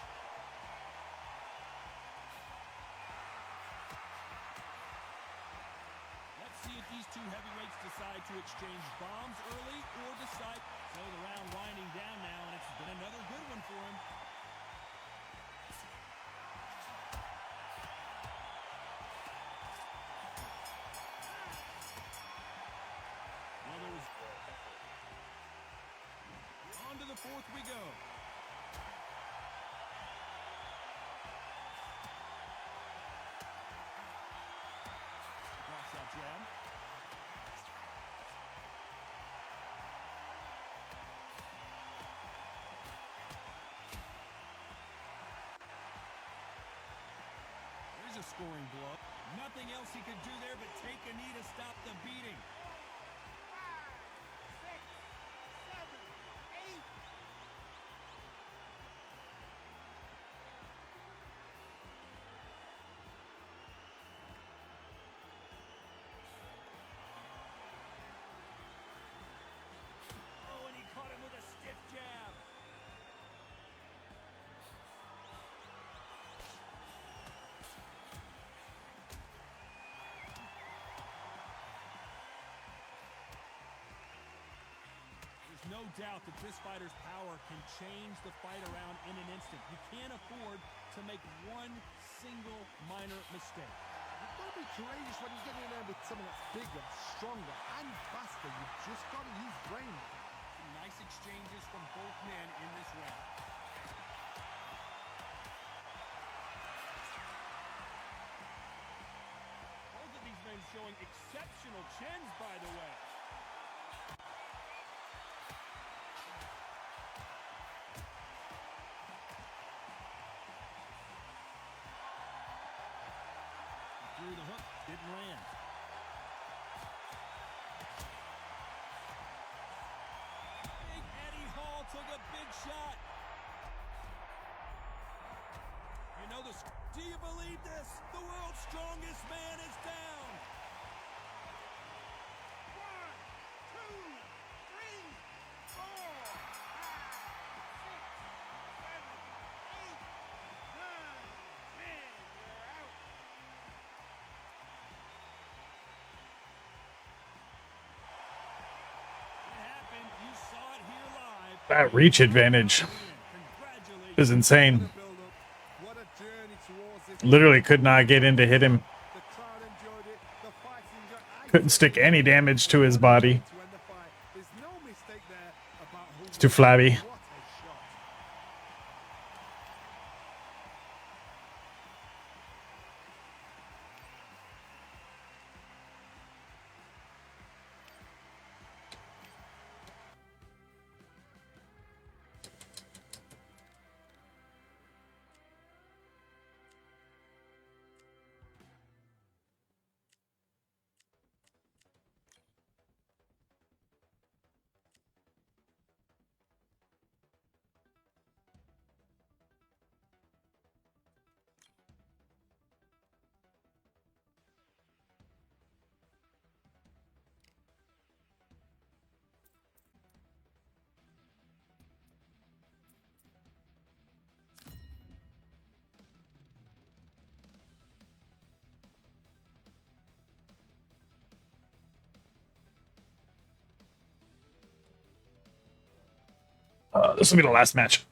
Speaker 4: Let's see if these two heavyweights decide to exchange bombs early or decide. So the round winding down now, and it's been another good one for him. Well, there was... On to the fourth we go. scoring blow. Nothing else he could do there but take a knee to stop the beating.
Speaker 1: 5, 6, 7, 8.
Speaker 4: Oh, and he caught him with a stiff jab. There's no doubt that this fighter's power can change the fight around in an instant. You can't afford to make one single minor mistake.
Speaker 5: You've got to be courageous when you get in there with someone that's bigger, stronger, and faster. You've just got to use brain.
Speaker 4: Some nice exchanges from both men in this round. Both of these men showing exceptional chins, by the way. Through the hook, didn't land. Big Eddie Hall took a big shot. You know this. Do you believe this? The world's strongest man is down.
Speaker 1: 1, 2, 3, 4, 5, 6, 7, 8, 9, 10. You're out.
Speaker 4: It happened. You saw it here live.
Speaker 3: That reach advantage
Speaker 4: Congratulations.
Speaker 3: is insane.
Speaker 5: Build up. What a journey towards this.
Speaker 3: Literally could not get in to hit him.
Speaker 5: The crowd enjoyed it. The fight enjoyed it.
Speaker 3: Couldn't stick any damage to his body.
Speaker 5: To end the fight. There's no mistake there about who
Speaker 3: It's too flabby.
Speaker 5: What a shot.
Speaker 3: This will be the last match.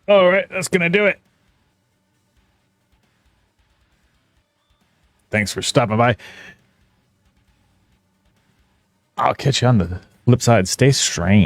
Speaker 3: All right, that's gonna do it. Thanks for stopping by. I'll catch you on the flip side. Stay strange.